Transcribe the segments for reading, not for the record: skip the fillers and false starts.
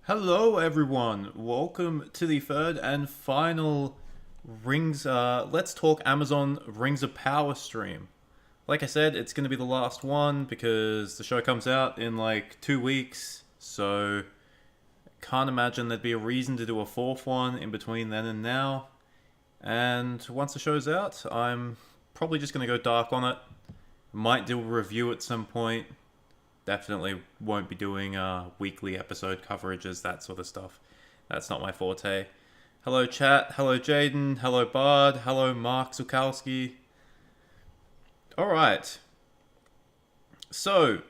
Hello everyone, welcome to the third and final Let's Talk Amazon Rings of Power stream. Like I said, it's going to be the last one because the show comes out in like 2 weeks, so can't imagine there'd be a reason to do a fourth one in between then and now. And once the show's out, I'm probably just going to go dark on it. Might do a review at some point. Definitely won't be doing weekly episode coverages, that sort of stuff. That's not my forte. Hello chat, hello Jaden, hello Bard, hello Mark Zukalski. Alright. So,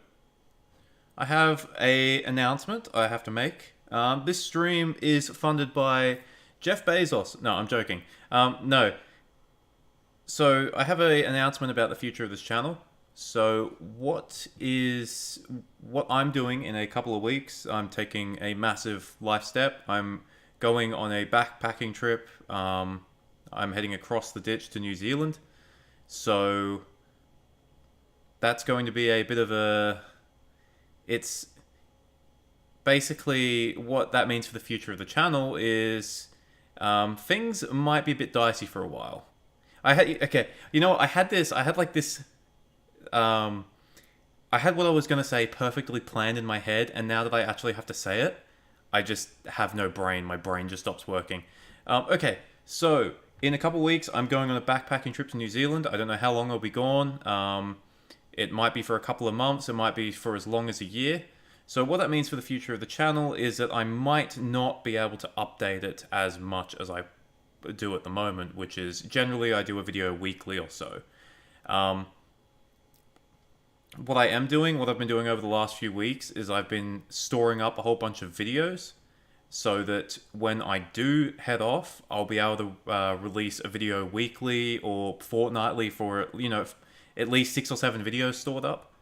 I have a announcement I have to make. This stream is funded by Jeff Bezos. No, I'm joking. No. So, I have an announcement about the future of this channel. So what I'm doing in a couple of weeks, I'm taking a massive life step. I'm going on a backpacking trip. I'm heading across the ditch to New Zealand. So that's going to be a bit of a... It's basically what that means for the future of the channel is things might be a bit dicey for a while. I had what I was going to say perfectly planned in my head, and now that I actually have to say it, I just have no brain. My brain just stops working. Okay, so in a couple of weeks, I'm going on a backpacking trip to New Zealand. I don't know how long I'll be gone. It might be for a couple of months. It might be for as long as a year. So what that means for the future of the channel is that I might not be able to update it as much as I do at the moment, which is generally I do a video weekly or so. What I've been doing over the last few weeks is I've been storing up a whole bunch of videos so that when I do head off, I'll be able to release a video weekly or fortnightly for, at least 6 or 7 videos stored up.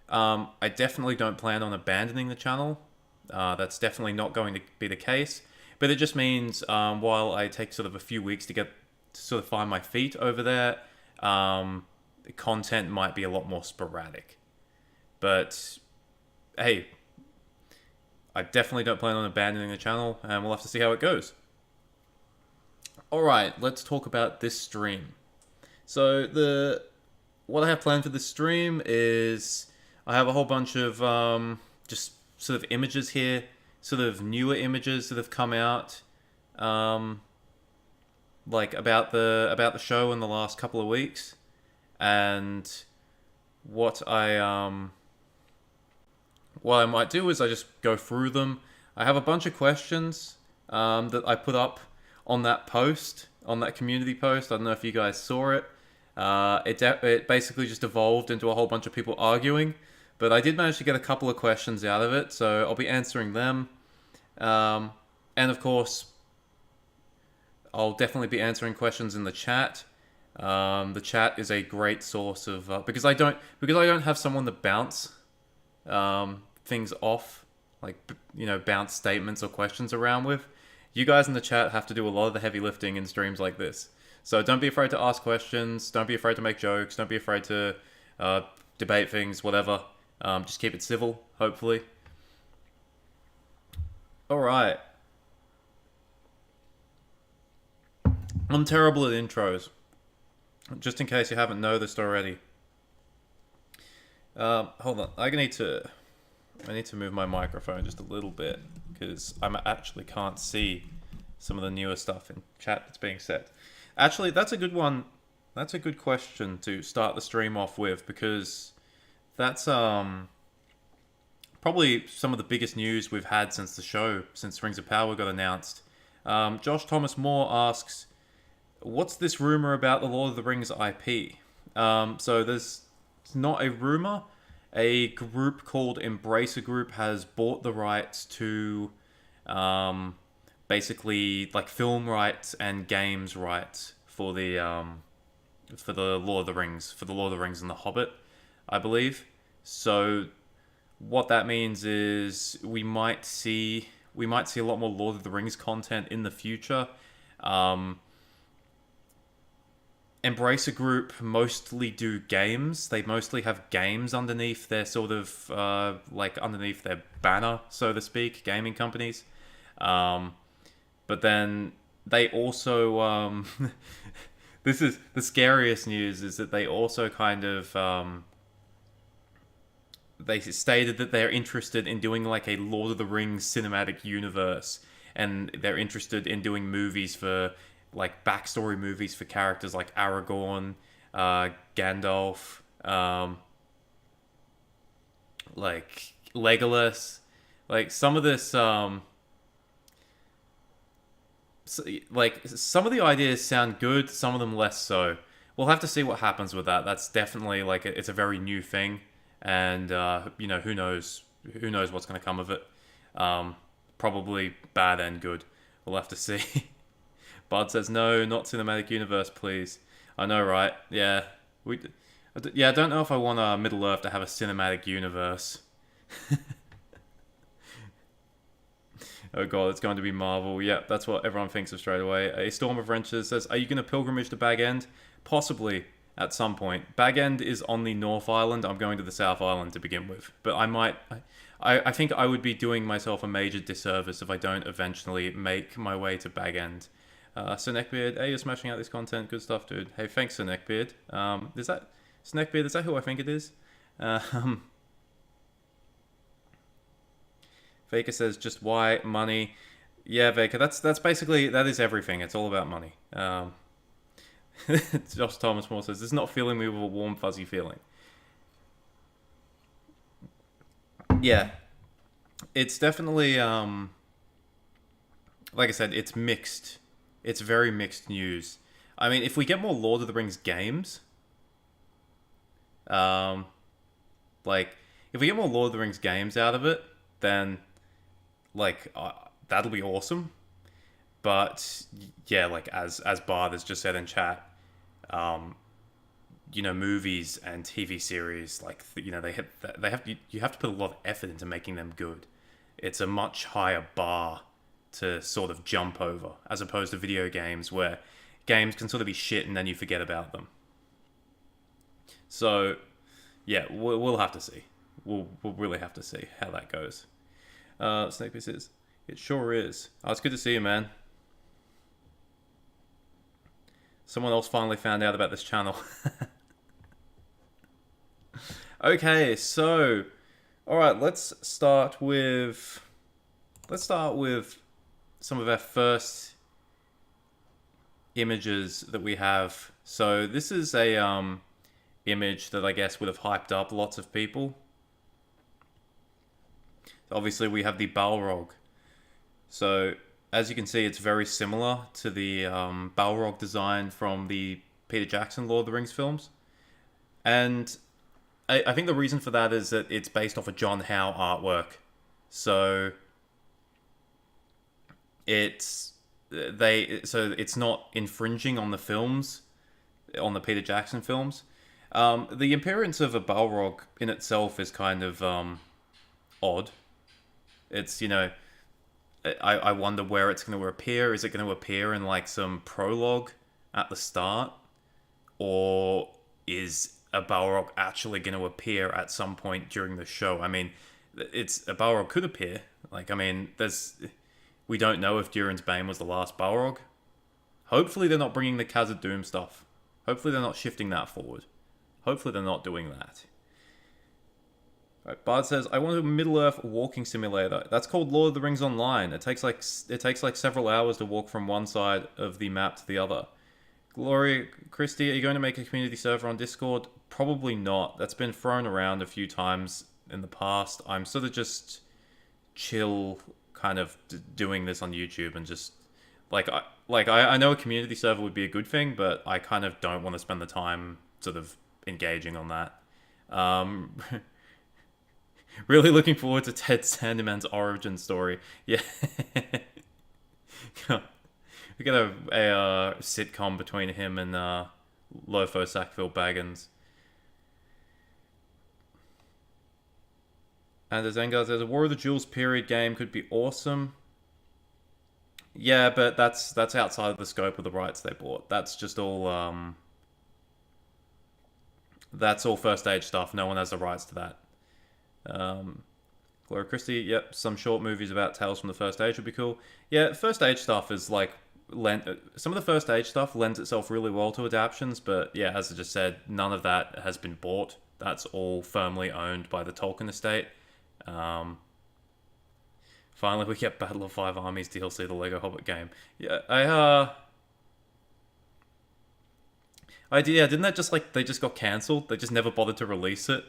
I definitely don't plan on abandoning the channel. That's definitely not going to be the case. But it just means while I take sort of a few weeks to sort of find my feet over there, content might be a lot more sporadic. But hey, I definitely don't plan on abandoning the channel, and we'll have to see how it goes. Alright, let's talk about this stream. So what I have planned for this stream is I have a whole bunch of just sort of images here, sort of newer images that have come out like about the show in the last couple of weeks. And what I might do is I just go through them. I have a bunch of questions that I put up on that post, on that community post. I don't know if you guys saw it. It basically just evolved into a whole bunch of people arguing, but I did manage to get a couple of questions out of it, so I'll be answering them. And of course, I'll definitely be answering questions in the chat. The chat is a great source of because I don't have someone to bounce things off, like bounce statements or questions around with. You guys in the chat have to do a lot of the heavy lifting in streams like this. So don't be afraid to ask questions. Don't be afraid to make jokes. Don't be afraid to debate things. Whatever. Just keep it civil. Hopefully. All right. I'm terrible at intros. Just in case you haven't noticed already. Hold on. I need to move my microphone just a little bit because I actually can't see some of the newer stuff in chat that's being said. Actually, that's a good one. That's a good question to start the stream off with because that's probably some of the biggest news we've had since the show, since Rings of Power got announced. Josh Thomas Moore asks, what's this rumor about the Lord of the Rings IP? So there's not a rumor. A group called Embracer Group has bought the rights to basically like film rights and games rights for the Lord of the Rings, and the Hobbit, I believe. So what that means is we might see a lot more Lord of the Rings content in the future. Embracer Group mostly do games. They mostly have games underneath their sort of, underneath their banner, so to speak, gaming companies. But then they also this is the scariest news, is that they also kind of they stated that they're interested in doing like a Lord of the Rings cinematic universe, and they're interested in doing movies for like backstory movies for characters like Aragorn, Gandalf, like Legolas, like some of this like some of the ideas sound good, some of them less so. We'll have to see what happens with that. That's definitely like it's a very new thing, and who knows what's going to come of it. Probably bad and good. We'll have to see. Bud says no, not cinematic universe, please. I know, right? Yeah, I don't know if I want Middle Earth to have a cinematic universe. Oh god, it's going to be Marvel. Yep, that's what everyone thinks of straight away. A Storm of Wrenches says, are you going to pilgrimage to Bag End? Possibly, at some point. Bag End is on the North Island. I'm going to the South Island to begin with. But I think I would be doing myself a major disservice if I don't eventually make my way to Bag End. So Neckbeard, hey, you're smashing out this content. Good stuff, dude. Hey, thanks, Sir Neckbeard. Is that Neckbeard? Is that who I think it is? Veka says, just why money? Yeah, Veka, that's basically, that is everything. It's all about money. Josh Thomas Moore says, this is not filling me with a warm, fuzzy feeling. Yeah. It's definitely, like I said, it's mixed. It's very mixed news. I mean, if we get more Lord of the Rings games, like, if we get more Lord of the Rings games out of it, then like that'll be awesome. But yeah, like as Bard has just said in chat, movies and TV series, like they have you have to put a lot of effort into making them good. It's a much higher bar to sort of jump over, as opposed to video games, where games can sort of be shit and then you forget about them. So yeah, we'll have to see. We'll really have to see how that goes. Snakebeard says, it sure is. Oh, it's good to see you, man. Someone else finally found out about this channel. Okay, so alright, let's start with some of our first images that we have. So this is a image that I guess would have hyped up lots of people. Obviously, we have the Balrog. So, as you can see, it's very similar to the Balrog design from the Peter Jackson Lord of the Rings films. And I think the reason for that is that it's based off a John Howe artwork. So, it's not infringing on the films, on the Peter Jackson films. The appearance of a Balrog in itself is kind of odd. It's, I wonder where it's going to appear. Is it going to appear in like some prologue at the start? Or is a Balrog actually going to appear at some point during the show? I mean, a Balrog could appear. Like, I mean, we don't know if Durin's Bane was the last Balrog. Hopefully they're not bringing the Khazad-dûm stuff. Hopefully they're not shifting that forward. Hopefully they're not doing that. Right, Bard says, I want a Middle-earth walking simulator. That's called Lord of the Rings Online. It takes like several hours to walk from one side of the map to the other. Gloria, Christy, are you going to make a community server on Discord? Probably not. That's been thrown around a few times in the past. I'm sort of just chill, kind of doing this on YouTube, and just I know a community server would be a good thing, but I kind of don't want to spend the time sort of engaging on that. Really looking forward to Ted Sandeman's origin story. Yeah. We get a sitcom between him and Lotho Sackville Baggins. And as Engar says, a War of the Jewels period game could be awesome. Yeah, but that's outside of the scope of the rights they bought. That's just all that's all first age stuff. No one has the rights to that. Gloria Christie, yep. Some short movies about Tales from the First Age would be cool. Yeah, First Age stuff is like some of the First Age stuff lends itself really well to adaptations, but yeah, as I just said, none of that has been bought. That's all firmly owned by the Tolkien estate. Um, Finally, we get Battle of Five Armies DLC, the Lego Hobbit game. Yeah, didn't that just like they just got cancelled? They just never bothered to release it.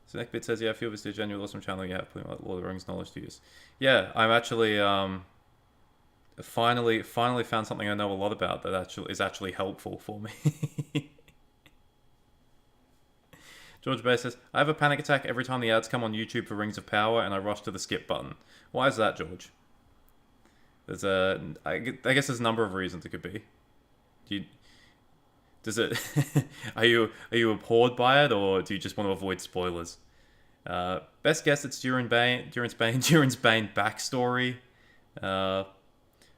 So Neckbit says, yeah, I feel this is a genuine awesome channel. Yeah, putting like Lord of the Rings knowledge to use. Yeah, I'm actually finally found something I know a lot about that actually is actually helpful for me. George Bear says, I have a panic attack every time the ads come on YouTube for Rings of Power and I rush to the skip button. Why is that, George? I guess there's a number of reasons it could be. Are you abhorred by it, or do you just want to avoid spoilers? Best guess it's Durance Bane backstory.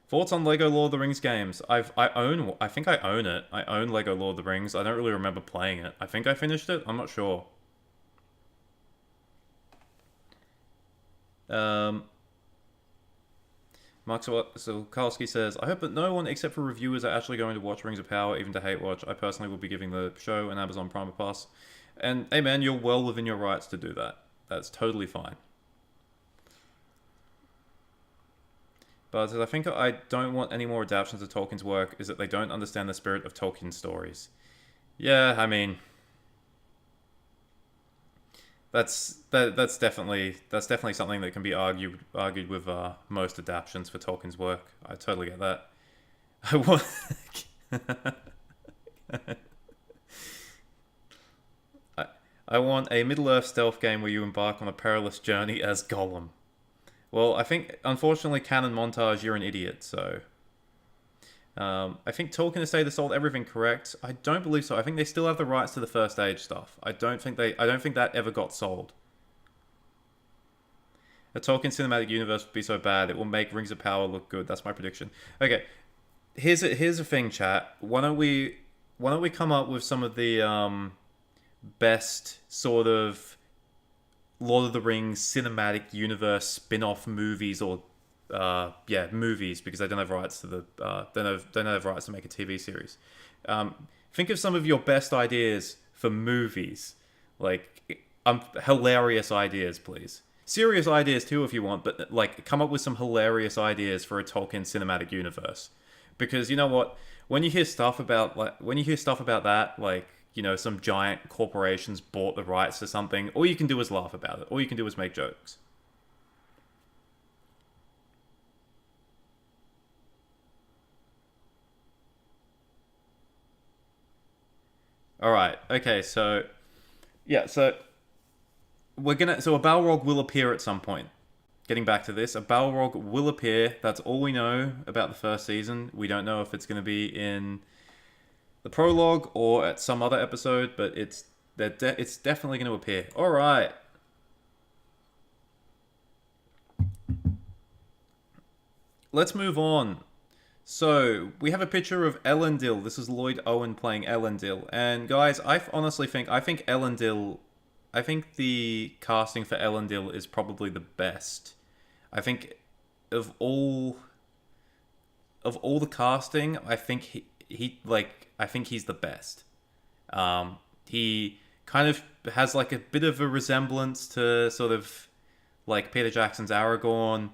Thoughts on Lego Lord of the Rings games? I think I own it. I own Lego Lord of the Rings. I don't really remember playing it. I think I finished it. I'm not sure. Mark Sokolsky says, I hope that no one except for reviewers are actually going to watch Rings of Power, even to hate watch. I personally will be giving the show an Amazon Prime Pass. And hey man, you're well within your rights to do that. That's totally fine. But I think I don't want any more adaptations of Tolkien's work, is that they don't understand the spirit of Tolkien's stories. Yeah, I mean, that's definitely something that can be argued with most adaptations for Tolkien's work. I totally get that. I want a Middle-earth stealth game where you embark on a perilous journey as Gollum. Well, I think, unfortunately, canon montage, you're an idiot, so... I think Tolkien Estate has sold everything correct. I don't believe so. I think they still have the rights to the First Age stuff. I don't think that ever got sold. A Tolkien cinematic universe would be so bad, it will make Rings of Power look good. That's my prediction. Okay, here's a thing, chat. Why don't we come up with some of the best sort of Lord of the Rings cinematic universe spin-off movies, or movies, because they don't have rights to the don't have rights to make a TV series. Think of some of your best ideas for movies, like hilarious ideas, please. Serious ideas too, if you want, but like come up with some hilarious ideas for a Tolkien cinematic universe. Because you know what, when you hear stuff about that, like, you know, some giant corporations bought the rights to something, all you can do is laugh about it. All you can do is make jokes. Alright, okay, so... yeah, so... a Balrog will appear at some point. Getting back to this, a Balrog will appear. That's all we know about the first season. We don't know if it's going to be in the prologue or at some other episode, but it's definitely going to appear. All right. Let's move on. So, we have a picture of Elendil. This is Lloyd Owen playing Elendil. And guys, I think Elendil... I think the casting for Elendil is probably the best. I think of all the casting, I think I think he's the best. He kind of has like a bit of a resemblance to sort of like Peter Jackson's Aragorn.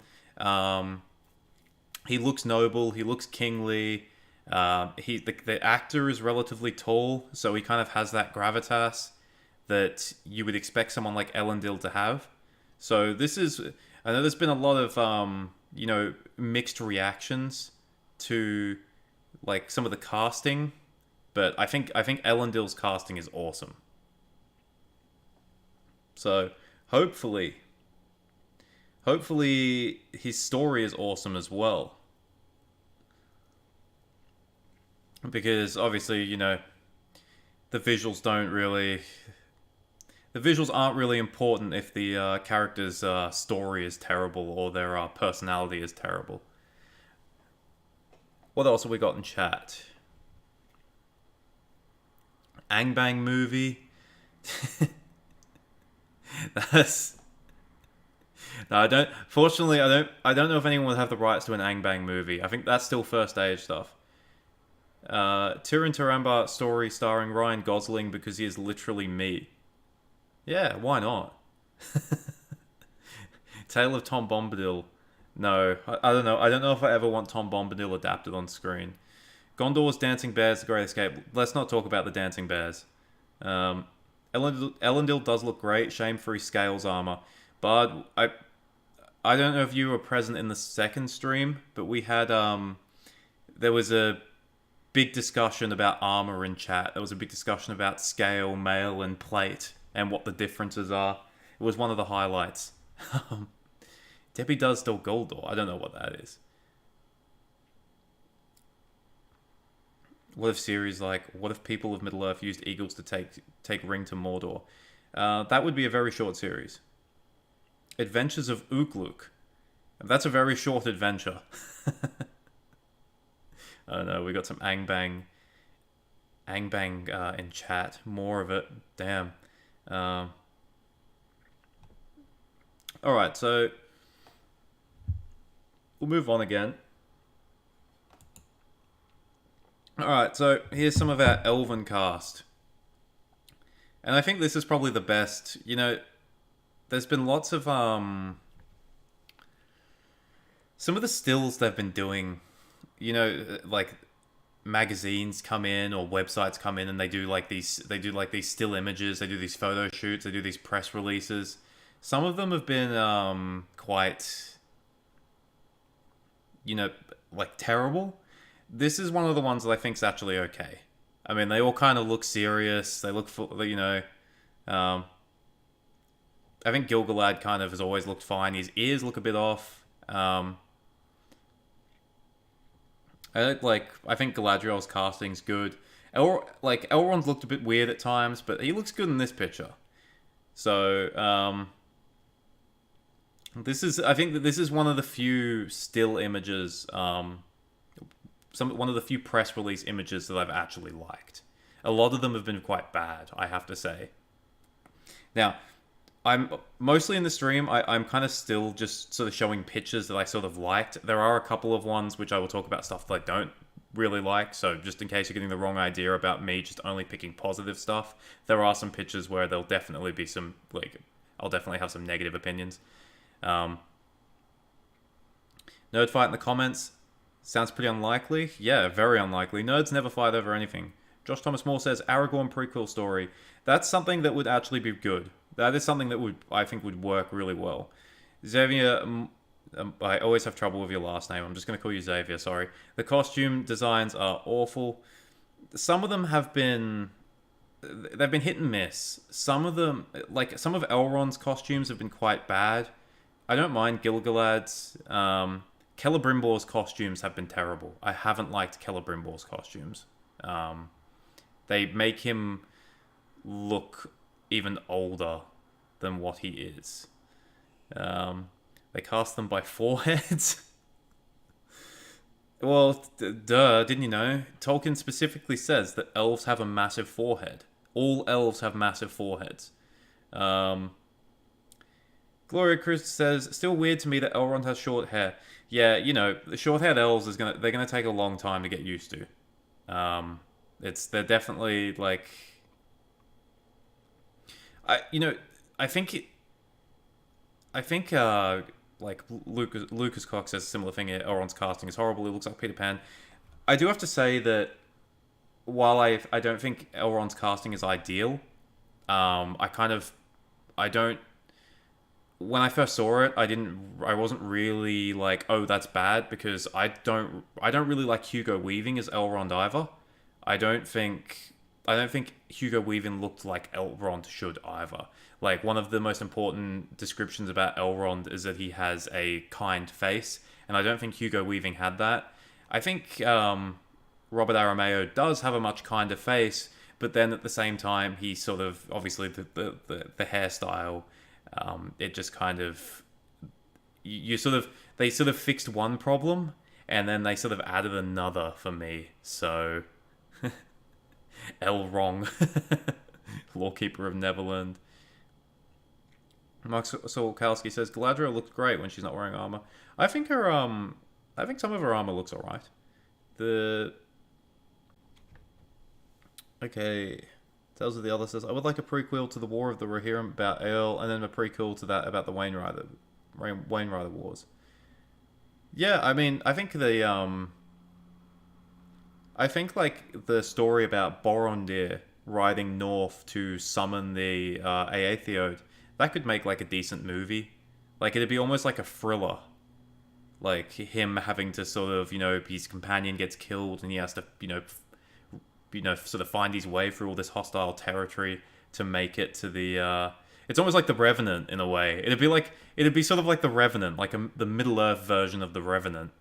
He looks noble. He looks kingly. The actor is relatively tall, so he kind of has that gravitas that you would expect someone like Elendil to have. So this is... I know there's been a lot of, mixed reactions to, like, some of the casting, but I think Elendil's casting is awesome. So, hopefully his story is awesome as well. Because, obviously, you know, the visuals aren't really important if the character's story is terrible or their personality is terrible. What else have we got in chat? Angbang movie. That's no, I don't. Fortunately, I don't. I don't know if anyone would have the rights to an Angbang movie. I think that's still first age stuff. Tyrion Taramba story starring Ryan Gosling because he is literally me. Yeah, why not? Tale of Tom Bombadil. No, I don't know. I don't know if I ever want Tom Bombadil adapted on screen. Gondor's Dancing Bears: The Great Escape. Let's not talk about the Dancing Bears. Um, Elendil does look great. Shame for his scales armor. But I don't know if you were present in the second stream, but we had there was a big discussion about armor in chat. There was a big discussion about scale, mail, and plate, and what the differences are. It was one of the highlights. Debbie does still Goldor. I don't know what that is. What if series like, what if people of Middle Earth used eagles to take Ring to Mordor? That would be a very short series. Adventures of Ugluk. That's a very short adventure. I don't know, we got some Angbang in chat. More of it. Damn. Alright, so we'll move on again. Alright, so here's some of our Elven Cast. And I think this is probably the best. You know, there's been lots of some of the stills they've been doing, you know, like magazines come in or websites come in and they do like these still images, they do these photo shoots, they do these press releases. Some of them have been quite, you know, like terrible. This is one of the ones that I think is actually okay. I mean, they all kind of look serious. They look, you know, I think Gil-galad kind of has always looked fine. His ears look a bit off. I think Galadriel's casting's good. Elrond's looked a bit weird at times, but he looks good in this picture. So, I think that this is one of the few still images, one of the few press release images that I've actually liked. A lot of them have been quite bad, I have to say. Now, I'm mostly in the stream, I'm kind of still just sort of showing pictures that I sort of liked. There are a couple of ones which I will talk about stuff that I don't really like, so just in case you're getting the wrong idea about me just only picking positive stuff, there are some pictures where there'll definitely be some, like, I'll definitely have some negative opinions. Nerd fight in the comments. Sounds pretty unlikely. Yeah, very unlikely. Nerds never fight over anything. Josh Thomas Moore says, Aragorn prequel story. That's something that would actually be good. That is something that I think would work really well. Xavier, I always have trouble with your last name. I'm just going to call you Xavier, sorry. The costume designs are awful. Some of them have been... They've been hit and miss. Some of them, like some of Elrond's costumes have been quite bad. I don't mind Gil-galad's. Celebrimbor's costumes have been terrible. I haven't liked Celebrimbor's costumes. They make him look even older than what he is. They cast them by foreheads. Well, duh, didn't you know? Tolkien specifically says that elves have a massive forehead. All elves have massive foreheads. Gloria Cruz says, still weird to me that Elrond has short hair. Yeah, you know, the short-haired elves they're gonna take a long time to get used to. They're definitely like, I think like Lucas Cox says a similar thing here. Elrond's casting is horrible. He looks like Peter Pan. I do have to say that while I don't think Elrond's casting is ideal, I don't. When I first saw it, I wasn't really like, oh, that's bad, because I don't really like Hugo Weaving as Elrond either. I don't think Hugo Weaving looked like Elrond should either. Like, one of the most important descriptions about Elrond is that he has a kind face, and I don't think Hugo Weaving had that. I think Robert Aramayo does have a much kinder face, but then at the same time, he sort of, obviously the hairstyle, it just kind of, they sort of fixed one problem, and then they sort of added another for me. So, Elrond, Lawkeeper of Neverland. Mark Solkowski says Galadriel looks great when she's not wearing armor. I think I think some of her armor looks alright. The okay. Tales of the Other says I would like a prequel to the War of the Rohirrim about Earl, and then a prequel to that about the Wayne Rider Wars. Yeah, I mean, I think like the story about Borondir riding north to summon the Aethiod, that could make like a decent movie. Like it'd be almost like a thriller. Like him having to sort of, his companion gets killed and he has to, sort of find his way through all this hostile territory to make it to the. It's almost like the Revenant in a way. It'd be sort of like the Revenant, like the Middle Earth version of the Revenant.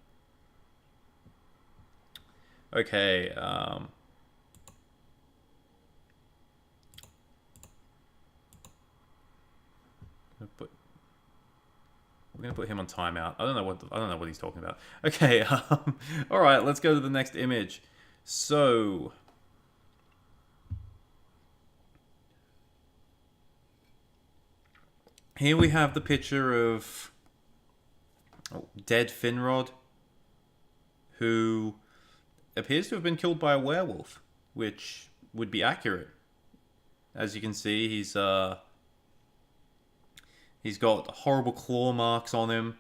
Okay. We're gonna put him on timeout. I don't know what he's talking about. Okay. All right. Let's go to the next image. So. Here we have the picture of dead Finrod, who appears to have been killed by a werewolf, which would be accurate. As you can see, he's got horrible claw marks on him.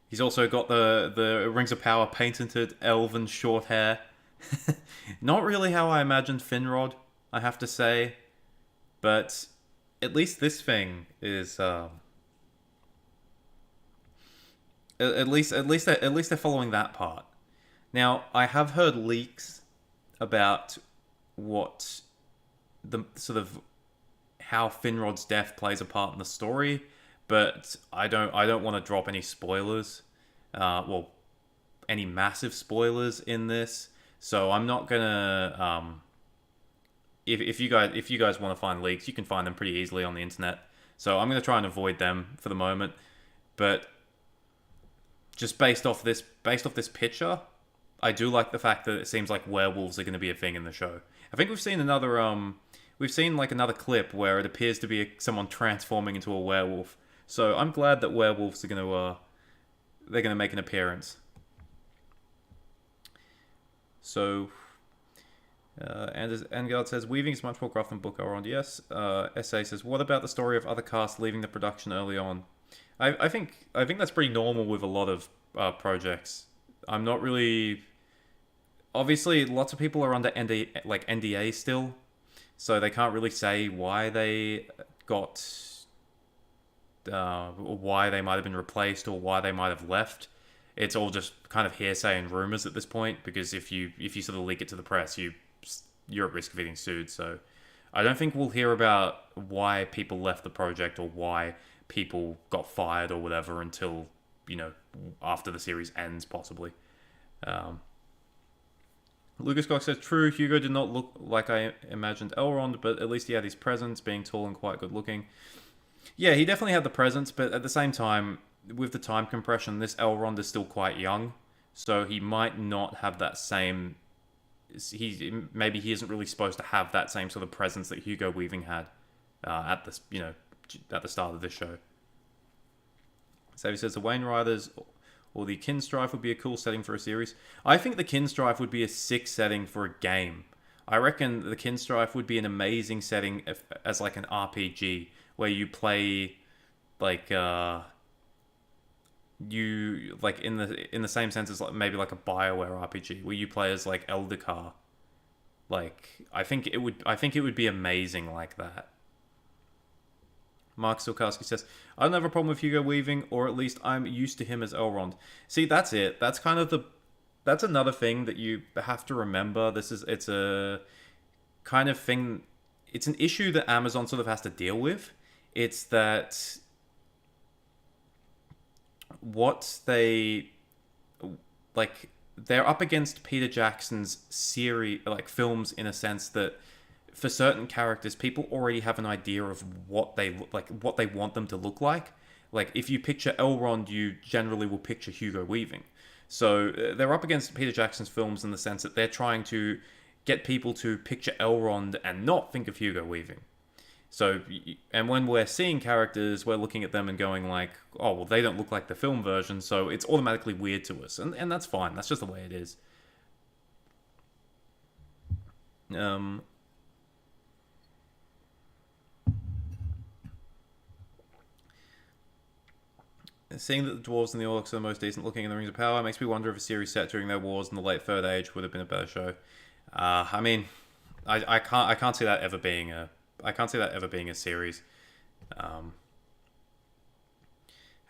He's also got the Rings of Power patented elven short hair. Not really how I imagined Finrod, I have to say, but at least this thing is at least they're following that part. Now, I have heard leaks about what the sort of how Finrod's death plays a part in the story, but I don't want to drop any spoilers. Any massive spoilers in this. So I'm not gonna. If you guys want to find leaks, you can find them pretty easily on the internet. So I'm gonna try and avoid them for the moment. But just based off this picture, I do like the fact that it seems like werewolves are going to be a thing in the show. I think we've seen another clip where it appears to be someone transforming into a werewolf. So I'm glad that werewolves are going to make an appearance. So Angard says weaving is much more craft than book around. Yes. SA says what about the story of other casts leaving the production early on? I think that's pretty normal with a lot of projects. I'm not really. Obviously, lots of people are under NDA still, so they can't really say why they got, or why they might have been replaced, or why they might have left. It's all just kind of hearsay and rumors at this point. Because if you sort of leak it to the press, you're at risk of getting sued. So, I don't think we'll hear about why people left the project or why people got fired or whatever until after the series ends, possibly. Lucas Cox says, true, Hugo did not look like I imagined Elrond, but at least he had his presence, being tall and quite good looking. Yeah, he definitely had the presence, but at the same time, with the time compression, this Elrond is still quite young, so he might not have that same. Maybe he isn't really supposed to have that same sort of presence that Hugo Weaving had at the start of this show. So he says the Wayne Riders or the Kinstrife would be a cool setting for a series. I think the Kinstrife would be a sick setting for a game. I reckon the Kinstrife would be an amazing setting as like an RPG where you play like you like in the same sense as like maybe like a BioWare RPG where you play as like Eldacar. Like I think it would be amazing like that. Mark Silkarski says, I don't have a problem with Hugo Weaving, or at least I'm used to him as Elrond. See, that's it. That's another thing that you have to remember. It's a kind of thing, it's an issue that Amazon sort of has to deal with. It's that they're up against Peter Jackson's series, like films, in a sense that for certain characters, people already have an idea of what they want them to look like. Like, if you picture Elrond, you generally will picture Hugo Weaving. So they're up against Peter Jackson's films in the sense that they're trying to get people to picture Elrond and not think of Hugo Weaving. So, and when we're seeing characters, we're looking at them and going like, oh, well, they don't look like the film version, so it's automatically weird to us. And that's fine. That's just the way it is. Seeing that the dwarves and the orcs are the most decent looking in the Rings of Power makes me wonder if a series set during their wars in the late Third Age would have been a better show. I mean, I can't see that ever being a series. How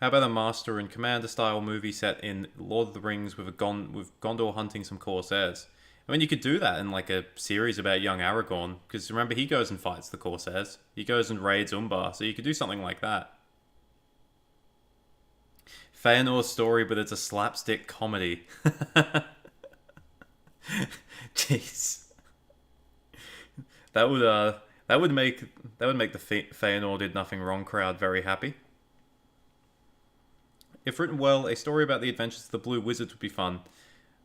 about a Master and Commander style movie set in Lord of the Rings with Gondor hunting some Corsairs? I mean, you could do that in like a series about young Aragorn, because remember he goes and fights the Corsairs. He goes and raids Umbar, so you could do something like that. Feanor's story, but it's a slapstick comedy. Jeez, that would make the Feanor did nothing wrong crowd very happy. If written well, a story about the adventures of the Blue Wizards would be fun.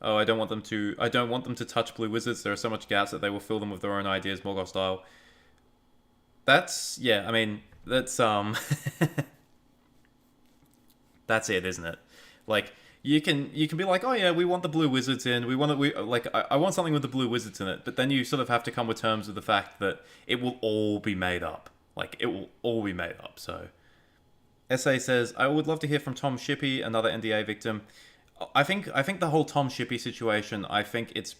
Oh, I don't want them to touch Blue Wizards. There are so much gaps that they will fill them with their own ideas, Morgoth style. That's I mean, that's that's it, isn't it? Like you can be like, oh yeah, we want the Blue Wizards in. I want something with the Blue Wizards in it. But then you sort of have to come with terms with the fact that it will all be made up. Like it will all be made up. So, SA says, I would love to hear from Tom Shippey, another NDA victim. I think the whole Tom Shippey situation. I think it's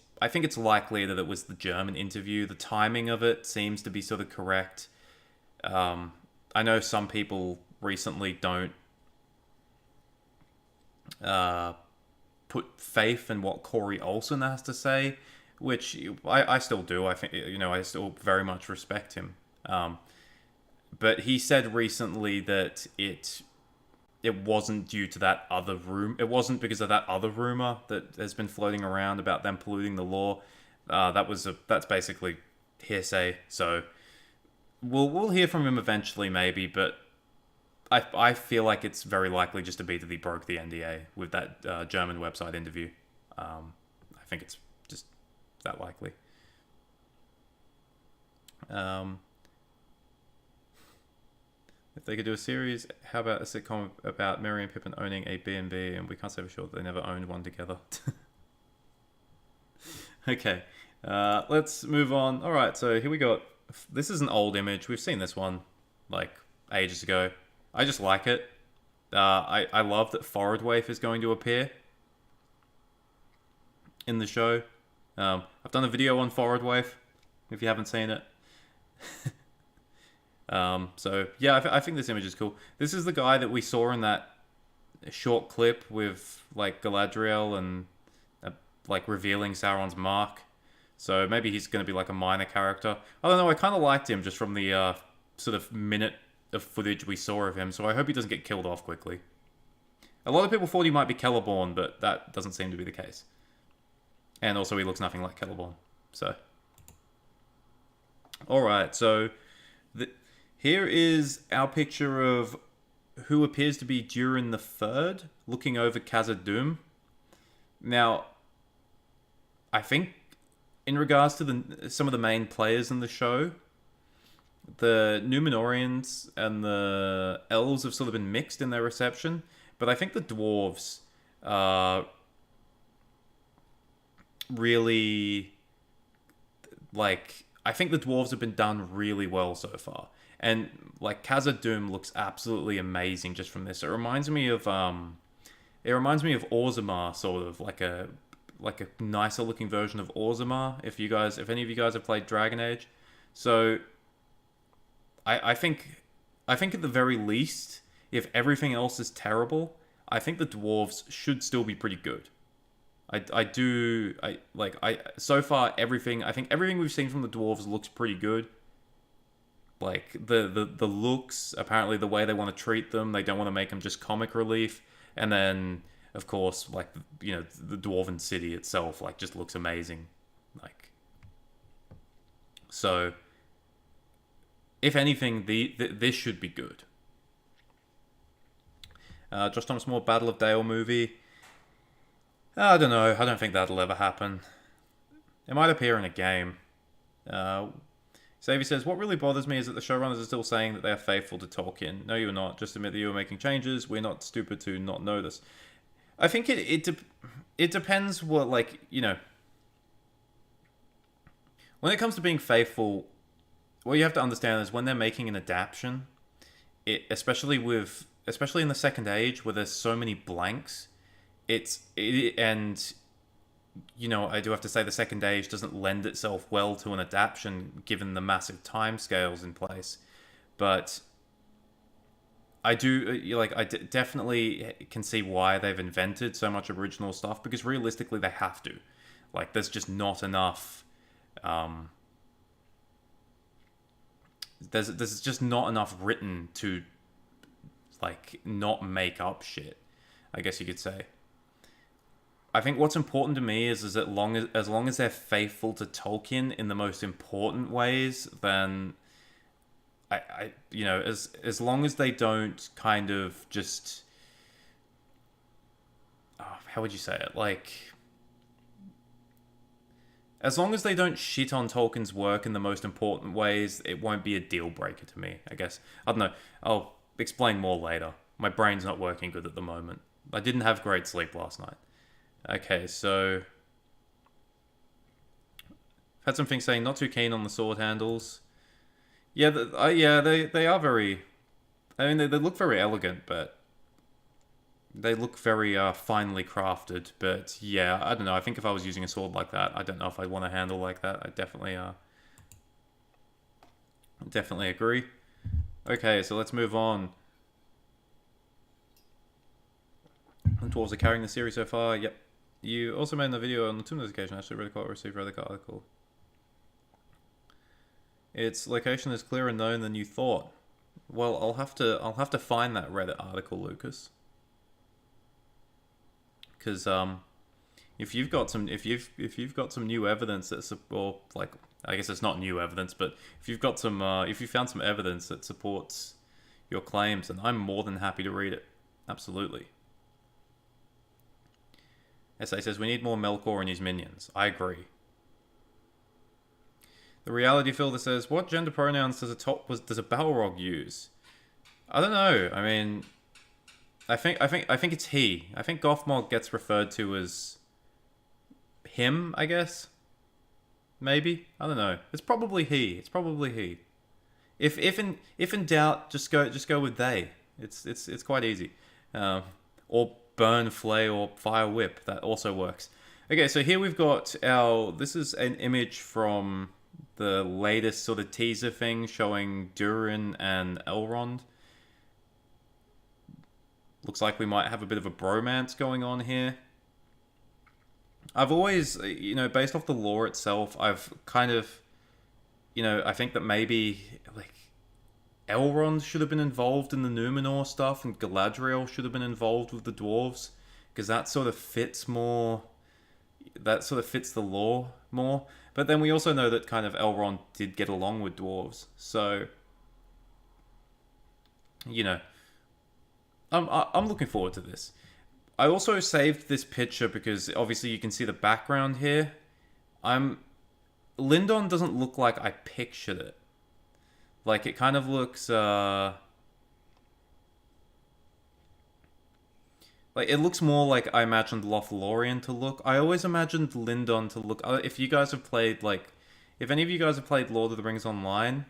likely that it was the German interview. The timing of it seems to be sort of correct. I know some people recently don't put faith in what Corey Olsen has to say, which I still do. I think, I still very much respect him. But he said recently that it wasn't due to that other it wasn't because of that other rumor that has been floating around about them polluting the law. That's basically hearsay. So we'll hear from him eventually, maybe, but I feel like it's very likely just to be that he broke the NDA with that German website interview. I think it's just that likely. If they could do a series, how about a sitcom about Merry and Pippin owning a B&B, and we can't say for sure that they never owned one together. Okay, let's move on. All right, so here we got. This is an old image. We've seen this one like ages ago. I just like it. I love that Forward Waif is going to appear in the show. I've done a video on Forward Waif, if you haven't seen it. So yeah, I think this image is cool. This is the guy that we saw in that short clip with like Galadriel and like revealing Sauron's mark. So maybe he's going to be like a minor character. I don't know. I kind of liked him just from the sort of minute of footage we saw of him. So I hope he doesn't get killed off quickly. A lot of people thought he might be Celeborn, but that doesn't seem to be the case. And also he looks nothing like Celeborn. So, all right. So here is our picture of who appears to be Durin the Third looking over Khazad-dûm. Now, I think in regards to some of the main players in the show, the Numenorians and the elves have sort of been mixed in their reception, but I think the dwarves really, I think the dwarves have been done really well so far. And like Khazad-dûm looks absolutely amazing just from this. It reminds me of Orzammar, sort of like a nicer looking version of Orzammar. If any of you guys have played Dragon Age, so I think at the very least, if everything else is terrible, I think the dwarves should still be pretty good. So far everything we've seen from the dwarves looks pretty good. Like the looks, apparently the way they want to treat them, they don't want to make them just comic relief. And then of course, like, the dwarven city itself, like, just looks amazing. Like, so if anything, this should be good. Josh Thomas More Battle of Dale movie. I don't know. I don't think that'll ever happen. It might appear in a game. Xavier says, what really bothers me is that the showrunners are still saying that they are faithful to Tolkien. No, you're not. Just admit that you are making changes. We're not stupid to not know this. I think it depends what, like, you know... When it comes to being faithful, what you have to understand is when they're making an adaptation, especially in the Second Age, where there's so many blanks, and... You know, I do have to say the Second Age doesn't lend itself well to an adaptation given the massive timescales in place. But I do, definitely can see why they've invented so much original stuff, because realistically they have to. Like, there's just not enough... there's just not enough written to, like, not make up shit, I guess you could say. I think what's important to me is that as long as they're faithful to Tolkien in the most important ways, then as long as they don't kind of just how would you say it? Like, as long as they don't shit on Tolkien's work in the most important ways, it won't be a deal breaker to me, I guess. I don't know. I'll explain more later. My brain's not working good at the moment. I didn't have great sleep last night. Okay, so... I've had some things saying not too keen on the sword handles. Yeah, they are very... I mean, they look very elegant, but... They look very finely crafted, but yeah, I don't know. I think if I was using a sword like that, I don't know if I'd want a handle like that. I definitely agree. Okay, so let's move on. The dwarves are carrying the series so far. Yep. You also made a video on the Tomb Notification. Actually, really cool. Received really cool article. Its location is clearer known than you thought. Well, I'll have to find that Reddit article, Lucas. Because if you've got some new evidence that's, or like, I guess it's not new evidence, but if you've got some if you found some evidence that supports your claims, then I'm more than happy to read it. Absolutely. SA says, we need more Melkor and his minions. I agree. The Reality Filter says, what gender pronouns does a Balrog use? I don't know. I mean, I think it's he. I think Gothmog gets referred to as him, I guess. Maybe. I don't know. It's probably he. If in doubt, just go with they. It's quite easy. Or burn, flay, or fire whip. That also works. Okay, so here we've got this is an image from the latest sort of teaser thing showing Durin and Elrond. Looks like we might have a bit of a bromance going on here. I've always, based off the lore itself, I've kind of, I think that maybe, like, Elrond should have been involved in the Numenor stuff, and Galadriel should have been involved with the dwarves, because that sort of fits the lore more. But then we also know that kind of Elrond did get along with dwarves, so, I'm looking forward to this. I also saved this picture because obviously you can see the background here. Lindon doesn't look like I pictured it. Like, it kind of looks, like, it looks more like I imagined Lothlorien to look. I always imagined Lindon to look... If you guys have played, like... If any of you guys have played Lord of the Rings Online,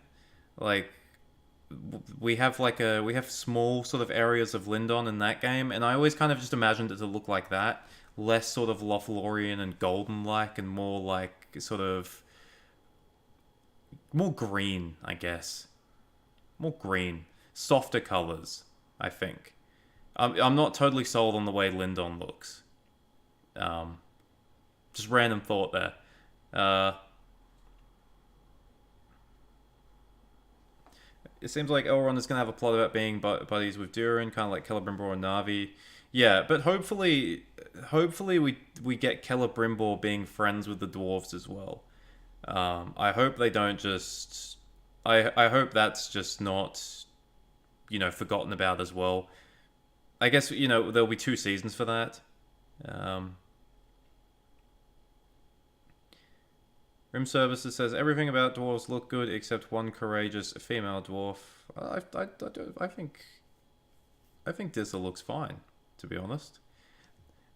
like... We have small sort of areas of Lindon in that game, and I always kind of just imagined it to look like that. Less sort of Lothlorien and Golden-like, and more like sort of... more green, I guess. More green. Softer colors, I think. I'm not totally sold on the way Lindon looks. Just random thought there. It seems like Elrond is going to have a plot about being buddies with Durin, kind of like Celebrimbor and Na'vi. Yeah, but hopefully we get Celebrimbor being friends with the dwarves as well. I hope they don't just... I hope that's just not, forgotten about as well. I guess, there'll be 2 seasons for that. Room Services says everything about dwarves look good except one courageous female dwarf. I think Dizzle looks fine, to be honest.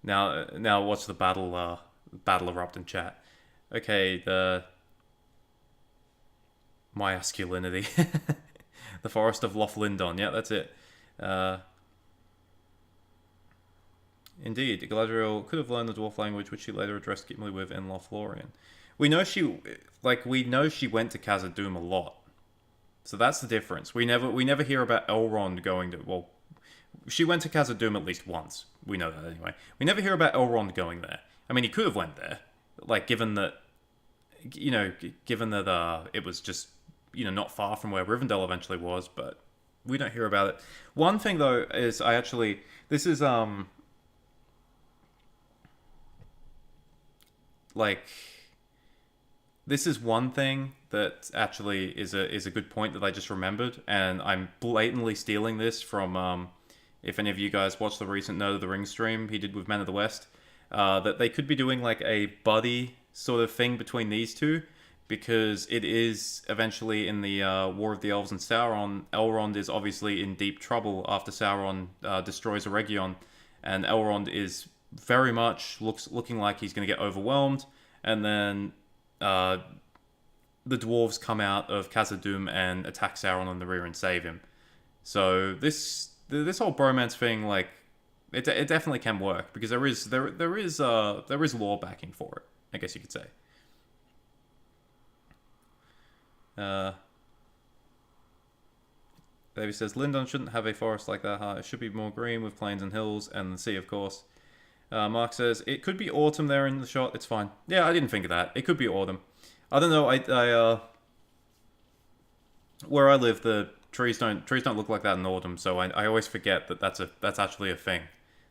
Now watch the battle erupt in chat. Okay, my masculinity. The Forest of Lothlindon. Yeah, that's it. Indeed, Galadriel could have learned the dwarf language, which she later addressed Gimli with in Lothlorien. We know she went to Khazad-dûm a lot, so that's the difference. We never hear about Elrond going to. Well, she went to Khazad-dûm at least once. We know that anyway. We never hear about Elrond going there. I mean, he could have went there, like given that it was just not far from where Rivendell eventually was, but we don't hear about it. One thing though is this is this is one thing that actually is a good point that I just remembered, and I'm blatantly stealing this from if any of you guys watched the recent Nerd of the Ring stream he did with Men of the West, that they could be doing like a buddy sort of thing between these two, because it is eventually in the War of the Elves and Sauron, Elrond is obviously in deep trouble after Sauron destroys Eregion, and Elrond is very much looking like he's going to get overwhelmed, and then the dwarves come out of Khazad-dûm and attack Sauron in the rear and save him. So this whole bromance thing, like, it definitely can work, because there is lore backing for it, I guess you could say. Davey says Lindon shouldn't have a forest like that. It should be more green with plains and hills and the sea, of course. Mark says it could be autumn there in the shot. It's fine. Yeah, I didn't think of that. It could be autumn. I don't know. I where I live, the trees don't look like that in autumn. So I always forget that that's actually a thing.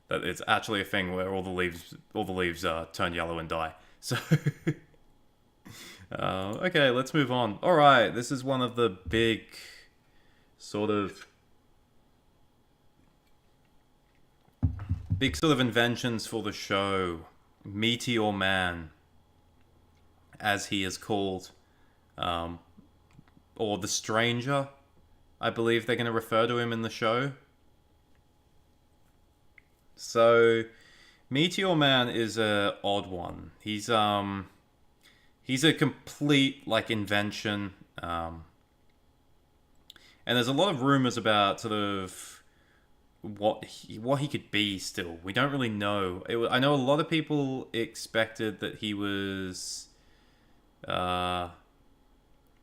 That it's actually a thing where all the leaves turn yellow and die. So. Okay, let's move on. Alright, this is one of the big sort of inventions for the show. Meteor Man, as he is called. Or the Stranger, I believe they're going to refer to him in the show. So, Meteor Man is a odd one. He's a complete, like, invention. And there's a lot of rumors about sort of what he could be still. We don't really know. I know a lot of people expected that he was... a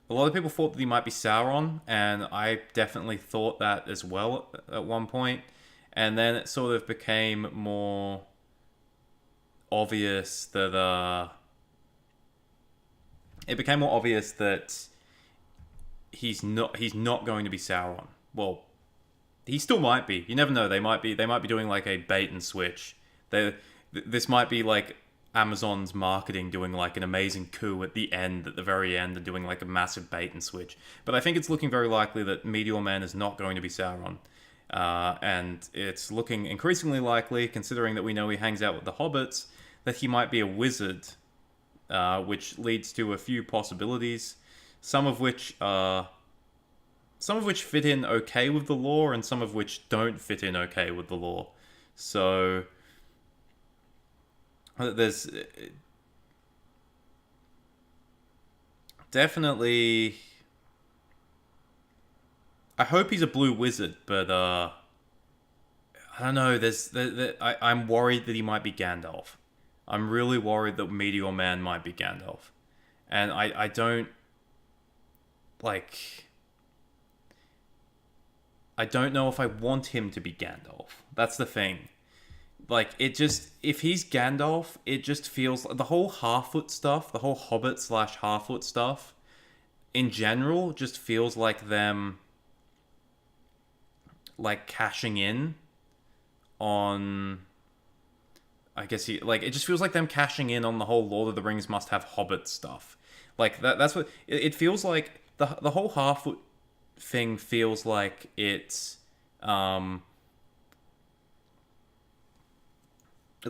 lot of people thought that he might be Sauron, and I definitely thought that as well at one point. And then it sort of became more obvious that... it became more obvious that he's not going to be Sauron. Well, he still might be. You never know. They might be doing like a bait and switch. This might be like Amazon's marketing doing like an amazing coup at the very end, and doing like a massive bait and switch. But I think it's looking very likely that Meteor Man is not going to be Sauron. And it's looking increasingly likely, considering that we know he hangs out with the hobbits, that he might be a wizard. Which leads to a few possibilities, some of which fit in okay with the lore, and some of which don't fit in okay with the lore. So there's definitely... I hope he's a blue wizard, but I don't know. I'm worried that he might be Gandalf. I'm really worried that Meteor Man might be Gandalf. And I don't... like... I don't know if I want him to be Gandalf. That's the thing. Like, it just... if he's Gandalf, it just feels... the whole Halffoot stuff, the whole Hobbit/Halffoot stuff, in general, just feels like them... like, cashing in on... I guess it just feels like them cashing in on the whole Lord of the Rings must have Hobbit stuff. Like, that's what... it feels like... the whole Halffoot thing feels like it's... the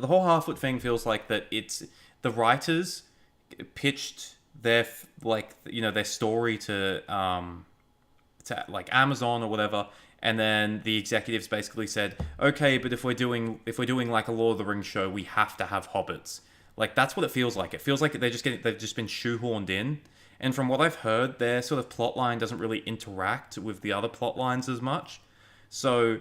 whole Halffoot thing feels like that it's... the writers pitched their story to like Amazon or whatever, and then the executives basically said, okay, but if we're doing like a Lord of the Rings show, we have to have hobbits. Like that's what it feels like. It feels like they've just been shoehorned in. And from what I've heard, their sort of plot line doesn't really interact with the other plot lines as much. So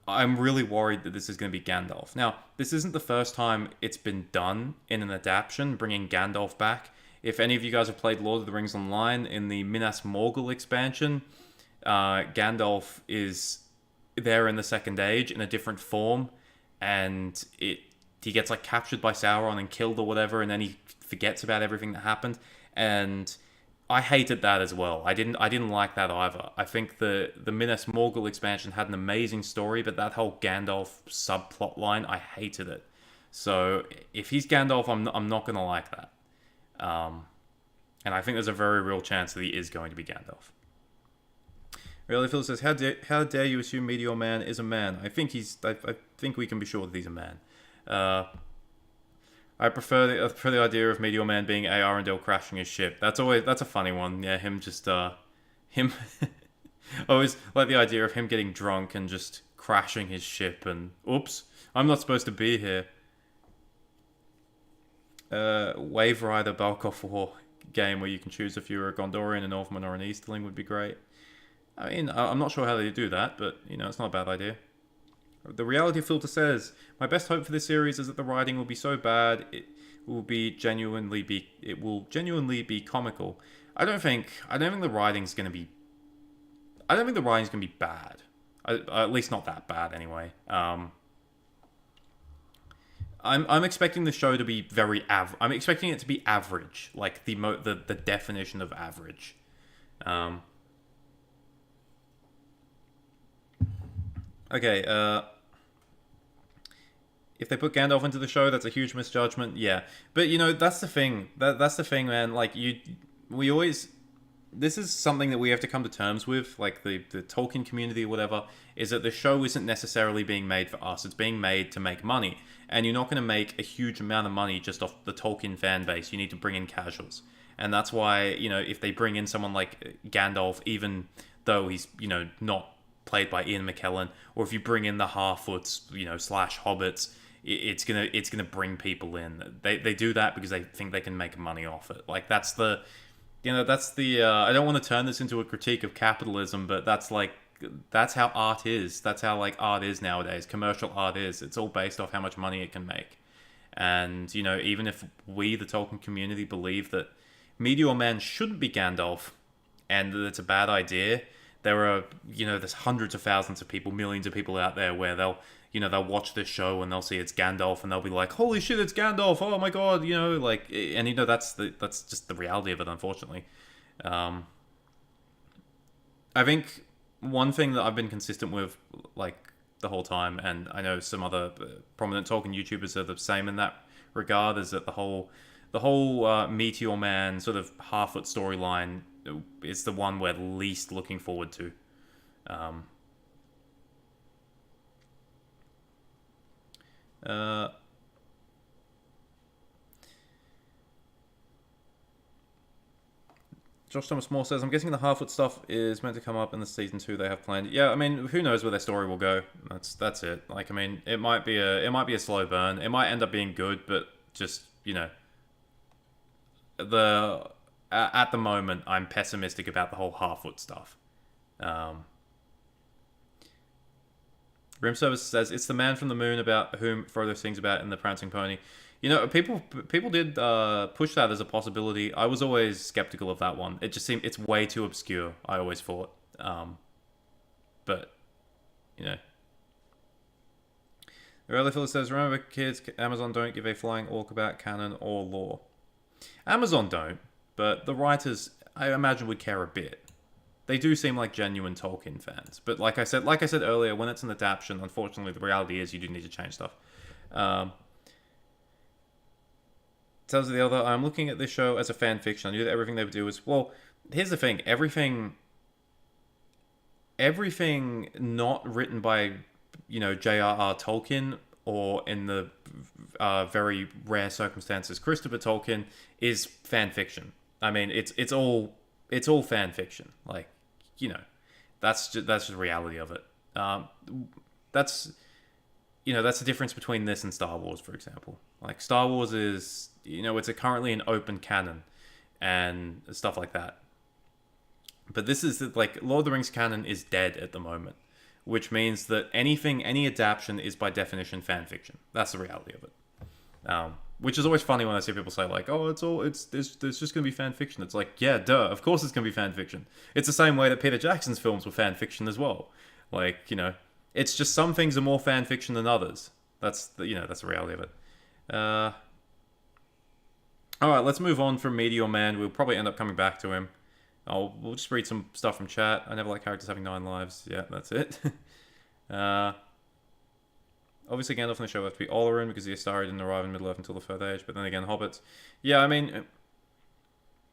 I'm really worried that this is going to be Gandalf. Now, this isn't the first time it's been done in an adaptation, bringing Gandalf back. If any of you guys have played Lord of the Rings Online, in the Minas Morgul expansion, Gandalf is there in the Second Age in a different form, and he gets like captured by Sauron and killed or whatever, and then he forgets about everything that happened. And I hated that as well. I didn't like that either. I think the Minas Morgul expansion had an amazing story, but that whole Gandalf subplot line, I hated it. So if he's Gandalf, I'm not gonna like that. And I think there's a very real chance that he is going to be Gandalf. Really, Phil says, how dare you assume Meteor Man is a man? I think we can be sure that he's a man. I prefer the idea of Meteor Man being AR and Dill crashing his ship. That's a funny one. Yeah, him. I always like the idea of him getting drunk and just crashing his ship and oops, I'm not supposed to be here. Wave Rider Balk of War game where you can choose if you're a Gondorian, a Northman, or an Easterling would be great. I mean, I'm not sure how they do that, but it's not a bad idea. The reality filter says, my best hope for this series is that the writing will be so bad it will genuinely be comical. I don't think the writing's going to be bad. At least not that bad anyway. I'm expecting the show to be I'm expecting it to be average, like the definition of average. Okay, if they put Gandalf into the show, that's a huge misjudgment. Yeah, but that's the thing. That's the thing, man. Like this is something that we have to come to terms with, like the Tolkien community or whatever, is that the show isn't necessarily being made for us. It's being made to make money. And you're not going to make a huge amount of money just off the Tolkien fan base. You need to bring in casuals. And that's why, if they bring in someone like Gandalf, even though he's, not played by Ian McKellen, or if you bring in the Harfoots, slash Hobbits, it's gonna bring people in. They do that because they think they can make money off it. Like that's the I don't want to turn this into a critique of capitalism, but that's how art is. That's how art is nowadays. Commercial art is. It's all based off how much money it can make. And even if we, the Tolkien community, believe that Meteor Man shouldn't be Gandalf, and that it's a bad idea, there are there's hundreds of thousands of people, millions of people out there where they'll watch this show and they'll see it's Gandalf and they'll be like, holy shit, it's Gandalf, oh my god, that's just the reality of it, unfortunately. I think one thing that I've been consistent with the whole time, and I know some other prominent Tolkien YouTubers are the same in that regard, is that the whole Meteor Man sort of Harfoot storyline is the one we're least looking forward to. Josh Thomas Moore says, I'm guessing the Harfoot stuff is meant to come up in the season 2 they have planned. Yeah, I mean, who knows where their story will go. That's it. Like, I mean, it might be a slow burn. It might end up being good, but just, at the moment, I'm pessimistic about the whole Harfoot stuff. Rim Service says, it's the man from the moon about whom Frodo sings about in the Prancing Pony. People did push that as a possibility. I was always skeptical of that one. It just seemed it's way too obscure, I always thought. But Early Philip says, remember kids, Amazon don't give a flying orc about canon or lore. Amazon don't, but the writers, I imagine, would care a bit. They do seem like genuine Tolkien fans. But like I said earlier, when it's an adaptation, unfortunately, the reality is you do need to change stuff. Tells the other, I'm looking at this show as a fan fiction. I knew that everything they would do was... Well, here's the thing. Everything not written by, J.R.R. Tolkien, or in the very rare circumstances Christopher Tolkien, is fan fiction. I mean, it's all fan fiction. Like, you know, that's just the reality of it. That's that's the difference between this and Star Wars, for example. Like Star Wars is it's currently an open canon and stuff like that. But this is like Lord of the Rings canon is dead at the moment, which means that any adaptation is by definition fan fiction. That's the reality of it. Which is always funny when I see people say like, "Oh, there's just gonna be fan fiction." It's like, yeah, duh, of course it's gonna be fan fiction. It's the same way that Peter Jackson's films were fan fiction as well. Like, it's just some things are more fan fiction than others. That's the reality of it. All right, let's move on from Meteor Man. We'll probably end up coming back to him. We'll just read some stuff from chat. I never like characters having 9 lives. Yeah, that's it. Obviously, Gandalf in the show will have to be Olorin because the Astari didn't arrive in Middle-earth until the Third Age. But then again, hobbits. Yeah, I mean,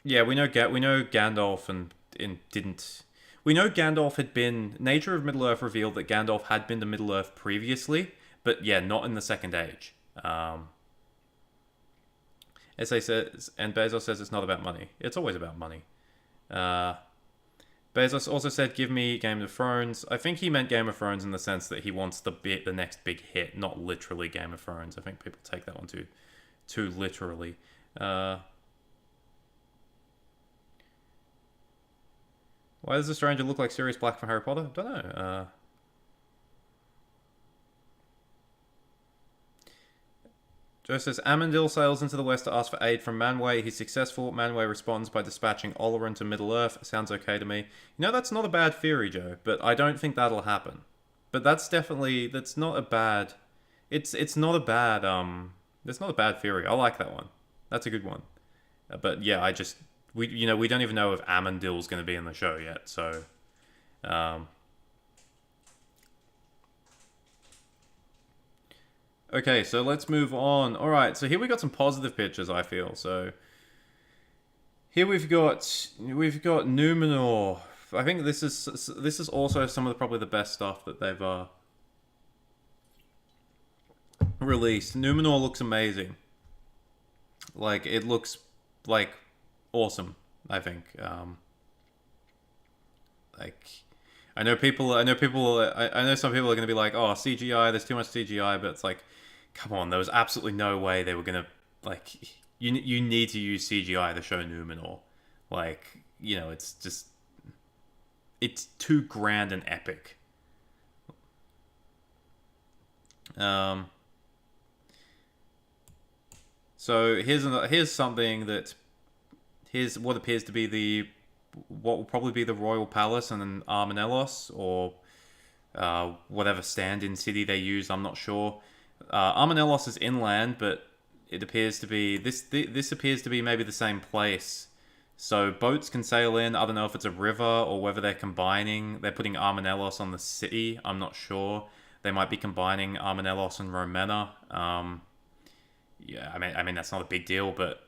yeah, we know Gandalf and didn't. We know Gandalf had been. Nature of Middle-earth revealed that Gandalf had been to Middle-earth previously, but yeah, not in the Second Age. SA says, and Bezos says it's not about money. It's always about money. Bezos also said, "Give me Game of Thrones." I think he meant Game of Thrones in the sense that he wants the next big hit, not literally Game of Thrones. I think people take that one too literally. Why does the stranger look like Sirius Black from Harry Potter? Don't know. Joe says, Amandil sails into the west to ask for aid from Manwë. He's successful. Manwë responds by dispatching Olorin to Middle-earth. Sounds okay to me. That's not a bad theory, Joe, but I don't think that'll happen. But that's not a bad... It's not a bad theory. I like that one. That's a good one. But yeah, we don't even know if Amandil's going to be in the show yet, so... Okay, so let's move on. All right, so here we got some positive pictures, I feel. So here we've got Numenor. I think this is also some of probably the best stuff that they've released. Numenor looks amazing. Like, it looks like awesome, I think. I know some people are going to be like, "Oh, CGI, there's too much CGI," but it's like, come on, there was absolutely no way they were going to, like, you need to use CGI to show Numenor. Like, it's too grand and epic. So here's something that, here's what appears to be what will probably be the royal palace and then Armanelos, or whatever stand-in city they use. I'm not sure. Armanelos is inland, but it appears to be this appears to be maybe the same place. So boats can sail in. I don't know if it's a river or whether they're putting Armanelos on the city. I'm not sure. They might be combining Armanelos and Romena. Yeah, I mean that's not a big deal, but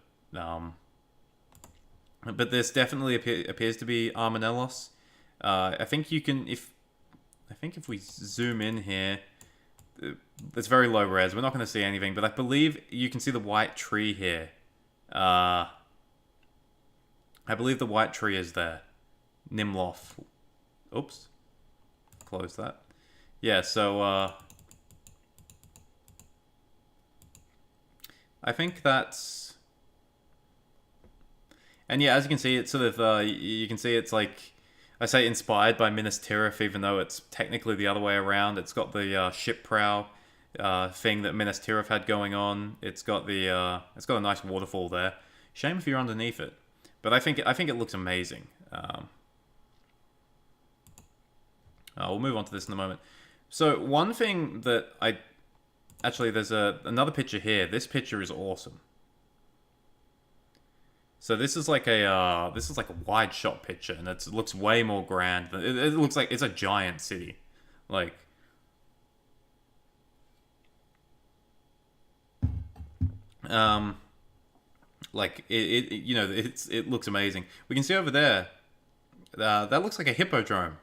this definitely appears to be Armanelos. I think if we zoom in here, it's very low res. We're not going to see anything, but I believe you can see the white tree here. I believe the white tree is there. Nimloth. Oops. Close that. Yeah, so I think that's... And yeah, as you can see, it's sort of, you can see it's like, I say inspired by Minas Tirith, even though it's technically the other way around. It's got the ship prow thing that Minas Tirith had going on. It's got a nice waterfall there. Shame if you're underneath it, but I think it looks amazing. We'll move on to this in a moment. So one thing that there's another picture here. This picture is awesome. So this is like a wide shot picture, and it looks way more grand. It looks like it's a giant city, like. It looks amazing. We can see over there. That looks like a hippodrome,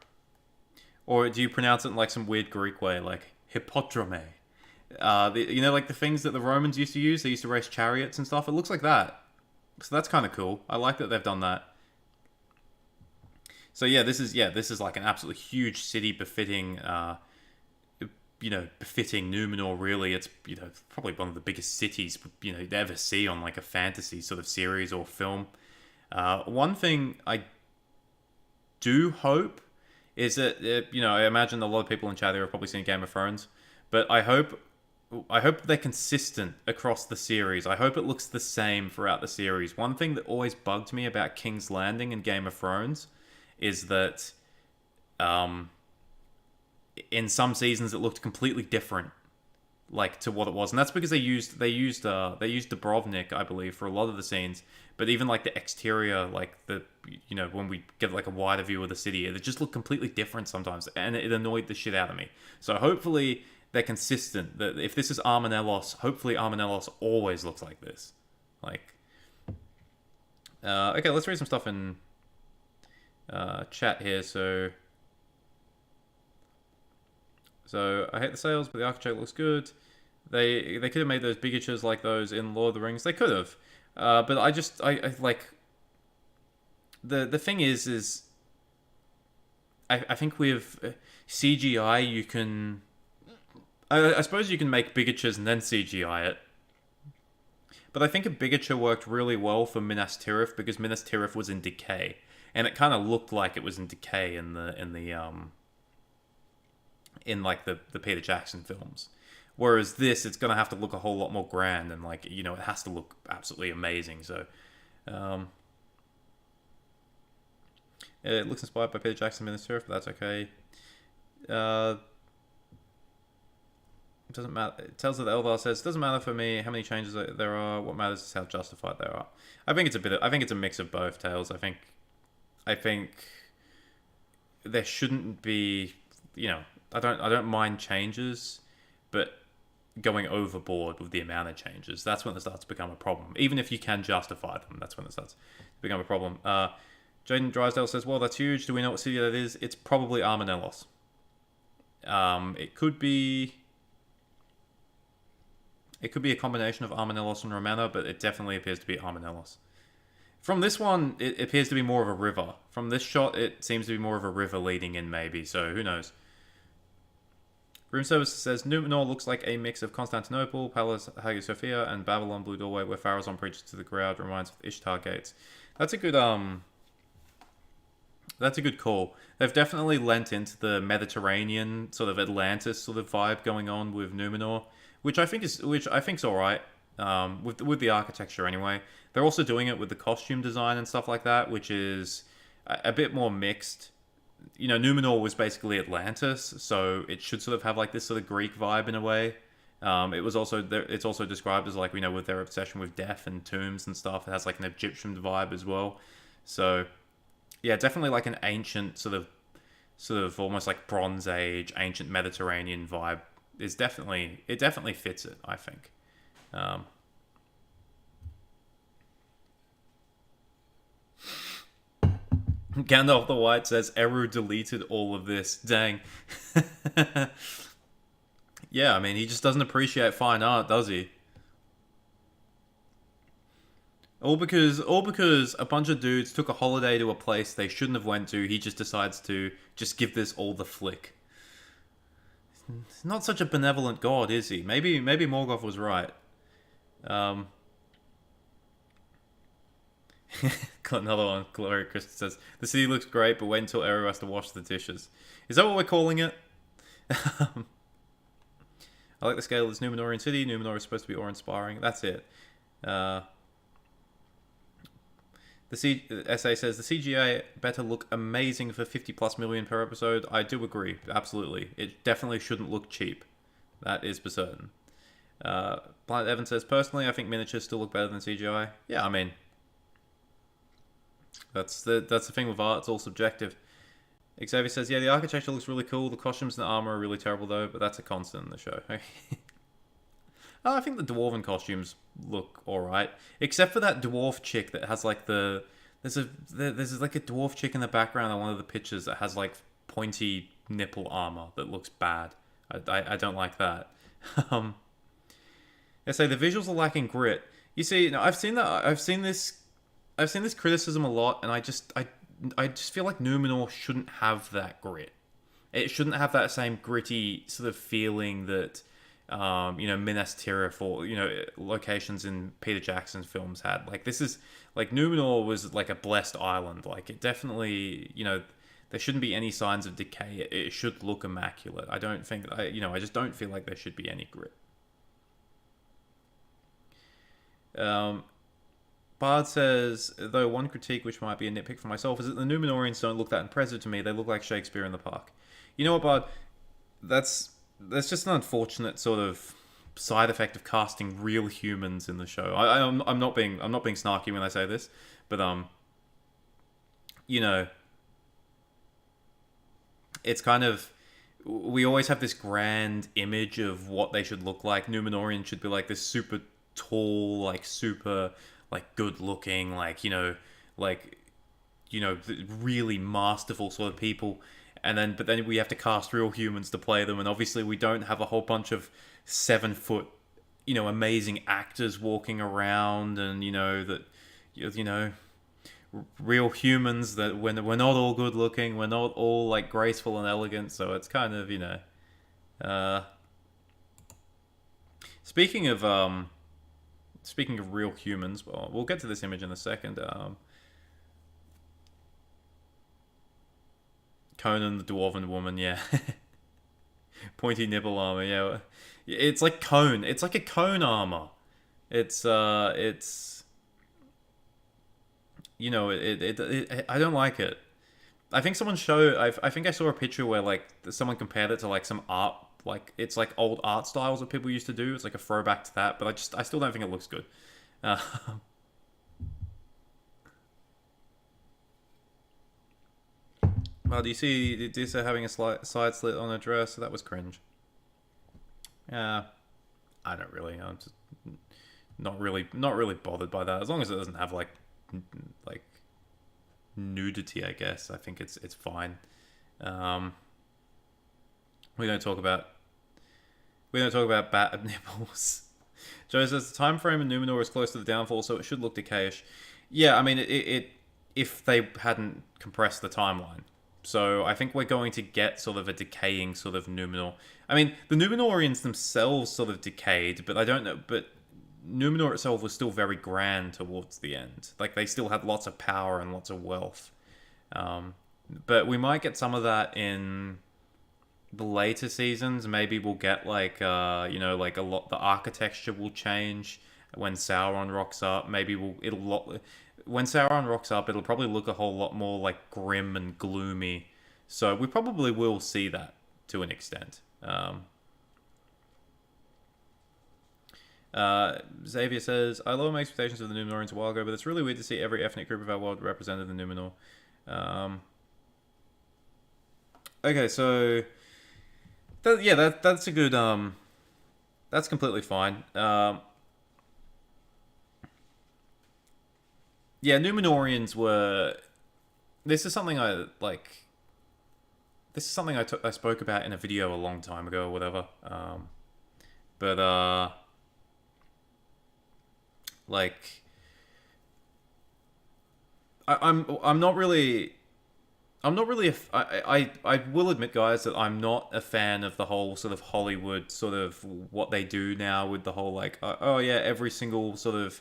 or do you pronounce it in like some weird Greek way, like hippodrome? Like the things that the Romans used to use. They used to race chariots and stuff. It looks like that. So that's kind of cool. I like that they've done that. So this is like an absolutely huge city befitting befitting Numenor. Really, it's probably one of the biggest cities you'd ever see on like a fantasy sort of series or film. One thing I do hope is that I imagine a lot of people in chat here have probably seen Game of Thrones, but I hope they're consistent across the series. I hope it looks the same throughout the series. One thing that always bugged me about King's Landing in Game of Thrones is that in some seasons it looked completely different, like to what it was, and that's because they used Dubrovnik, I believe, for a lot of the scenes. But even like the exterior, like when we get like a wider view of the city, it just looked completely different sometimes, and it annoyed the shit out of me. So hopefully they're consistent. That if this is Armanelos, hopefully Armanelos always looks like this. Like, okay, let's read some stuff in chat here. So I hate the sales, but the architecture looks good. They could have made those bigatures like those in Lord of the Rings. They could have, but I like the thing is I think with CGI you can. I suppose you can make bigatures and then CGI it. But I think a bigature worked really well for Minas Tirith because Minas Tirith was in decay, and it kind of looked like it was in decay in like the Peter Jackson films. Whereas this, it's gonna have to look a whole lot more grand, and like it has to look absolutely amazing. So, it looks inspired by Peter Jackson Minas Tirith, but that's okay. It doesn't matter. It tells that the Eldar says, "Doesn't matter for me how many changes there are. What matters is how justified they are." I think it's a mix of both, Tales. I think there shouldn't be. I don't mind changes, but going overboard with the amount of changes, that's when it starts to become a problem. Even if you can justify them, that's when it starts to become a problem. Jaden Drysdale says, "Well, that's huge. Do we know what city that is? It's probably Armanelos. It could be a combination of Armanelos and Romana, but it definitely appears to be Armanelos. From this one, it appears to be more of a river. From this shot, it seems to be more of a river leading in, maybe. So who knows?" Room Service says, "Numenor looks like a mix of Constantinople, Palace Hagia Sophia, and Babylon Blue Doorway, where Pharaoh's preaches to the crowd reminds of Ishtar Gates." That's a good call. They've definitely lent into the Mediterranean sort of Atlantis sort of vibe going on with Numenor, which I think's all right. With the architecture anyway. They're also doing it with the costume design and stuff like that, which is a bit more mixed. Numenor was basically Atlantis, so it should sort of have like this sort of Greek vibe in a way. It's also described as like with their obsession with death and tombs and stuff. It has like an Egyptian vibe as well. So yeah, definitely like an ancient sort of almost like Bronze Age, ancient Mediterranean vibe. It definitely fits it, I think. Gandalf the White says, "Eru deleted all of this." Dang. Yeah, I mean, he just doesn't appreciate fine art, does he? All because a bunch of dudes took a holiday to a place they shouldn't have went to. He just decides to just give this all the flick. He's not such a benevolent god, is he? Maybe Morgoth was right. Got another one. Glory Kristen says, "The city looks great, but wait until Eru has to wash the dishes." Is that what we're calling it? I like the scale of this Numenorian city. Numenor is supposed to be awe-inspiring. That's it. The essay says, "The CGI better look amazing for 50 plus million per episode." I do agree. Absolutely. It definitely shouldn't look cheap. That is for certain. Planet Evan says, "Personally, I think miniatures still look better than CGI." Yeah, I mean, that's the thing with art. It's all subjective. Xavier says, "Yeah, the architecture looks really cool. The costumes and the armor are really terrible though, but that's a constant in the show." I think the dwarven costumes look alright, except for that dwarf chick that has like there's like a dwarf chick in the background on one of the pictures that has like pointy nipple armor that looks bad. I don't like that. They say the visuals are lacking grit. You see, I've seen this I've seen this criticism a lot, and I just feel like Numenor shouldn't have that grit. It shouldn't have that same gritty sort of feeling that Minas Tirith or locations in Peter Jackson's films had. Like this is like Numenor was like a blessed island. Like it definitely there shouldn't be any signs of decay. It should look immaculate. I don't think I just don't feel like there should be any grit. Bard says, though one critique which might be a nitpick for myself is that the Numenorians don't look that impressive to me. They look like Shakespeare in the Park. You know what, Bard? That's just an unfortunate sort of side effect of casting real humans in the show. I'm not being snarky when I say this, but it's kind of, we always have this grand image of what they should look like. Numenorians should be like this super tall, like super like good looking, really masterful sort of people. But then we have to cast real humans to play them, and obviously we don't have a whole bunch of 7 foot, amazing actors walking around, and real humans that we're not all good looking, we're not all like graceful and elegant, so it's kind of speaking of real humans, well, we'll get to this image in a second. Conan the Dwarven Woman, yeah. Pointy nipple armor, yeah. It's like cone. It's like a cone armor. It's I don't like it. I think I think I saw a picture where like someone compared it to like some art, like it's like old art styles that people used to do. It's like a throwback to that, but I still don't think it looks good. Well, do you see Dissa having a side slit on her dress? So that was cringe. Yeah, I don't really. I'm just not really bothered by that. As long as it doesn't have like nudity, I guess. I think it's fine. We don't talk about bat nipples. Joe says the time frame in Numenor is close to the downfall, so it should look decayish. Yeah, I mean it if they hadn't compressed the timeline. So I think we're going to get sort of a decaying sort of Numenor. I mean, the Numenorians themselves sort of decayed, but I don't know. But Numenor itself was still very grand towards the end. Like they still had lots of power and lots of wealth. But we might get some of that in the later seasons. Maybe we'll get like like a lot. The architecture will change when Sauron rocks up. Maybe when Sauron rocks up, it'll probably look a whole lot more like grim and gloomy. So we probably will see that to an extent. Xavier says, I lowered my expectations of the Numenorians a while ago, but it's really weird to see every ethnic group of our world represented in Numenor. Okay, so that's a good that's completely fine. Yeah, Numenorians were. This is something I like. This is something I spoke about in a video a long time ago or whatever. Like, I'm not really. I will admit, guys, that I'm not a fan of the whole sort of Hollywood sort of what they do now with the whole like, oh yeah, every single sort of,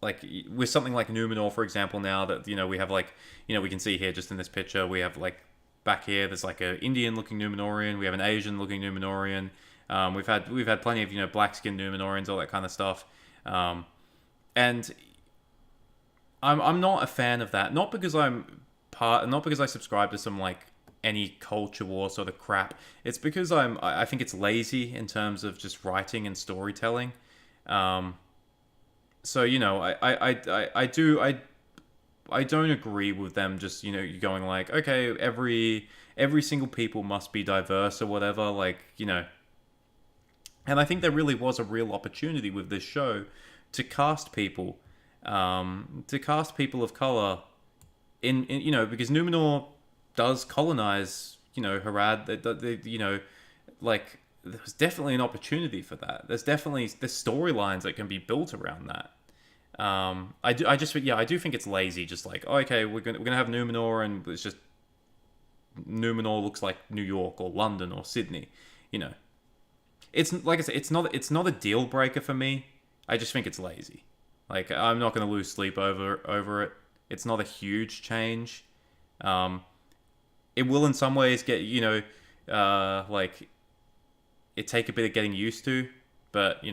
like with something like Numenor, for example, now that we have like, we can see here just in this picture, we have like back here, there's like a Indian looking Numenorian, we have an Asian looking Numenorian, we've had plenty of black skinned Numenorians, all that kind of stuff, and I'm not a fan of that. Not because I subscribe to some like any culture war sort of crap. It's because I think it's lazy in terms of just writing and storytelling. So I don't agree with them just going like, okay, every single people must be diverse or whatever, like And I think there really was a real opportunity with this show to cast people. Of color in because Numenor does colonize Harad. Like there's definitely an opportunity for that. There's storylines that can be built around that. I do think it's lazy. Just like, oh, okay, we're gonna have Numenor, and it's just Numenor looks like New York or London or Sydney. You know, it's like I said, it's not a deal breaker for me. I just think it's lazy. Like, I'm not gonna lose sleep over it. It's not a huge change. Um, it will in some ways get like it take a bit of getting used to, but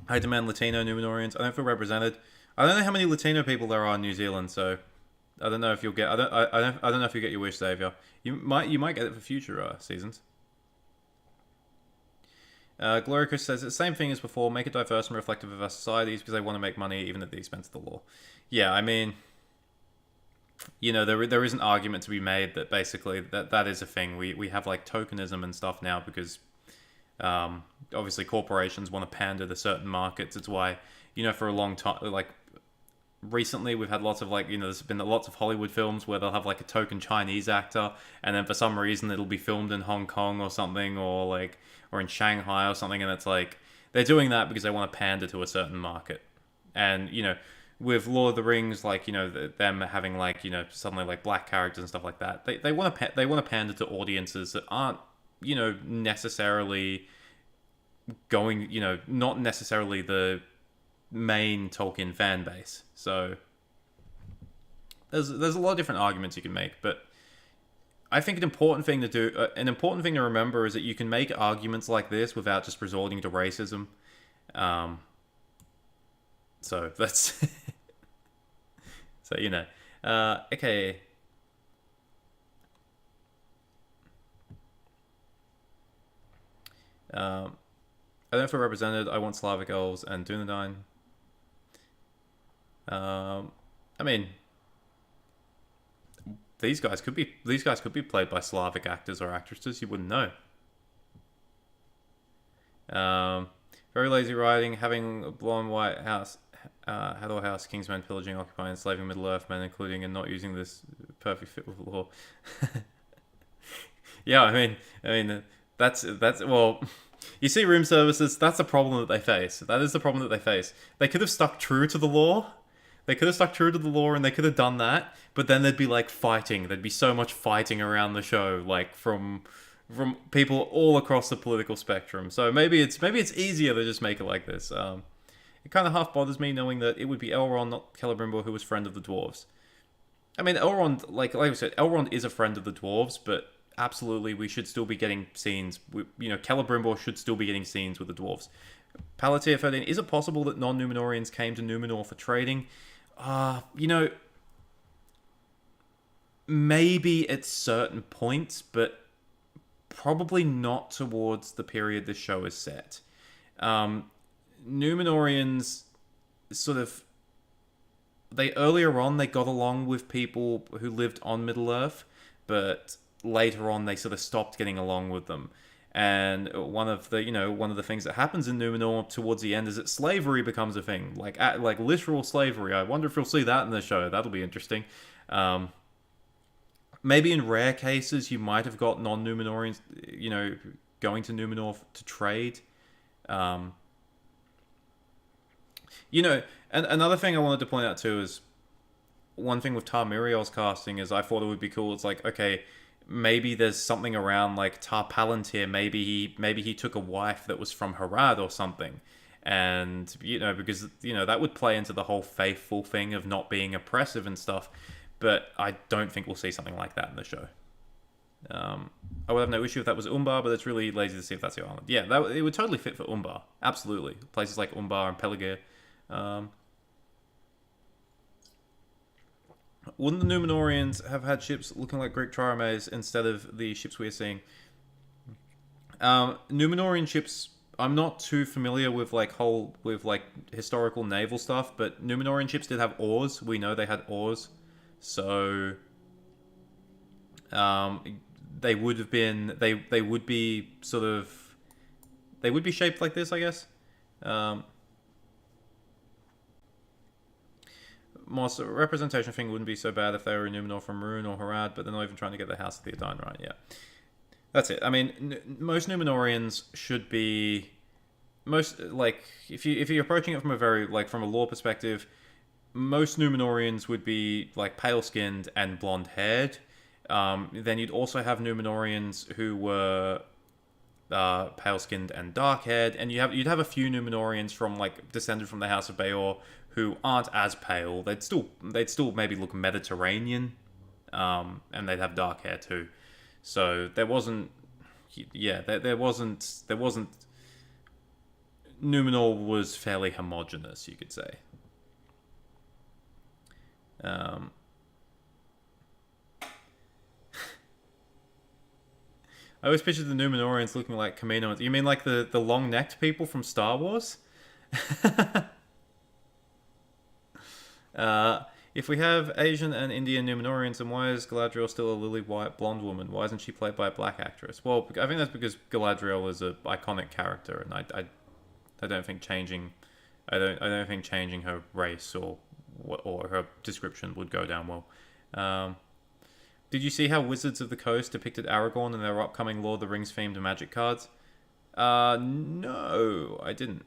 I demand Latino Numenorians. I don't feel represented. I don't know how many Latino people there are in New Zealand, so I don't know if you'll get. I don't know if you get your wish, Xavier. You might get it for future seasons. Gloria Chris says it's the same thing as before. Make it diverse and reflective of our societies because they want to make money even at the expense of the law. Yeah, I mean, there is an argument to be made that basically that is a thing. We have like tokenism and stuff now because obviously corporations want to pander to certain markets. It's why for a long time, like recently we've had lots of there's been lots of Hollywood films where they'll have like a token Chinese actor, and then for some reason it'll be filmed in Hong Kong or something, or in Shanghai or something, and it's like they're doing that because they want to pander to a certain market. And with Lord of the Rings, like them having suddenly like black characters and stuff like that, they want to pander to audiences that aren't necessarily going not necessarily the main Tolkien fan base. So there's a lot of different arguments you can make, but I think an important thing to remember is that you can make arguments like this without just resorting to racism. So that's so okay. I don't feel represented. I want Slavic elves and Dunedain. I mean, these guys could be played by Slavic actors or actresses. You wouldn't know. Very lazy writing, having a blonde white house, Hador House, Kingsmen pillaging, occupying, enslaving Middle Earth men, including and not using this perfect fit with law. Yeah, I mean, that's well. You see, room services. That's the problem that they face. That is the problem that they face. They could have stuck true to the law. They could have stuck true to the law, and they could have done that. But then there'd be like fighting. There'd be so much fighting around the show, like from people all across the political spectrum. So maybe it's easier to just make it like this. It kind of half bothers me knowing that it would be Elrond, not Celebrimbor, who was friend of the dwarves. I mean, Elrond, like I said, Elrond is a friend of the dwarves, but absolutely, we should still be getting scenes. Celebrimbor should still be getting scenes with the dwarves. Palantir 13, is it possible that non-Numenorians came to Numenor for trading? Maybe at certain points, but probably not towards the period this show is set. Numenorians sort of... Earlier on, they got along with people who lived on Middle-earth, but later on they sort of stopped getting along with them. And one of the things that happens in Numenor towards the end is that slavery becomes a thing, like literal slavery. I wonder if we'll see that in the show. That'll be interesting. Maybe in rare cases you might have got non-Numenorians, going to Numenor to trade. And another thing I wanted to point out too is one thing with Tar Miriel's casting is I thought it would be cool. It's like, okay, maybe there's something around like Tar Palantir. Maybe he took a wife that was from Harad or something, and because that would play into the whole faithful thing of not being oppressive and stuff. But I don't think we'll see something like that in the show. I would have no issue if that was Umbar, but it's really lazy to see if that's the island. Yeah, it would totally fit for Umbar. Absolutely, places like Umbar and Peligir. Wouldn't the Numenorians have had ships looking like Greek triremes instead of the ships we're seeing? Numenorian ships, I'm not too familiar with historical naval stuff, but Numenorian ships did have oars. We know they had oars, so they would have been they would be shaped like this, I guess. Moss, representation thing wouldn't be so bad if they were a Numenor from Rune or Harad, but they're not even trying to get the House of Theoden right. Yeah, that's it. I mean, most Numenorians should be most like if you're approaching it from a very like from a lore perspective, most Numenorians would be like pale skinned and blonde haired. Then you'd also have Numenorians who were pale skinned and dark haired, and you'd have a few Numenorians from like descended from the House of Beor who aren't as pale. They'd still maybe look Mediterranean, and they'd have dark hair too. So there wasn't Numenor was fairly homogenous, you could say. I always pictured the Numenorians looking like Kaminoans. You mean like the long-necked people from Star Wars? If we have Asian and Indian Numenorians, then why is Galadriel still a lily-white blonde woman? Why isn't she played by a black actress? Well, I think that's because Galadriel is an iconic character, and I don't think changing her race or her description would go down well. Did you see how Wizards of the Coast depicted Aragorn in their upcoming Lord of the Rings themed Magic cards? No, I didn't.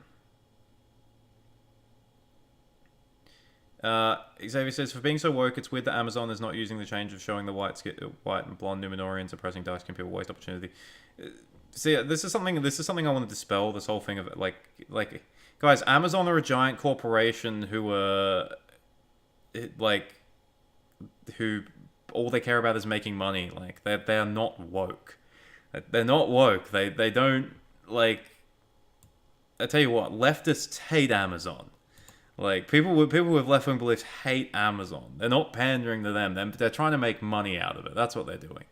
Xavier says, for being so woke, it's weird that Amazon is not using the change of showing the white and blonde Numenorians oppressing dark-skinned people. Waste opportunity. See, this is something I want to dispel. This whole thing of like, guys, Amazon are a giant corporation who all they care about is making money. Like they are not woke. They're not woke. They don't like. I tell you what, leftists hate Amazon. Like people with left-wing beliefs hate Amazon. They're not pandering to them. They're trying to make money out of it. That's what they're doing.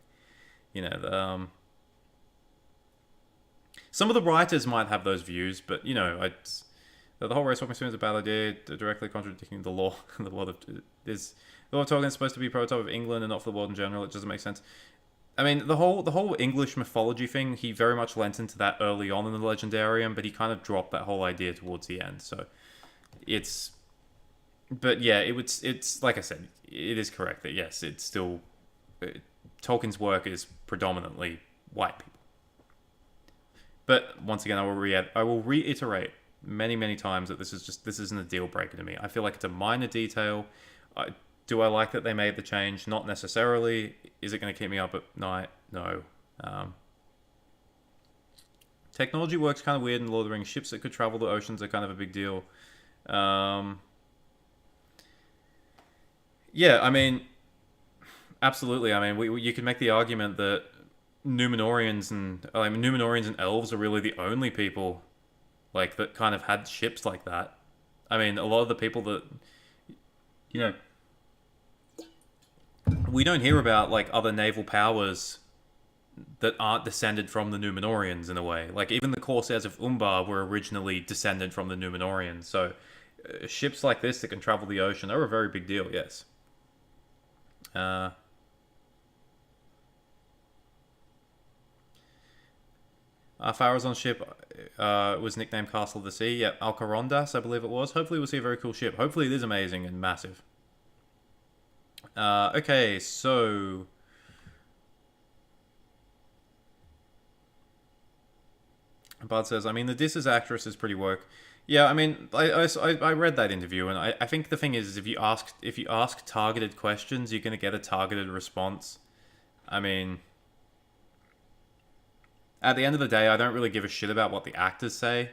You know, some of the writers might have those views, but you know, the whole race swapping system is a bad idea, directly contradicting the law. The world is the Lord Tolkien is supposed to be a prototype of England and not for the world in general. It doesn't make sense. I mean, the whole English mythology thing, he very much lent into that early on in the Legendarium, but he kind of dropped that whole idea towards the end. So but yeah, it's like I said, it is correct that yes, it's still Tolkien's work is predominantly white people. But once again, I will reiterate many times that this isn't a deal breaker to me. I feel like it's a minor detail. Do I like that they made the change? Not necessarily. Is it going to keep me up at night? No. Technology works kind of weird in Lord of the Rings. Ships that could travel the oceans are kind of a big deal. Yeah, I mean, absolutely. I mean, you could make the argument that Numenorians and elves are really the only people like that kind of had ships like that. I mean, a lot of the people that we don't hear about like other naval powers that aren't descended from the Numenorians in a way. Like even the Corsairs of Umbar were originally descended from the Numenorians. So ships like this that can travel the ocean are a very big deal. Yes. Farazon's ship was nicknamed Castle of the Sea. Yeah, Alcarondas, I believe it was. Hopefully we'll see a very cool ship. Hopefully it is amazing and massive. Okay, so Bud says, I mean, the Disses actress is pretty woke. Yeah, I mean, I read that interview, and I think the thing is if you ask targeted questions, you're going to get a targeted response. I mean, at the end of the day, I don't really give a shit about what the actors say,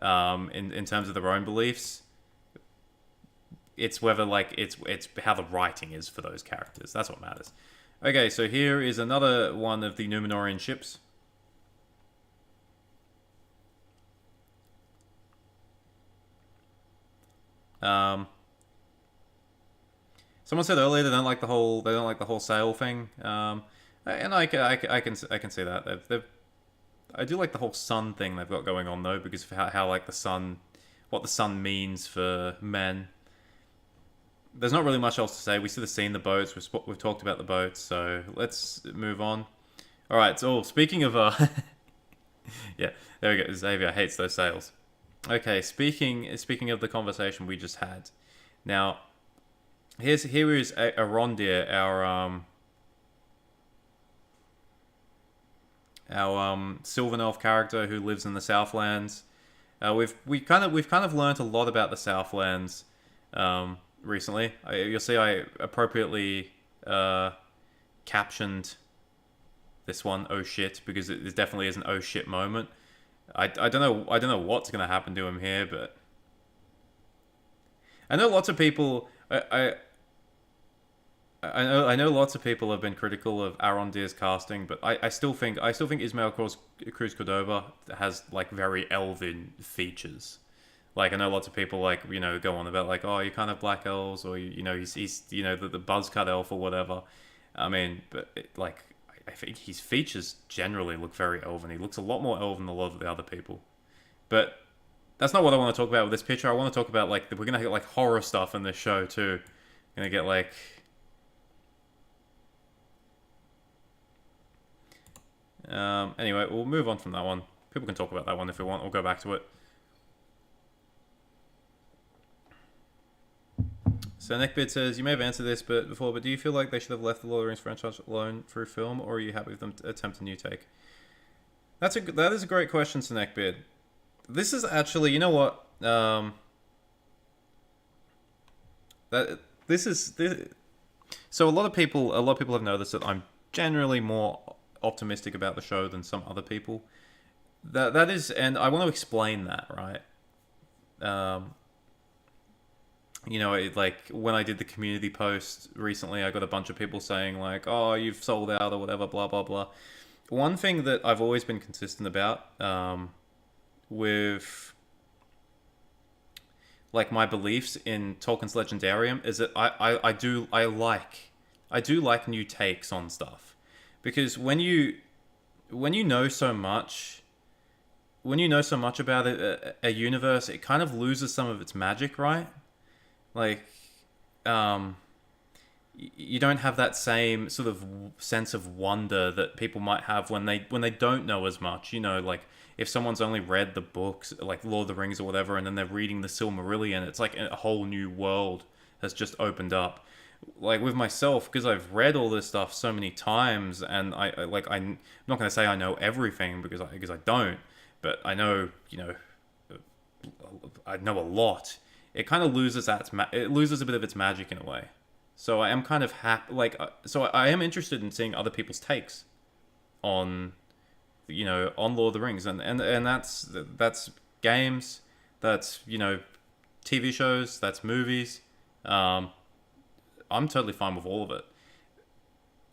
in terms of their own beliefs. It's whether like it's how the writing is for those characters. That's what matters. Okay, so here is another one of the Numenorian ships. Someone said earlier they don't like the whole sail thing, and I can see that. I do like the whole sun thing they've got going on though, because of how like what the sun means for men. There's not really much else to say. We should have seen the boats. We've talked about the boats, so let's move on. All right. So speaking of yeah, there we go. Xavier hates those sails. Okay, speaking of the conversation we just had, now here is Arondir, our Sylvan Elf character who lives in the Southlands. We've kind of learned a lot about the Southlands recently. You'll see I appropriately captioned this one "oh shit" because it definitely is an "oh shit" moment. I don't know what's gonna happen to him here, but I know lots of people. I know lots of people have been critical of Arondir's casting, but I still think Ismail Cruz Cordova has like very elven features. Like I know lots of people like go on about like, oh, you can't have black elves, or he's the buzz cut elf or whatever. I mean, but I think his features generally look very elven. He looks a lot more elven than a lot of the other people. But that's not what I want to talk about with this picture. I want to talk about like we're gonna get like horror stuff in this show too. Gonna get like anyway, we'll move on from that one. People can talk about that one if we want. We'll go back to it. So Neckbeard says, you may have answered this before, but do you feel like they should have left the Lord of the Rings franchise alone through film, or are you happy with them to attempt a new take? That is a great question, to Neckbeard. This is actually, you know what? So a lot of people have noticed that I'm generally more optimistic about the show than some other people. That is, and I want to explain that, right? Like when I did the community post recently, I got a bunch of people saying like, "Oh, you've sold out" or whatever, blah blah blah. One thing that I've always been consistent about, with like my beliefs in Tolkien's Legendarium, is that I do like new takes on stuff, because when you know so much. When you know so much about a universe, it kind of loses some of its magic, right? Like, you don't have that same sort of sense of wonder that people might have when they don't know as much. Like if someone's only read the books, like Lord of the Rings or whatever, and then they're reading the Silmarillion, it's like a whole new world has just opened up. Like with myself, because I've read all this stuff so many times, and I'm not going to say I know everything because I don't, but I know I know a lot. It kind of loses it loses a bit of its magic in a way. So I am kind of happy, so I am interested in seeing other people's takes on on Lord of the Rings, and that's games, that's TV shows, that's movies. I'm totally fine with all of it.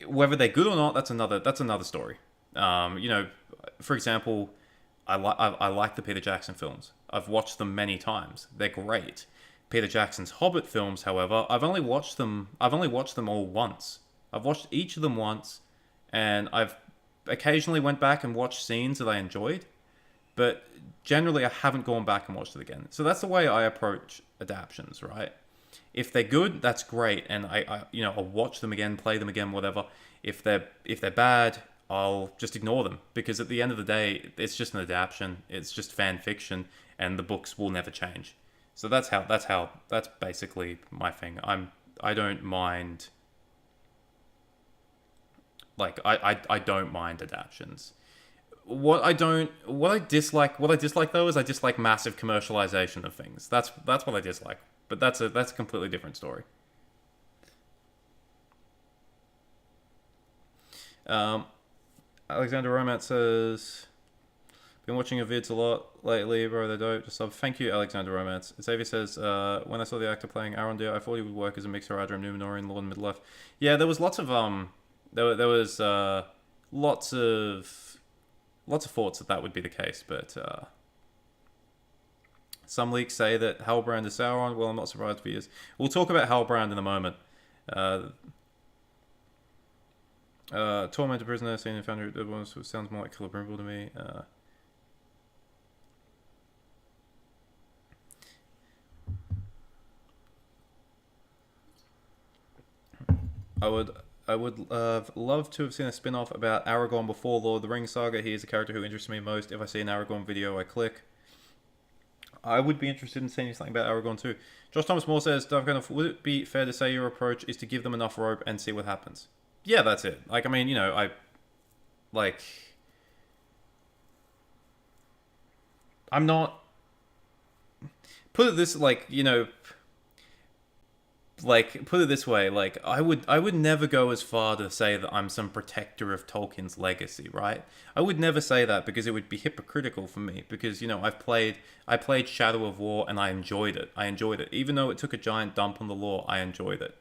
Whether they're good or not, that's another story. For example, I like the Peter Jackson films. I've watched them many times. They're great. Peter Jackson's Hobbit films, however, I've only watched them all once. I've watched each of them once, and I've occasionally went back and watched scenes that I enjoyed, but generally I haven't gone back and watched it again. So that's the way I approach adaptions, right? If they're good, that's great, and I'll watch them again, play them again, whatever. If they're bad, I'll just ignore them, because at the end of the day, it's just an adaptation. It's just fan fiction, and the books will never change. So that's basically my thing. I don't mind. Like I don't mind adaptations. What I dislike though is I dislike massive commercialization of things. That's what I dislike. But that's a completely different story. Alexander Romance says, been watching your vids a lot lately, bro. They're dope. Just sub. Thank you, Alexander Romance. Xavier says, when I saw the actor playing Arondir, I thought he would work as a mixed Haradrim, Numenor, Lord in Midlife. Yeah, there was lots of there was lots of thoughts that would be the case, but some leaks say that Halbrand is Sauron. Well, I'm not surprised if he is. We'll talk about Halbrand in a moment. Tormented prisoner, seen in Foundry, sounds more like Celebrimbor to me. I would love to have seen a spin-off about Aragorn before Lord of the Rings saga. He is the character who interests me most. If I see an Aragorn video, I click. I would be interested in seeing something about Aragorn too. Josh Thomas Moore says, would it be fair to say your approach is to give them enough rope and see what happens? Yeah, that's it. Like, I mean, like, I'm not, put it this, put it this way, like I would never go as far to say that I'm some protector of Tolkien's legacy, right? I would never say that because it would be hypocritical for me, because I played Shadow of War and I enjoyed it. Even though it took a giant dump on the lore, I enjoyed it.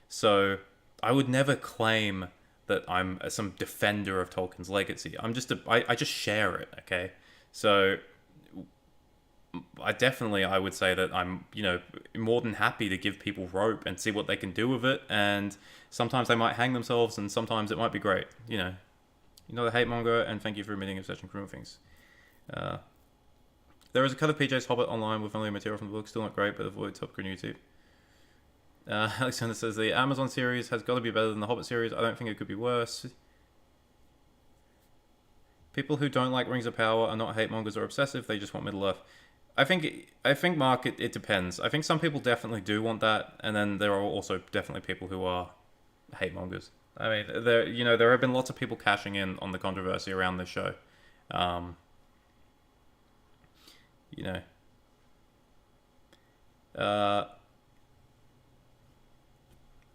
So I would never claim that I'm some defender of Tolkien's legacy. I just share it, okay? So I would say that I'm, more than happy to give people rope and see what they can do with it. And sometimes they might hang themselves, and sometimes it might be great. The hate monger, and thank you for admitting obsession criminal things. There is a cut of PJ's Hobbit online with only material from the book, still not great, but avoid top on YouTube. Alexander says the Amazon series has got to be better than the Hobbit series. I don't think it could be worse. People who don't like Rings of Power are not hate mongers or obsessive. They just want Middle Earth. I think, Mark, it depends. I think some people definitely do want that, and then there are also definitely people who are hate mongers. I mean, there have been lots of people cashing in on the controversy around this show.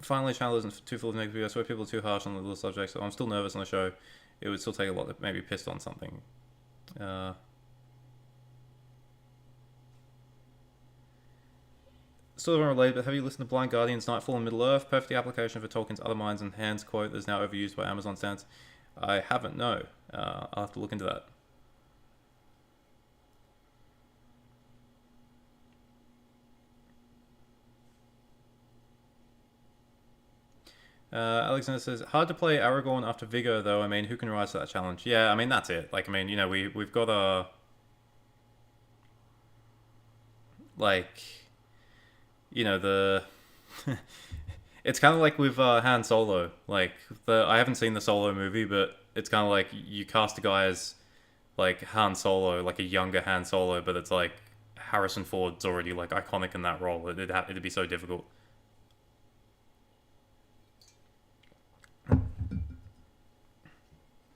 Finally, channel isn't too full of negative. I swear people are too harsh on the little subjects, so I'm still nervous on the show. It would still take a lot to maybe pissed on something. Sort of unrelated, but have you listened to Blind Guardian's Nightfall and Middle Earth? Perfect application for Tolkien's Other Minds and Hands quote that is now overused by Amazon stands. I haven't, no. I'll have to look into that. Alexander says, hard to play Aragorn after Vigor, though. I mean, who can rise to that challenge? Yeah, I mean, that's it. Like, I mean, we've got a... the... it's kind of like with Han Solo. I haven't seen the Solo movie, but it's kind of like you cast a guy as, Han Solo, like a younger Han Solo, but it's like Harrison Ford's already, iconic in that role. It'd be so difficult.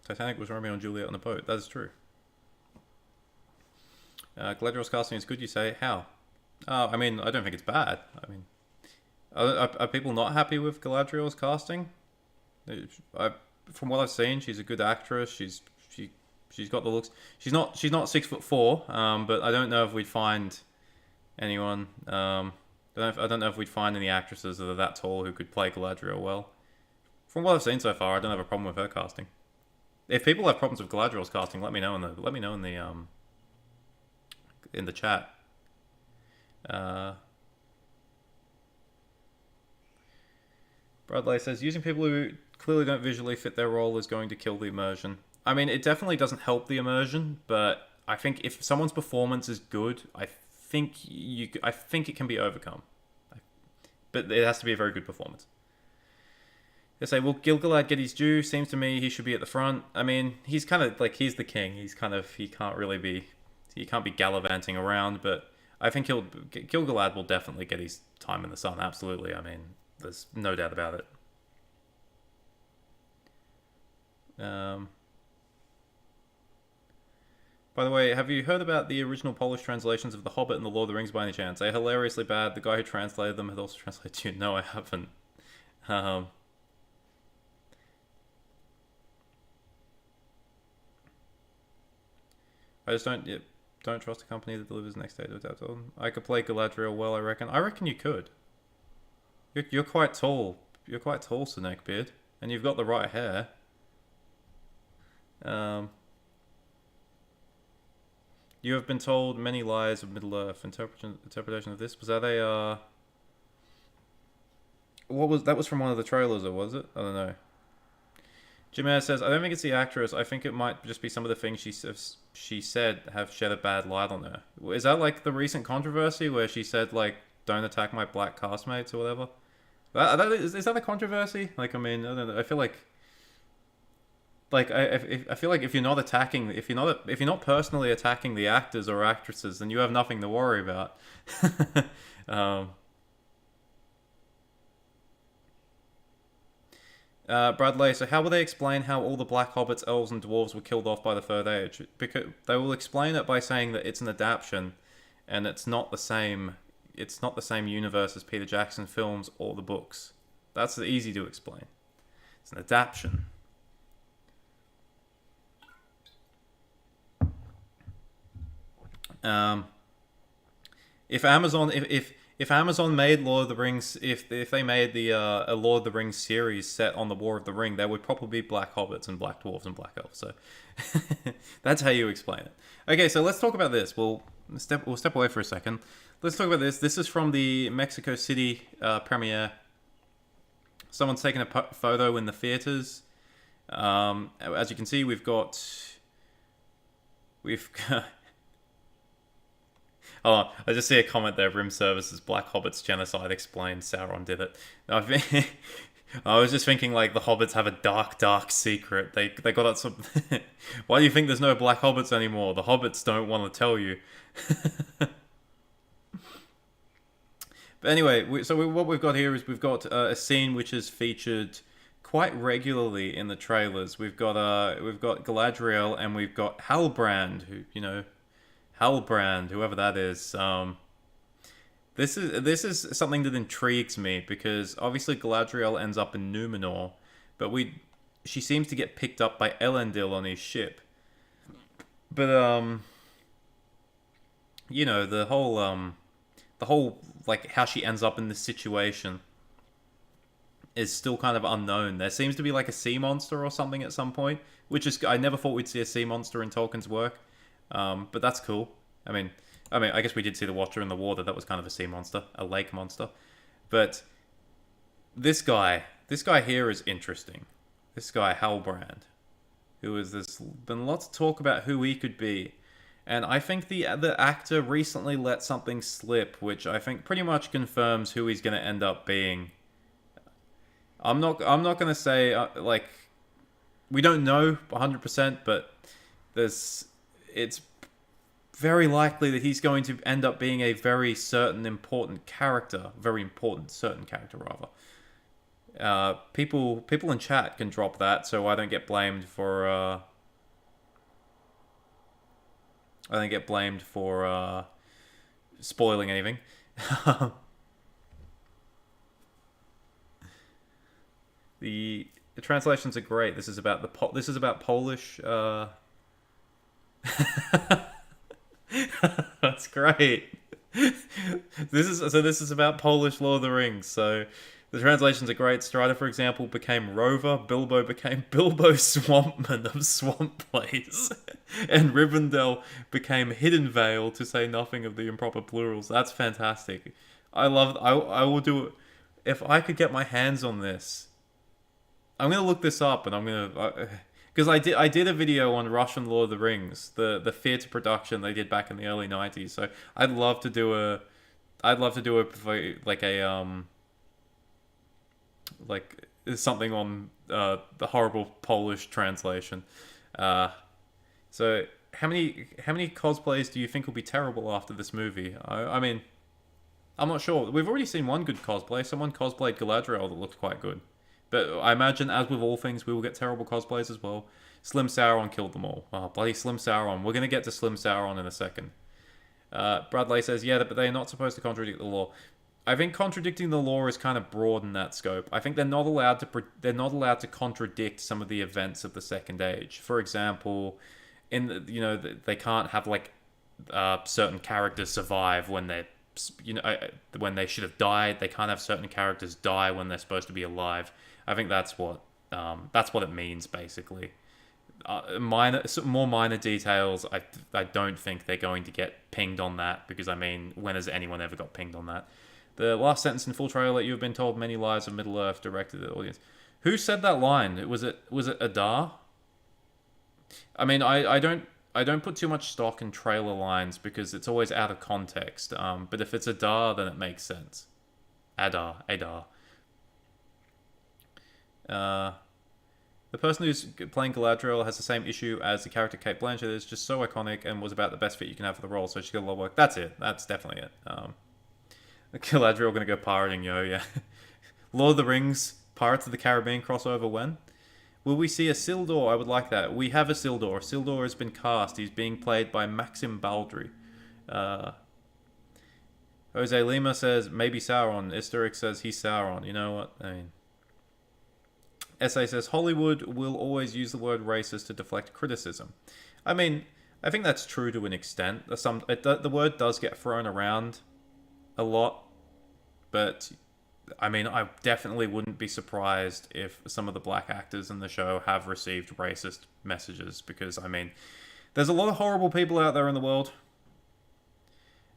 Titanic was Romeo and Juliet on a boat. That is true. Galadriel's casting is good, you say. How? I mean, I don't think it's bad. I mean, are people not happy with Galadriel's casting? From what I've seen, she's a good actress. She's got the looks. She's not 6'4", but I don't know if we'd find anyone. I don't know if we'd find any actresses that are that tall who could play Galadriel well. From what I've seen so far, I don't have a problem with her casting. If people have problems with Galadriel's casting, let me know in the chat. Bradley says, using people who clearly don't visually fit their role is going to kill the immersion. I mean, it definitely doesn't help the immersion, but I think if someone's performance is good, I think it can be overcome. But it has to be a very good performance. They say, will Gil-galad get his due? Seems to me he should be at the front. I mean, he's kind of he's the king. He can't be gallivanting around, but I think Gil-galad will definitely get his time in the sun. Absolutely. I mean, there's no doubt about it. By the way, have you heard about the original Polish translations of The Hobbit and The Lord of the Rings by any chance? They're hilariously bad. The guy who translated them had also translated to you. No, I haven't. I just don't trust a company that delivers next day to adapt on. I could play Galadriel well, I reckon. I reckon you could. You're quite tall. You're quite tall, Sir Neckbeard. And you've got the right hair. You have been told many lies of Middle-earth. Interpretation of this. Was that a... That was from one of the trailers, or was it? I don't know. Jim Ayers says, I don't think it's the actress. I think it might just be some of the things she said have shed a bad light on her. Is that like the recent controversy where she said, don't attack my black castmates or whatever? Is that a controversy? I mean, I don't know. I feel like... like I feel like if you're not attacking, if you're not personally attacking the actors or actresses, then you have nothing to worry about. um, Bradley, so how will they explain how all the black hobbits, elves, and dwarves were killed off by the Third Age? Because they will explain it by saying that it's an adaptation, and it's not the same. It's not the same universe as Peter Jackson films or the books. That's easy to explain. It's an adaptation. Um, if Amazon, if Amazon made Lord of the Rings, if they made the a Lord of the Rings series set on the War of the Ring, there would probably be black hobbits and black dwarves and black elves. So that's how you explain it. Okay, so let's talk about this. We'll step away for a second. Let's talk about this. This is from the Mexico City premiere. Someone's taken a photo in the theaters. As you can see, we've got. Oh, I just see a comment there. Room services, Black Hobbits genocide explained. Sauron did it. I was just thinking like the Hobbits have a dark secret. They got out some. Why do you think there's no Black Hobbits anymore? The Hobbits don't want to tell you. But anyway, what we've got here is we've got a scene which is featured quite regularly in the trailers. We've got Galadriel and we've got Halbrand, who Halbrand, whoever that is. This is something that intrigues me because obviously Galadriel ends up in Numenor, but she seems to get picked up by Elendil on his ship. But the whole like how she ends up in this situation is still kind of unknown. There seems to be like a sea monster or something at some point, which is I never thought we'd see a sea monster in Tolkien's work. But that's cool. I mean, I guess we did see the Watcher in the water. That was kind of a sea monster, a lake monster. But this guy here is interesting. This guy Halbrand, there's been lots of talk about who he could be, and I think the actor recently let something slip, which I think pretty much confirms who he's going to end up being. I'm not going to say like we don't know 100%, but it's very likely that he's going to end up being a very certain certain character rather. People in chat can drop that, so I don't get blamed for spoiling anything. The translations are great. This is about Polish. That's great. This is about Polish Lord of the Rings. So the translations are great. Strider, for example, became Rover. Bilbo became Bilbo Swampman of Swamp Place, and Rivendell became Hidden Vale, to say nothing of the improper plurals. That's fantastic. I will do it if I could get my hands on this. I'm gonna look this up, and I'm gonna. Because I did a video on Russian Lord of the Rings, the theater production they did back in the early 90s. So I'd love to do a something on the horrible Polish translation. So how many cosplays do you think will be terrible after this movie? I mean, I'm not sure. We've already seen one good cosplay. Someone cosplayed Galadriel that looked quite good. But I imagine, as with all things, we will get terrible cosplays as well. Slim Sauron killed them all. Oh, bloody Slim Sauron. We're going to get to Slim Sauron in a second. Bradley says, yeah, but they're not supposed to contradict the law. I think contradicting the law is kind of broad in that scope. I think they're not allowed to contradict some of the events of the Second Age. For example, they can't have like certain characters survive when they're when they should have died. They can't have certain characters die when they're supposed to be alive. I think that's what it means, basically. More minor details, I don't think they're going to get pinged on that, because, I mean, when has anyone ever got pinged on that? The last sentence in full trailer, you have been told many lies of Middle-earth, directed at the audience. Who said that line? Was it Adar? I mean, I don't put too much stock in trailer lines because it's always out of context. But if it's Adar, then it makes sense. Adar. The person who's playing Galadriel has the same issue as the character Kate Blanchett is, just so iconic and was about the best fit you can have for the role, so she got a lot of work. That's it. That's definitely it. Galadriel gonna go pirating, yo, yeah. Lord of the Rings, Pirates of the Caribbean crossover when? Will we see a Sildor? I would like that. We have a Sildor. Sildor has been cast. He's being played by Maxim Baldry. Jose Lima says, maybe Sauron. Isteric says, he's Sauron. You know what? I mean... SA says, Hollywood will always use the word racist to deflect criticism. I mean, I think that's true to an extent. The word does get thrown around a lot, but I mean, I definitely wouldn't be surprised if some of the black actors in the show have received racist messages, because, I mean, there's a lot of horrible people out there in the world.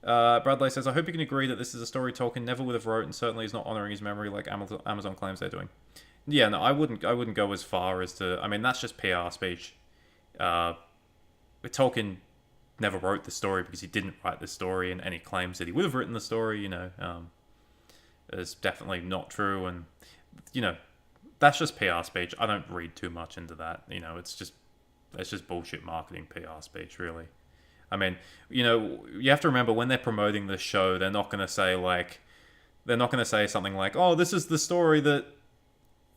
Bradley says, I hope you can agree that this is a story Tolkien never would have wrote and certainly is not honouring his memory like Amazon claims they're doing. Yeah, no, I wouldn't go as far as to... I mean, that's just PR speech. Tolkien never wrote the story because he didn't write the story, and any claims that he would have written the story, you know, is definitely not true, and, you know, that's just PR speech. I don't read too much into that, you know, it's just bullshit marketing PR speech, really. I mean, you know, you have to remember, when they're promoting this show, they're not going to say, like... They're not going to say something like, oh, this is the story that...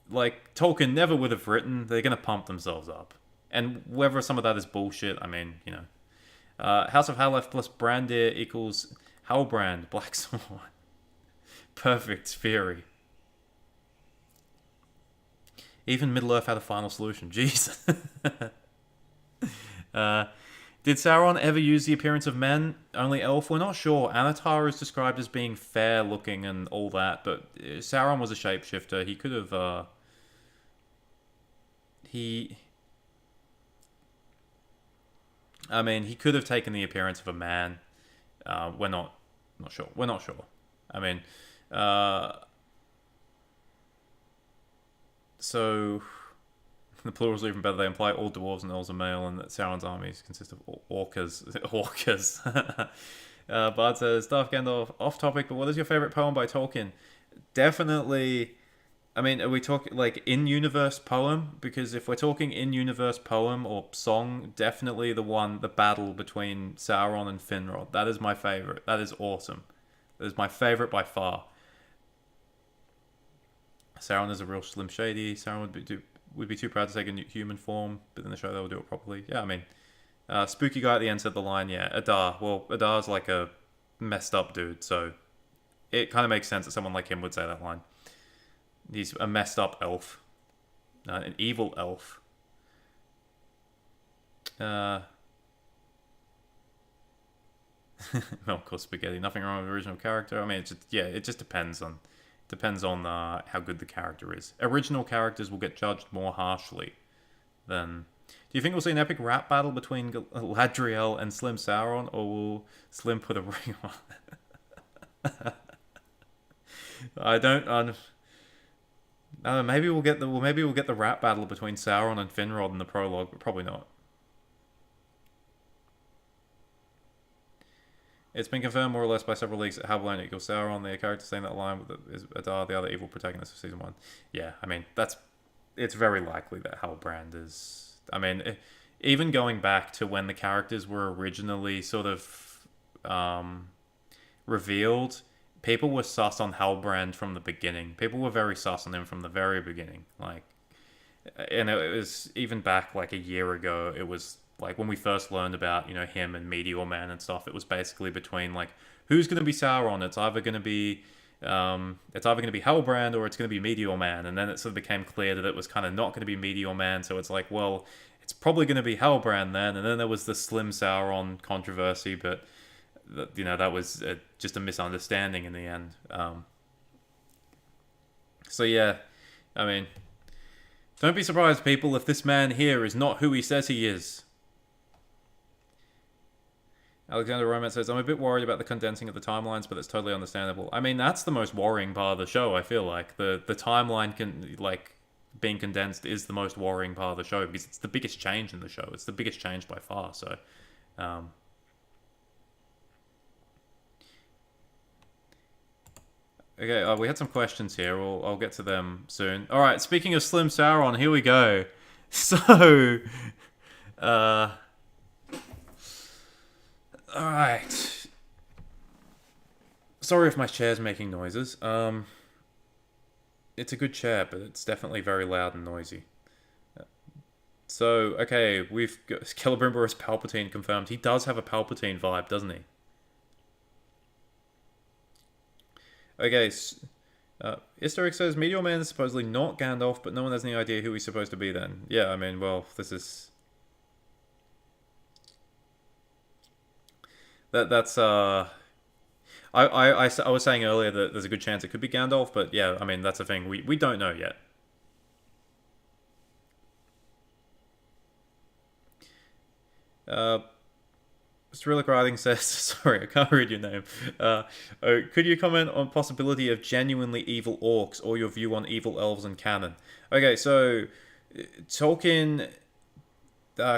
like, Tolkien never would have written. They're going to pump themselves up. And whether some of that is bullshit, I mean, you know. House of Halef plus Brandir equals Halbrand, Black Sword. Perfect theory. Even Middle-earth had a final solution. Jeez. Did Sauron ever use the appearance of men? Only elf? We're not sure. Anatar is described as being fair-looking and all that, but Sauron was a shapeshifter. He could have... I mean, he could have taken the appearance of a man. We're not sure. We're not sure. I mean, so the plurals are even better. They imply all dwarves and elves are male, and that Sauron's armies consist of orcas. Orcas. Bard says, Darth Gandalf, off topic, but what is your favorite poem by Tolkien? Definitely... I mean, are we talking, like, in-universe poem? Because if we're talking in-universe poem or song, definitely the battle between Sauron and Finrod. That is my favorite. That is awesome. That is my favorite by far. Sauron is a real Slim Shady. Sauron would be too proud to take a human form, but in the show they'll do it properly. Yeah, I mean, spooky guy at the end said the line, yeah, Adar. Well, Adar's like a messed up dude, so it kind of makes sense that someone like him would say that line. He's a messed up elf. An evil elf. Melkor Spaghetti. Nothing wrong with the original character. I mean, it just depends on how good the character is. Original characters will get judged more harshly than... Do you think we'll see an epic rap battle between Galadriel and Slim Sauron, or will Slim put a ring on? I don't... maybe we'll get the rap battle between Sauron and Finrod in the prologue, but probably not. It's been confirmed more or less by several leaks that Halbrand equals Sauron. The character saying that line is Adar, the other evil protagonist of season 1. Yeah, I mean, it's very likely that Halbrand is... I mean, even going back to when the characters were originally sort of revealed, people were sus on Halbrand from the beginning. People were very sus on him from the very beginning. Like, and it was even back like a year ago. It was like when we first learned about, you know, him and Meteor Man and stuff. It was basically between like, who's going to be Sauron? It's either going to be Halbrand or it's going to be Meteor Man. And then it sort of became clear that it was kind of not going to be Meteor Man. So it's like, well, it's probably going to be Halbrand then. And then there was the Slim Sauron controversy, but you know, that was just a misunderstanding in the end. So yeah, I mean, don't be surprised, people, if this man here is not who he says he is. Alexander Romance says, I'm a bit worried about the condensing of the timelines, but it's totally understandable. I mean, that's the most worrying part of the show, I feel like. The timeline being condensed is the most worrying part of the show, because it's the biggest change in the show. It's the biggest change by far, so... Okay, we had some questions here. I'll get to them soon. Alright, speaking of Slim Sauron, here we go. So, uh, alright. Sorry if my chair's making noises. It's a good chair, but it's definitely very loud and noisy. So, okay, we've got Celebrimbor as Palpatine confirmed. He does have a Palpatine vibe, doesn't he? Okay, Isteric says Meteor Man is supposedly not Gandalf, but no one has any idea who he's supposed to be then. Yeah, I mean, well, this is... That's, I was saying earlier that there's a good chance it could be Gandalf, but yeah, I mean, that's the thing. We don't know yet. Cyrillic Writing says, sorry, I can't read your name. Could you comment on possibility of genuinely evil orcs or your view on evil elves and canon? Okay, so Tolkien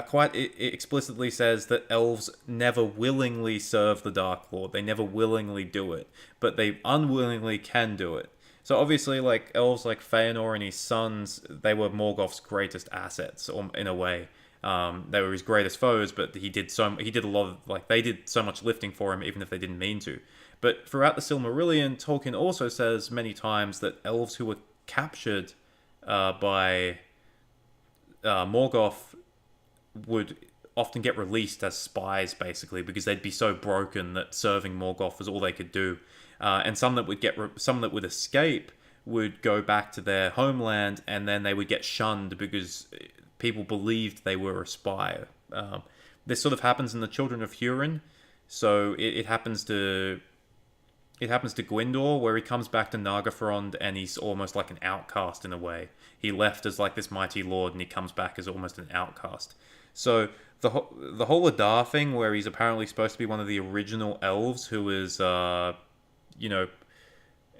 quite explicitly says that elves never willingly serve the Dark Lord. They never willingly do it, but they unwillingly can do it. So obviously, like elves like Feanor and his sons, they were Morgoth's greatest assets, or in a way. They were his greatest foes, but he did a lot of, like, they did so much lifting for him, even if they didn't mean to. But throughout the Silmarillion, Tolkien also says many times that elves who were captured by Morgoth would often get released as spies, basically, because they'd be so broken that serving Morgoth was all they could do. And some that would escape would go back to their homeland, and then they would get shunned because people believed they were a spy. This sort of happens in the Children of Hurin. So it happens to Gwyndor, where he comes back to Nargothrond and he's almost like an outcast in a way. He left as like this mighty lord, and he comes back as almost an outcast. So the whole Adar thing, where he's apparently supposed to be one of the original elves who is, and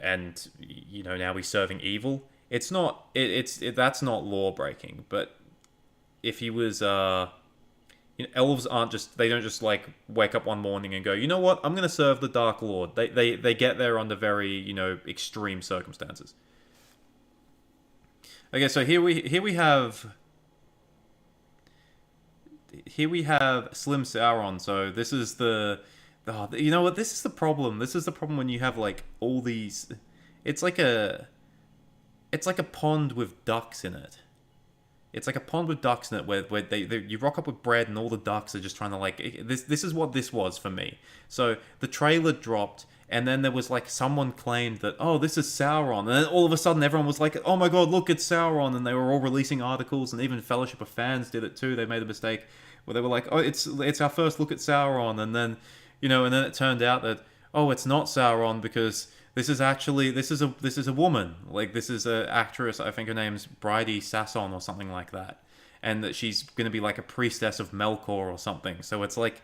now he's serving evil. It's not. That's not law breaking. But if he was, elves they don't just like wake up one morning and go, you know what, I'm gonna serve the Dark Lord. They get there under very extreme circumstances. Okay, so here we have Slim Sauron. So this is you know what? This is the problem. This is the problem when you have like all these. It's like a pond with ducks in it. It's like a pond with ducks in it where you rock up with bread and all the ducks are just trying to like... This is what this was for me. So the trailer dropped and then there was like someone claimed that, oh, this is Sauron. And then all of a sudden everyone was like, oh my god, look, it's Sauron. And they were all releasing articles, and even Fellowship of Fans did it too. They made a mistake where they were like, oh, it's our first look at Sauron. And then, and then it turned out that, oh, it's not Sauron because... This is a woman. Like, this is an actress, I think her name's Bridie Sasson or something like that. And that she's going to be like a priestess of Melkor or something. So it's like...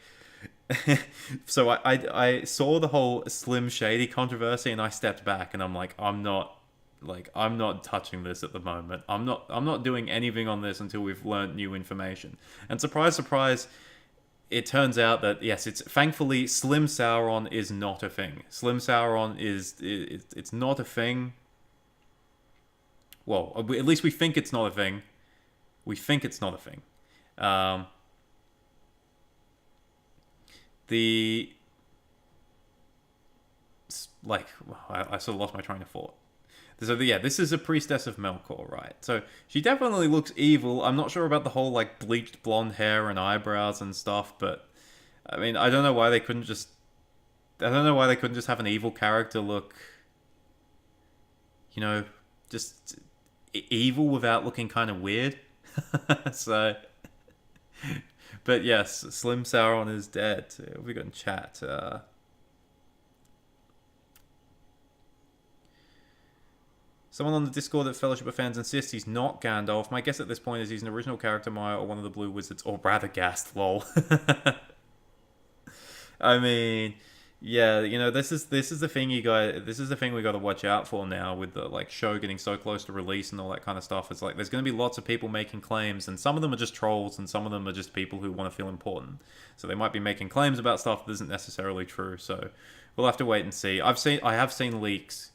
So I saw the whole Slim Shady controversy and I stepped back and I'm like, I'm not touching this at the moment. I'm not doing anything on this until we've learned new information. And surprise, surprise... It turns out that, yes, thankfully Slim Sauron is not a thing. Slim Sauron it's not a thing. Well, at least we think it's not a thing. We think it's not a thing. I sort of lost my train of thought. So yeah, this is a priestess of Melkor, right? So she definitely looks evil. I'm not sure about the whole like bleached blonde hair and eyebrows and stuff, but I mean, I don't know why they couldn't just have an evil character look, just evil without looking kind of weird. So, but yes, Slim Sauron is dead. We got in chat. Someone on the Discord at Fellowship of Fans insists he's not Gandalf. My guess at this point is he's an original character Maya or one of the Blue Wizards, or rather Gast, lol. I mean, yeah, this is the thing we got to watch out for now with the like show getting so close to release and all that kind of stuff. It's like there's going to be lots of people making claims, and some of them are just trolls, and some of them are just people who want to feel important. So they might be making claims about stuff that isn't necessarily true. So we'll have to wait and see. I have seen leaks.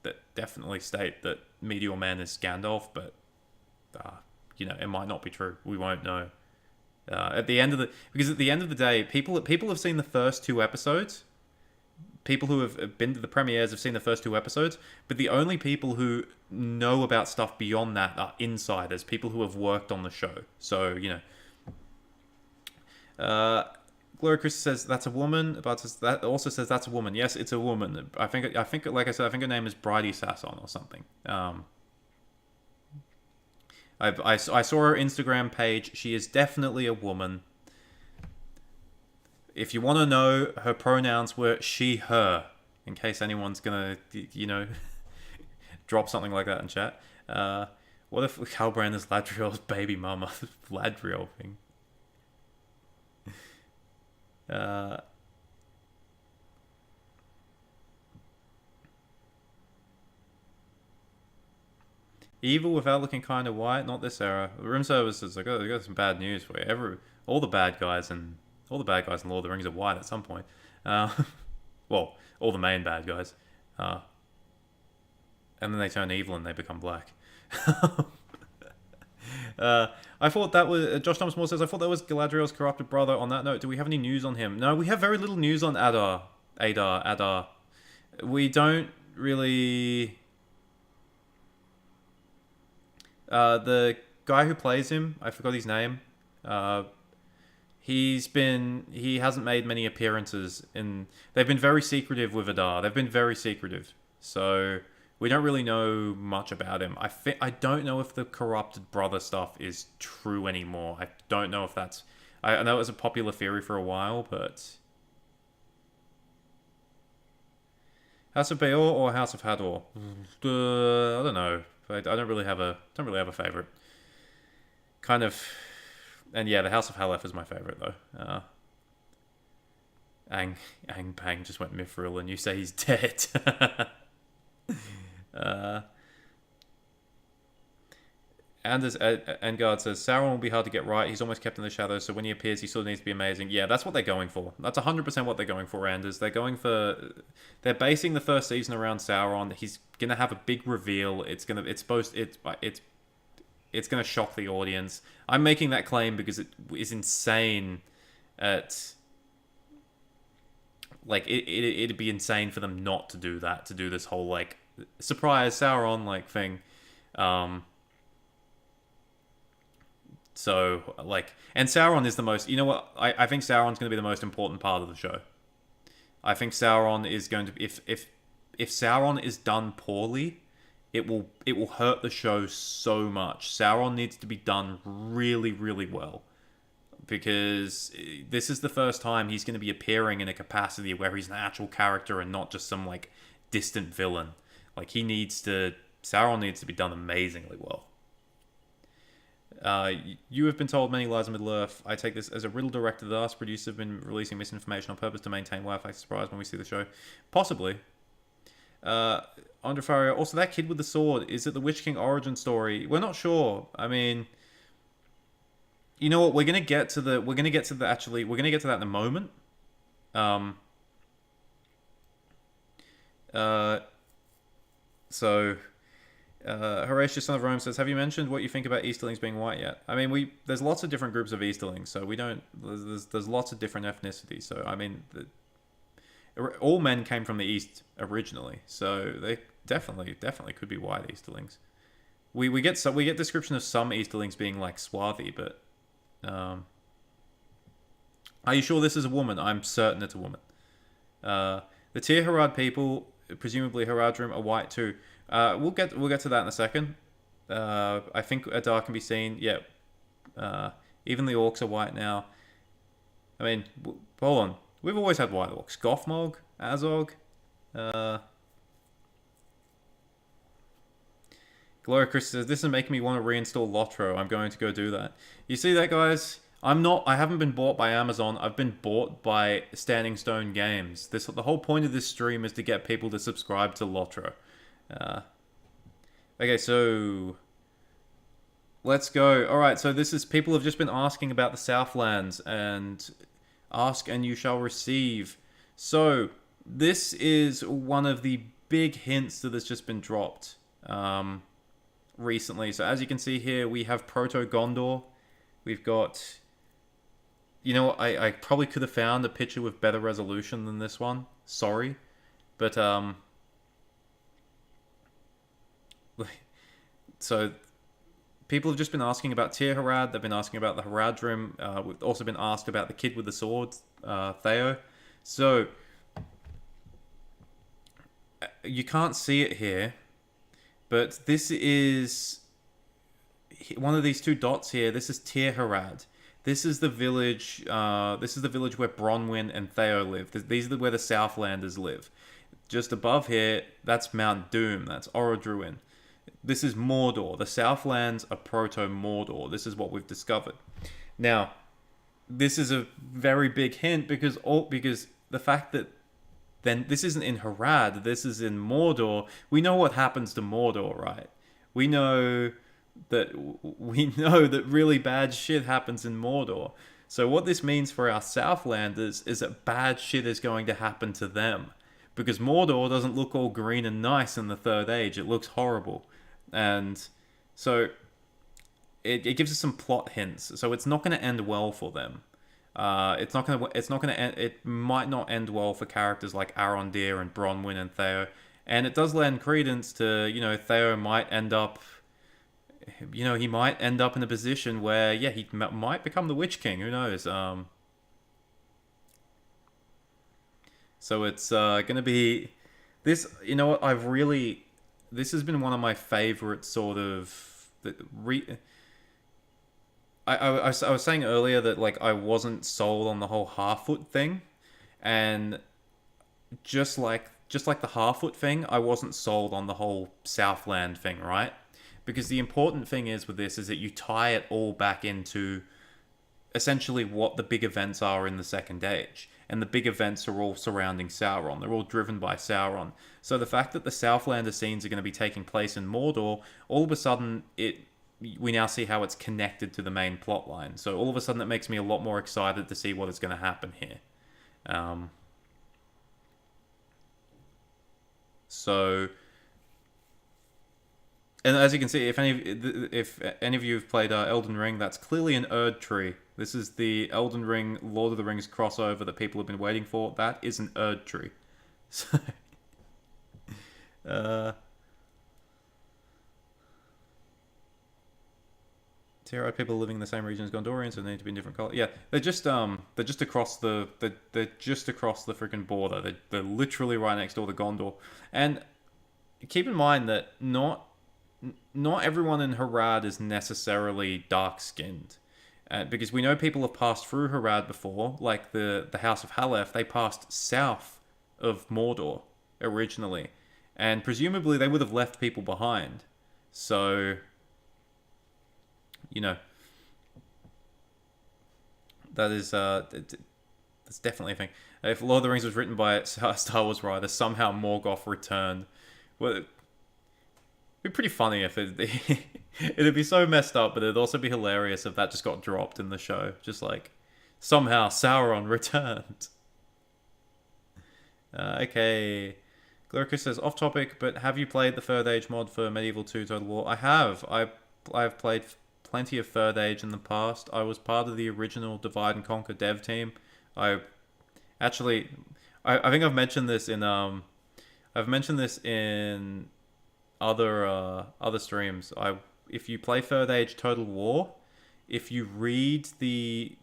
That definitely state that Meteor Man is Gandalf, but it might not be true. We won't know. Because at the end of the day, people have seen the first 2 episodes. People who have been to the premieres have seen the first 2 episodes, but the only people who know about stuff beyond that are insiders, people who have worked on the show. So, Gloria Chris says that's a woman, but that also says that's a woman. Yes, it's a woman. I think, like I said, I think her name is Bridie Sasson or something. I saw her Instagram page. She is definitely a woman. If you want to know, her pronouns were she, her. In case anyone's gonna, drop something like that in chat. What if Halbrand is Ladriel's baby mama? Ladriel thing. Evil without looking kind of white. Not this era. Room services. I got some bad news for you. All the bad guys in Lord of the Rings are white at some point. Well, all the main bad guys. And then they turn evil and they become black. I thought that was... Josh Thomas Moore says, I thought that was Galadriel's corrupted brother. On that note, do we have any news on him? No, we have very little news on Adar. We don't really... the guy who plays him, I forgot his name. He hasn't made many appearances in... They've been very secretive with Adar. They've been very secretive. So we don't really know much about him. I don't know if the corrupted brother stuff is true anymore. I don't know if that's... I know it was a popular theory for a while, but... House of Beor or House of Hador? I don't know. I don't really have a favorite. Kind of... And yeah, the House of Halef is my favorite, though. Ang Bang just went mithril, and you say he's dead. Anders Engard says, Sauron will be hard to get right. He's almost kept in the shadows, so when he appears, he sort of needs to be amazing. Yeah, that's what they're going for. That's 100% what they're going for, Anders. They're basing the first season around Sauron. He's gonna have a big reveal. It's gonna shock the audience. I'm making that claim because it is insane it'd be insane for them not to do that, to do this whole, surprise Sauron, thing. And Sauron is the most... You know what? I think Sauron's going to be the most important part of the show. I think Sauron is going to... If Sauron is done poorly... It will hurt the show so much. Sauron needs to be done really, really well. Because this is the first time he's going to be appearing in a capacity where he's an actual character and not just some, distant villain. Sauron needs to be done amazingly well. You have been told many lies in Middle-earth. I take this as a riddle directed at us. Producers have been releasing misinformation on purpose to maintain Wi-Fi surprise when we see the show. Possibly. Andre Faria, also that kid with the sword, is it the Witch King origin story? We're not sure. I mean, you know what? We're gonna get to that in a moment. Horatius, son of Rome, says, have you mentioned what you think about Easterlings being white yet? I mean, there's lots of different groups of Easterlings, so there's lots of different ethnicities. So I mean, all men came from the East originally, so they definitely could be white Easterlings. We get description of some Easterlings being swarthy, but are you sure this is a woman? I'm certain it's a woman. The Tir Harad people, presumably Haradrim, are white too. We'll get to that in a second. I think Adar can be seen. Yeah, even the orcs are white now. I mean, hold on. We've always had white orcs. Gothmog, Azog. Gloria Chris says, this is making me want to reinstall Lotro. I'm going to go do that. You see that, guys? I haven't been bought by Amazon. I've been bought by Standing Stone Games. The whole point of this stream is to get people to subscribe to Lotro. Okay, so let's go. All right, so people have just been asking about the Southlands, and ask and you shall receive. So this is one of the big hints that has just been dropped. recently. So as you can see here, we have Proto Gondor. We've got... You know what? I probably could have found a picture with better resolution than this one. Sorry. But, so... People have just been asking about Tir Harad. They've been asking about the Haradrim. We've also been asked about the kid with the sword, Theo. So, you can't see it here, but this is one of these two dots here. This is Tir Harad. This is the village. This is the village where Bronwyn and Theo live. These are where the Southlanders live. Just above here, that's Mount Doom. That's Orodruin. This is Mordor. The Southlands are Proto-Mordor. This is what we've discovered. Now, this is a very big hint because the fact that then this isn't in Harad, this is in Mordor. We know what happens to Mordor, right? We know that really bad shit happens in Mordor. So what this means for our Southlanders is that bad shit is going to happen to them. Because Mordor doesn't look all green and nice in the Third Age. It looks horrible. And so it gives us some plot hints. So it's not going to end well for them. It's not going to end. It might not end well for characters like Arondir and Bronwyn and Theo. And it does lend credence to, Theo might end up, he might end up in a position where, he might become the Witch King. Who knows? So it's going to be this. You know what? This has been one of my favorite sort of. I was saying earlier that I wasn't sold on the whole Harfoot thing, and just like the Harfoot thing, I wasn't sold on the whole Southland thing, right? Because the important thing with this is that you tie it all back into essentially what the big events are in the Second Age. And the big events are all surrounding Sauron. They're all driven by Sauron. So the fact that the Southlander scenes are going to be taking place in Mordor, all of a sudden, we now see how it's connected to the main plot line. So all of a sudden, it makes me a lot more excited to see what is going to happen here. And as you can see, if any of you have played Elden Ring, that's clearly an Erd tree. This is the Elden Ring Lord of the Rings crossover that people have been waiting for. That is an Erd tree. So, Terra people living in the same region as Gondorians, so they need to be in different colors. Yeah, they're just across the freaking border. They're literally right next door to Gondor. And keep in mind that not everyone in Harad is necessarily dark-skinned. Because we know people have passed through Harad before, like the House of Halef. They passed south of Mordor originally. And presumably they would have left people behind. So, that is, that's definitely a thing. If Lord of the Rings was written by Star Wars writers, somehow Morgoth returned. Well, it'd be pretty funny if it'd be so messed up, but it'd also be hilarious if that just got dropped in the show. Just somehow Sauron returned. Okay. Gloricus says, off topic, but have you played the Third Age mod for Medieval 2 Total War? I have. I've played plenty of Third Age in the past. I was part of the original Divide and Conquer dev team. I think I've mentioned this in other streams. If you play Third Age Total War, if you read the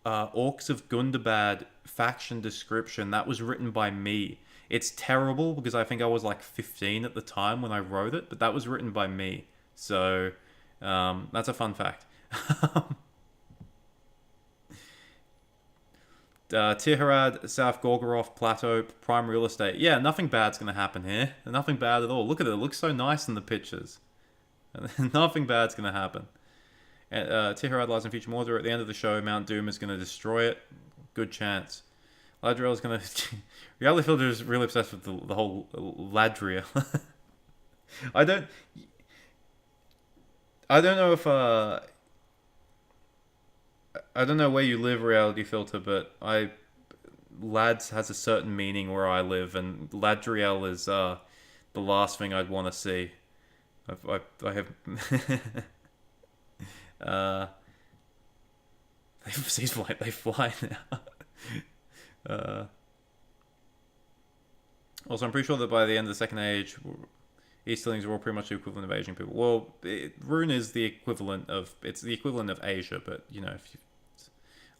Orcs of Gundabad faction description, that was written by me. It's terrible because I think I was 15 at the time when I wrote it, but that was written by me. So that's a fun fact. Tirharad, South Gorgoroth Plateau, prime real estate. Yeah, nothing bad's going to happen here. Nothing bad at all. Look at it. It looks so nice in the pictures. Nothing bad's going to happen. Tirharad lies in future Mordor. At the end of the show, Mount Doom is going to destroy it. Good chance. Ladriel is going to... Reality Filter is really obsessed with the whole Ladriel. I don't know if... I don't know where you live, Reality Filter, but Lads has a certain meaning where I live, and Ladriel is the last thing I'd want to see. I have. Seems like they fly now. Also, I'm pretty sure that by the end of the Second Age, Easterlings are all pretty much the equivalent of Asian people. Well, Rune is the equivalent of Asia, but you know,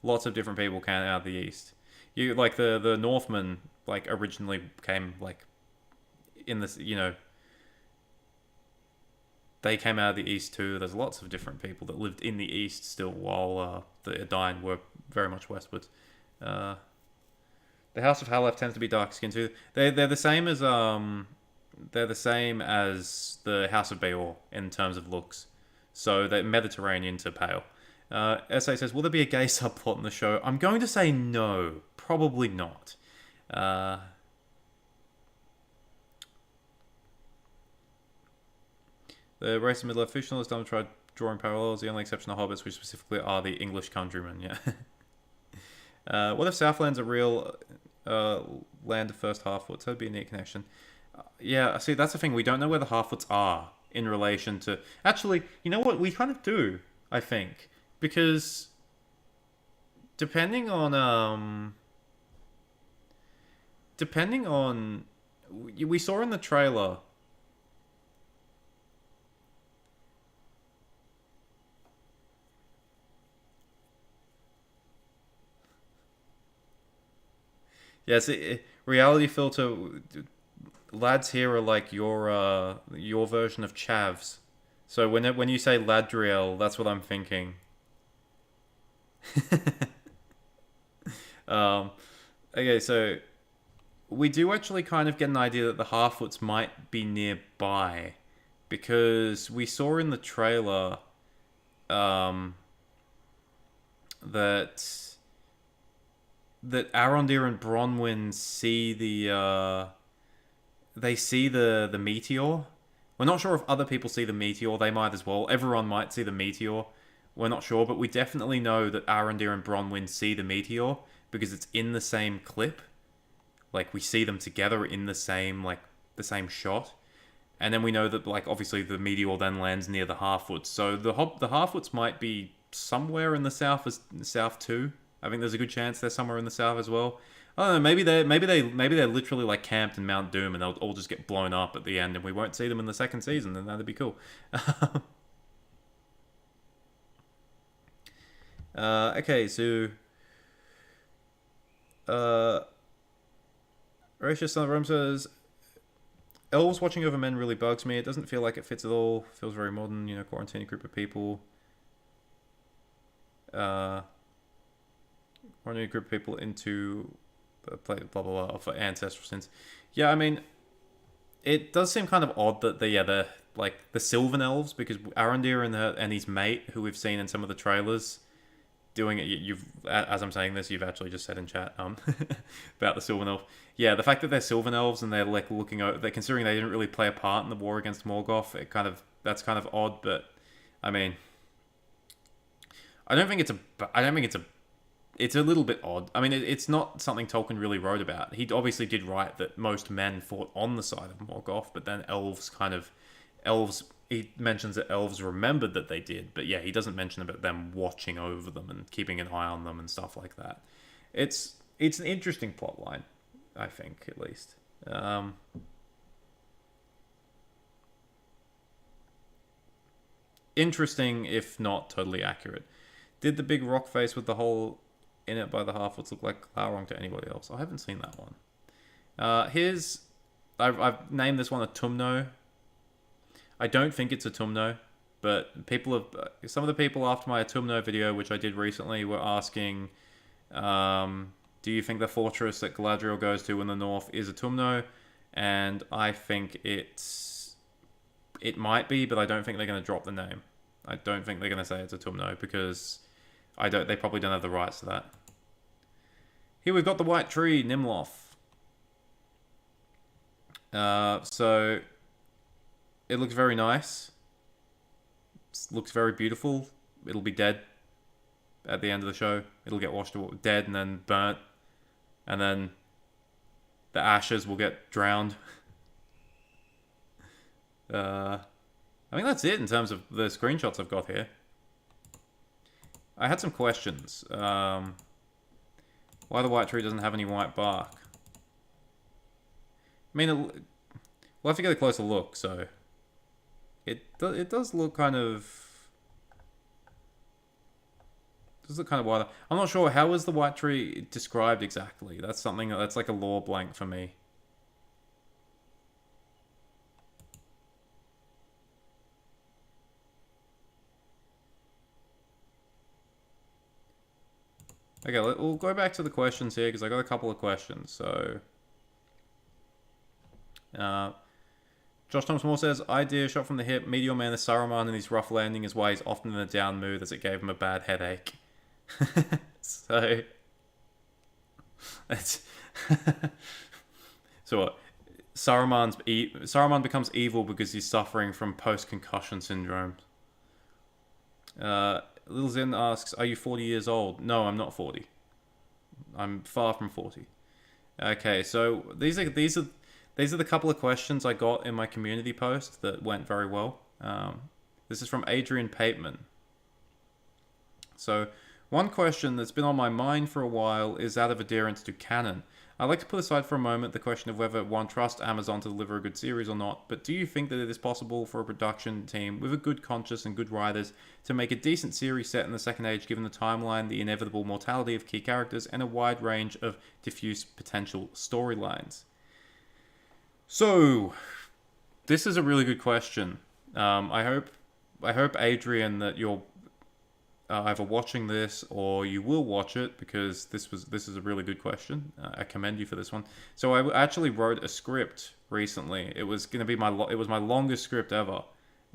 lots of different people came out of the East. You like the Northmen like originally came like in this, you know, they came out of the East too. There's lots of different people that lived in the East still, while the Edain were very much westwards. The House of Halef tends to be dark skinned too. They're the same as the House of Beor in terms of looks. So they're Mediterranean to pale. SA says, will there be a gay subplot in the show? I'm going to say no. Probably not. The race of Middle-earth fictionalists don't try drawing parallels. The only exception are hobbits, which specifically are the English countrymen. Yeah. What if Southland's a real land of first Halfwoods? That'd be a neat connection. Yeah, see, that's the thing. We don't know where the Halfwoods are in relation to... Actually, you know what? We kind of do, I think. Because depending on... We saw in the trailer... Yes, reality filter. Lads here are like your version of chavs. So when you say Ladriel, that's what I'm thinking. Okay, so we do actually kind of get an idea that the Halfwoods might be nearby, because we saw in the trailer that Arondir and Bronwyn see the meteor. We're not sure if other people see the meteor. They might as well. Everyone might see the meteor. We're not sure, but we definitely know that Arondir and Bronwyn see the meteor because it's in the same clip. Like, we see them together in the same shot. And then we know that, like, obviously the meteor then lands near the Halfwoods. So the Halfwoods might be somewhere in the south too. I think there's a good chance they're somewhere in the south as well. I don't know. Maybe they're literally like camped in Mount Doom, and they'll all just get blown up at the end, and we won't see them in the second season. Then that'd be cool. Okay, so Gracious Son of Rome says, elves watching over men really bugs me. It doesn't feel like it fits at all. Feels very modern, you know, quarantine group of people. Running a group of people into blah blah blah for ancestral sins. Yeah, I mean, it does seem kind of odd that the like the Sylvan elves, because Arondir and his mate, who we've seen in some of the trailers, doing it. You've, as I'm saying this, you've actually just said in chat about the Sylvan elf. Yeah, the fact that they're Sylvan elves and they're like looking over, they're considering they didn't really play a part in the war against Morgoth. That's kind of odd, but I mean, I don't think it's a little bit odd. I mean, it's not something Tolkien really wrote about. He obviously did write that most men fought on the side of Morgoth, but then he mentions that elves remembered that they did, but yeah, he doesn't mention about them watching over them and keeping an eye on them and stuff like that. It's an interesting plot line, I think, at least. Interesting, if not totally accurate. Did the big rock face with the hole in it by the Halfwoods look like Glaurung to anybody else? I haven't seen that one. I've named this one a Tumno. I don't think it's a Tumno, but some of the people after my Tumno video, which I did recently, were asking, do you think the fortress that Galadriel goes to in the north is a Tumno? And I think it might be, but I don't think they're going to drop the name. I don't think they're going to say it's a Tumno, because they probably don't have the rights to that. Here we've got the White Tree, Nimloth. So it looks very nice. It looks very beautiful. It'll be dead at the end of the show. It'll get washed away, dead, and then burnt, and then the ashes will get drowned. I think that's it in terms of the screenshots I've got here. I had some questions. Why the white tree doesn't have any white bark? I mean, we'll have to get a closer look, so... It does look kind of... Does look kind of wider. I'm not sure, how is the white tree described exactly? That's something that's like a lore blank for me. Okay, we'll go back to the questions here, because I got a couple of questions, so... Josh Thomas Moore says, idea shot from the hip, Meteor Man is Saruman and his rough landing is why he's often in a down mood as it gave him a bad headache. So... It's... So what? Saruman becomes evil because he's suffering from post-concussion syndrome. Little Zen asks, are you 40 years old? No, I'm not 40. I'm far from 40. Okay, so these are the couple of questions I got in my community post that went very well. This is from Adrian Pateman. So, one question that's been on my mind for a while is out of adherence to canon. I'd like to put aside for a moment the question of whether one trusts Amazon to deliver a good series or not, but do you think that it is possible for a production team with a good conscience and good writers to make a decent series set in the Second Age given the timeline, the inevitable mortality of key characters, and a wide range of diffuse potential storylines? So, this is a really good question. I hope Adrian, that you're either watching this or you will watch it, because this is a really good question. I commend you for this one. So I actually wrote a script recently. It was going to be my longest script ever.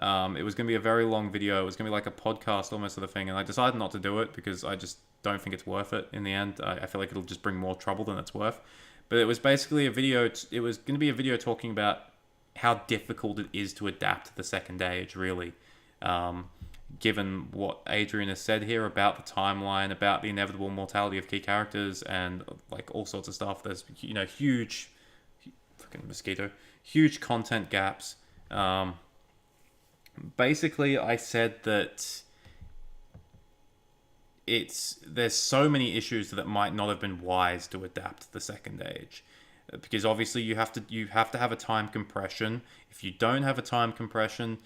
It was going to be a very long video. It was going to be like a podcast almost of the thing, and I decided not to do it because I just don't think it's worth it in the end. I feel like it'll just bring more trouble than it's worth. But it was basically a video. It was going to be a video talking about how difficult it is to adapt to the Second Age, really. Given what Adrian has said here about the timeline, about the inevitable mortality of key characters, and like all sorts of stuff. There's, huge, fucking mosquito, huge content gaps. Basically, I said that there's so many issues that it might not have been wise to adapt to the Second Age, because obviously you have to have a time compression. If you don't have a time compression,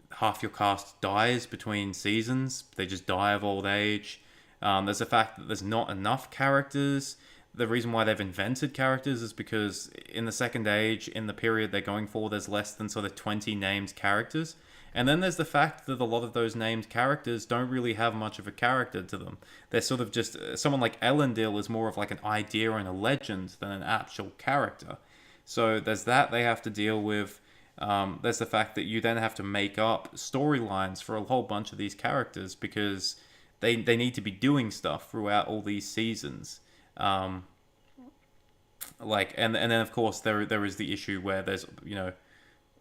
half your cast dies between seasons. They just die of old age. There's the fact that there's not enough characters. The reason why they've invented characters is because in the Second Age, in the period they're going for, there's less than sort of 20 named characters. And then there's the fact that a lot of those named characters don't really have much of a character to them. They're sort of just... someone like Elendil is more of like an idea and a legend than an actual character. So there's that they have to deal with. There's the fact that you then have to make up storylines for a whole bunch of these characters because they need to be doing stuff throughout all these seasons. And then of course there is the issue where there's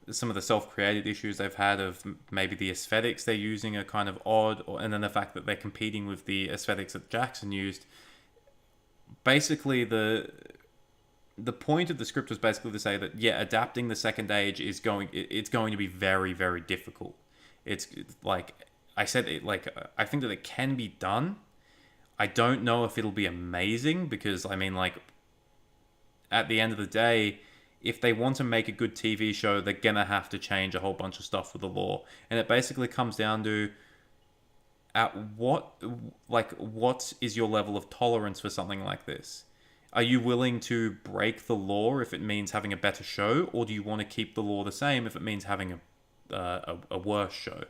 some of the self-created issues they've had of maybe the aesthetics they're using are kind of odd, and then the fact that they're competing with the aesthetics that Jackson used. Basically, the point of the script was basically to say that, adapting the Second Age it's going to be very, very difficult. It's like I said, I think that it can be done. I don't know if it'll be amazing, because at the end of the day, if they want to make a good TV show, they're gonna have to change a whole bunch of stuff with the lore, and it basically comes down to what is your level of tolerance for something like this. Are you willing to break the lore if it means having a better show, or do you want to keep the lore the same if it means having a worse show?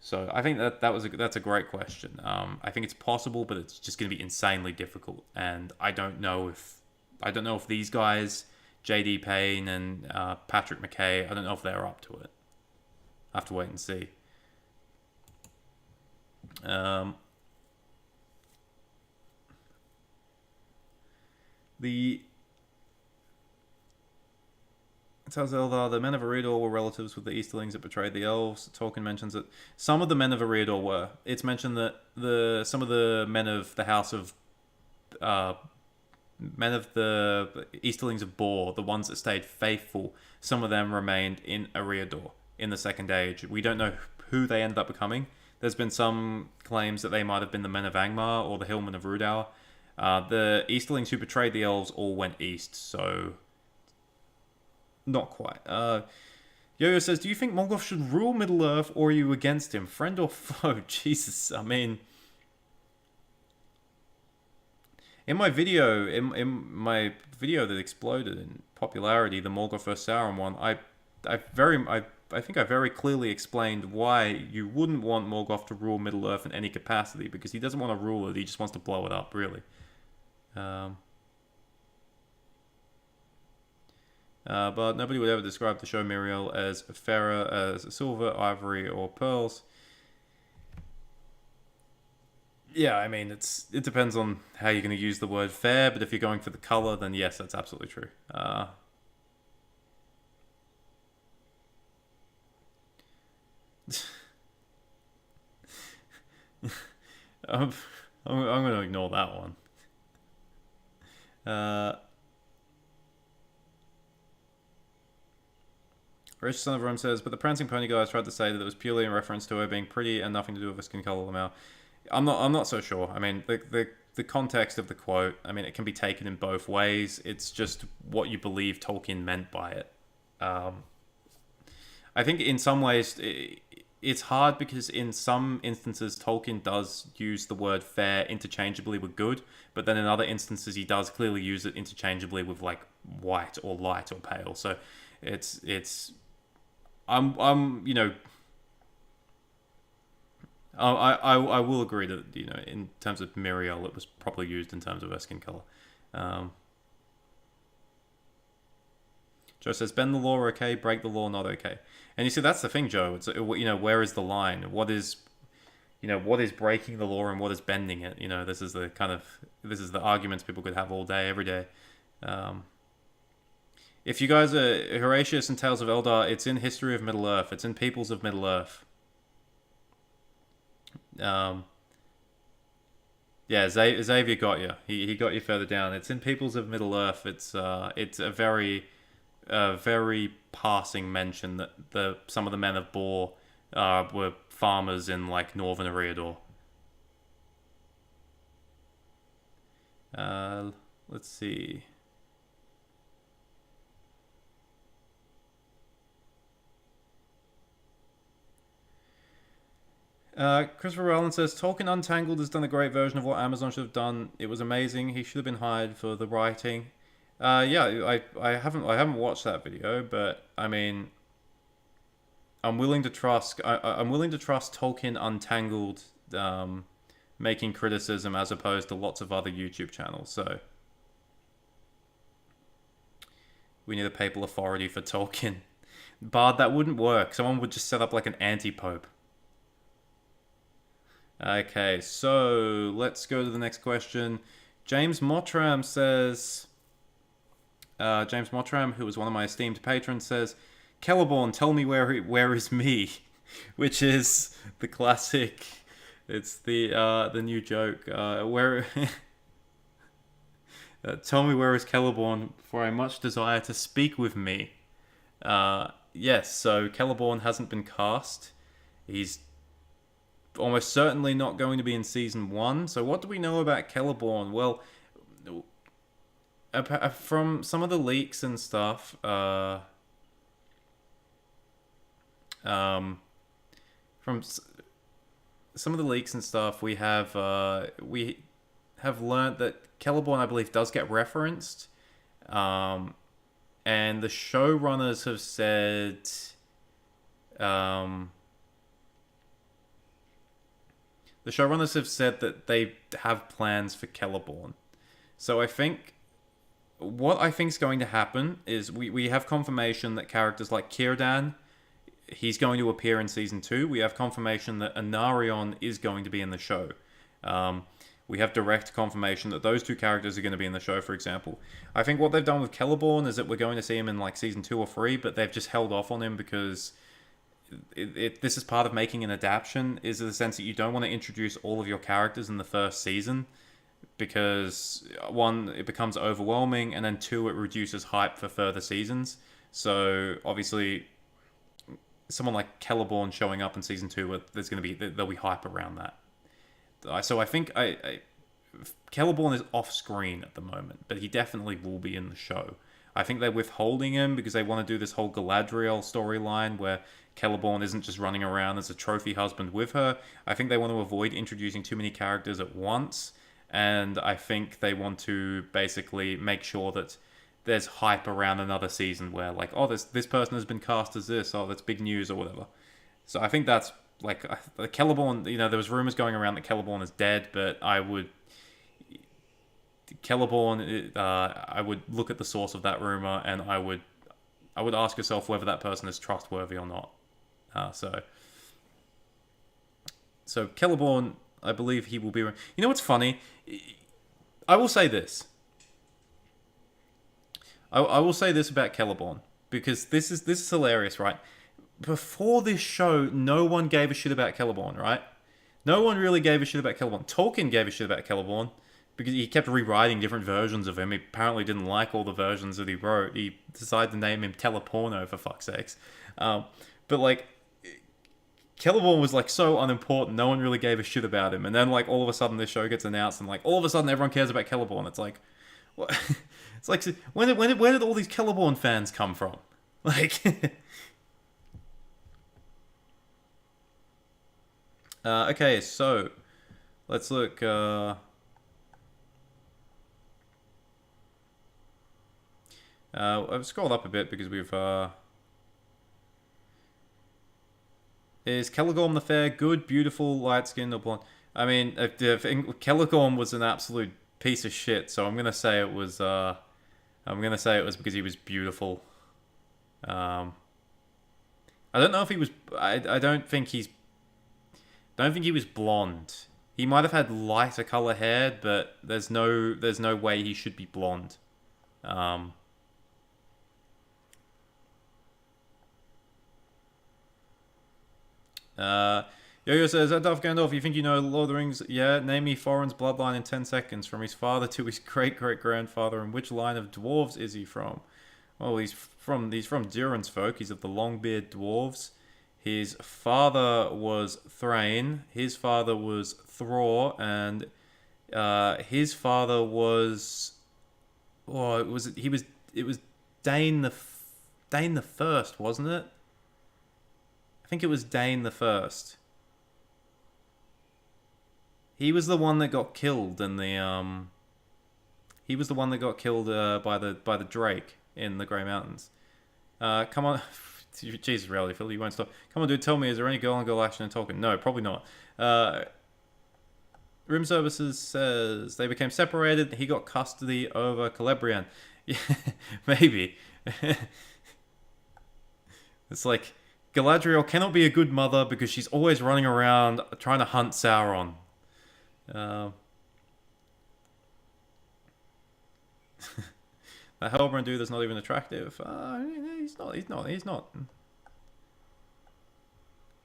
So I think that's a great question. I think it's possible, but it's just going to be insanely difficult, and I don't know if these guys, JD Payne and Patrick McKay, I don't know if they're up to it. I have to wait and see. It tells Eldar the men of Eredor were relatives with the Easterlings that betrayed the elves. Tolkien mentions that some of the men of Eredor were. It's mentioned that some of the men of the house of men of the Easterlings of Bor, the ones that stayed faithful, some of them remained in Eredor. in the Second Age. We don't know who they ended up becoming. There's been some claims that they might have been the Men of Angmar or the Hillmen of Rudauer. The Easterlings who betrayed the elves all went east, so not quite. Yo-Yo says, do you think Morgoth should rule Middle-earth, or are you against him? Friend or foe? Jesus, I mean... In my video, that exploded in popularity, the Morgoth vs. Sauron one, I think I very clearly explained why you wouldn't want Morgoth to rule Middle-earth in any capacity, because he doesn't want to rule it, he just wants to blow it up, really. But nobody would ever describe the show Miriel as fairer as silver, ivory, or pearls. Yeah, I mean, it depends on how you're going to use the word fair, but if you're going for the color, then yes, that's absolutely true. I'm going to ignore that one. Rich Son of Rome says, but the prancing pony guys tried to say that it was purely in reference to her being pretty and nothing to do with her skin color. Lamau. I'm not so sure. I mean, the context of the quote, I mean, it can be taken in both ways. It's just what you believe Tolkien meant by it. I think in some ways it's hard because in some instances Tolkien does use the word fair interchangeably with good, but then in other instances he does clearly use it interchangeably with like white or light or pale. So I'm you know, I will agree that, you know, in terms of Miriel, it was probably used in terms of her skin color. Joe says, bend the law okay, break the law not okay. And you see, that's the thing, Joe. It's, you know, where is the line? What is breaking the law and what is bending it? You know, this is the arguments people could have all day, every day. If you guys are Horatius and Tales of Eldar, it's in History of Middle-earth. It's in Peoples of Middle-earth. Yeah, Xavier got you. He got you further down. It's in Peoples of Middle-earth. It's a very passing mention that some of the men of Bor were farmers in like northern Eriador. Let's see. Christopher Rowland says, Tolkien Untangled has done a great version of what Amazon should have done. It was amazing. He should have been hired for the writing. Yeah, I haven't watched that video, but I mean, I'm willing to trust. I'm willing to trust Tolkien Untangled making criticism as opposed to lots of other YouTube channels. So we need a papal authority for Tolkien. Bard, that wouldn't work. Someone would just set up like an anti-pope. Okay, so let's go to the next question. James Mottram says... James Mottram, who was one of my esteemed patrons, says, Celeborn, tell me where is me? Which is the classic... It's the new joke. Where... tell me where is Celeborn, for I much desire to speak with me. Yes, so Celeborn hasn't been cast. He's almost certainly not going to be in season 1. So what do we know about Celeborn? Well, from some of the leaks and stuff, from some of the leaks and stuff, we have learned that Celeborn, I believe, does get referenced, and the showrunners have said, that they have plans for Celeborn. So I think what I think is going to happen is we have confirmation that characters like Círdan, he's going to appear in season 2. We have confirmation that Anarion is going to be in the show. We have direct confirmation that those two characters are going to be in the show, for example. I think what they've done with Celeborn is that we're going to see him in like season 2 or 3, but they've just held off on him because this is part of making an adaptation, is in the sense that you don't want to introduce all of your characters in the first season, because 1, it becomes overwhelming, and then 2, it reduces hype for further seasons. So obviously someone like Celeborn showing up in season 2, where there'll be hype around that. So I think Celeborn is off screen at the moment, but he definitely will be in the show. I think they're withholding him because they want to do this whole Galadriel storyline where Celeborn isn't just running around as a trophy husband with her. I think they want to avoid introducing too many characters at once, and I think they want to basically make sure that there's hype around another season where, like, oh, this person has been cast as this, oh, that's big news or whatever. So I think that's, like, Celeborn, there was rumors going around that Celeborn is dead, but I would look at the source of that rumor, and I would ask yourself whether that person is trustworthy or not. So Celeborn, I believe he will be. You know what's funny? I will say this. I will say this about Celeborn, because this is hilarious, right? Before this show, no one gave a shit about Celeborn, right? No one really gave a shit about Celeborn. Tolkien gave a shit about Celeborn because he kept rewriting different versions of him. He apparently didn't like all the versions that he wrote. He decided to name him Teleporno, for fuck's sakes. But, like, Celeborn was, like, so unimportant. No one really gave a shit about him. And then, like, all of a sudden this show gets announced, and, like, all of a sudden everyone cares about Celeborn. It's like, what? It's like, where did all these Celeborn fans come from? Like, okay, so let's look. I've scrolled up a bit because we've. Is Celegorm the Fair good, beautiful, light-skinned, or blonde? I mean, I think Celegorm was an absolute piece of shit, so I'm gonna say it was. I'm gonna say it was because he was beautiful. I don't know if he was. I don't think he's. Don't think he was blonde. He might have had lighter color hair, but there's no way he should be blonde. Yo-Yo says, Darth Gandalf, you think you know Lord of the Rings? Yeah, name me Thorin's bloodline in 10 seconds. From his father to his great-great-grandfather, and which line of dwarves is he from? Well, he's from Durin's folk. He's of the Longbeard dwarves. His father was Thrain. His father was Thror, and his father was. Oh, it was Dane the First, wasn't it? I think it was Dane the First. He was the one that got killed in the He was the one that got killed by the Drake in the Grey Mountains. Come on. Jesus, really, Phil, you won't stop. Come on, dude, tell me, is there any girl on girl action in Tolkien? No, probably not. Room Services says they became separated. He got custody over Celebrian. Yeah, maybe. It's like, Galadriel cannot be a good mother because she's always running around trying to hunt Sauron. That Hellbrand dude that's not even attractive. He's not.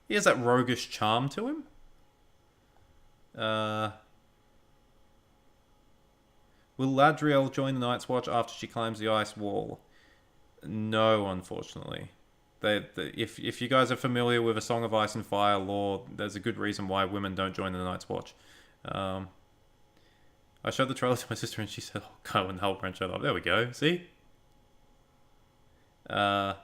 He has that roguish charm to him. Will Ladriel join the Night's Watch after she climbs the ice wall? No, unfortunately. If you guys are familiar with A Song of Ice and Fire lore, there's a good reason why women don't join the Night's Watch. I showed the trailer to my sister and she said, oh, go, and Hellbrand showed up. There we go. See? Okay,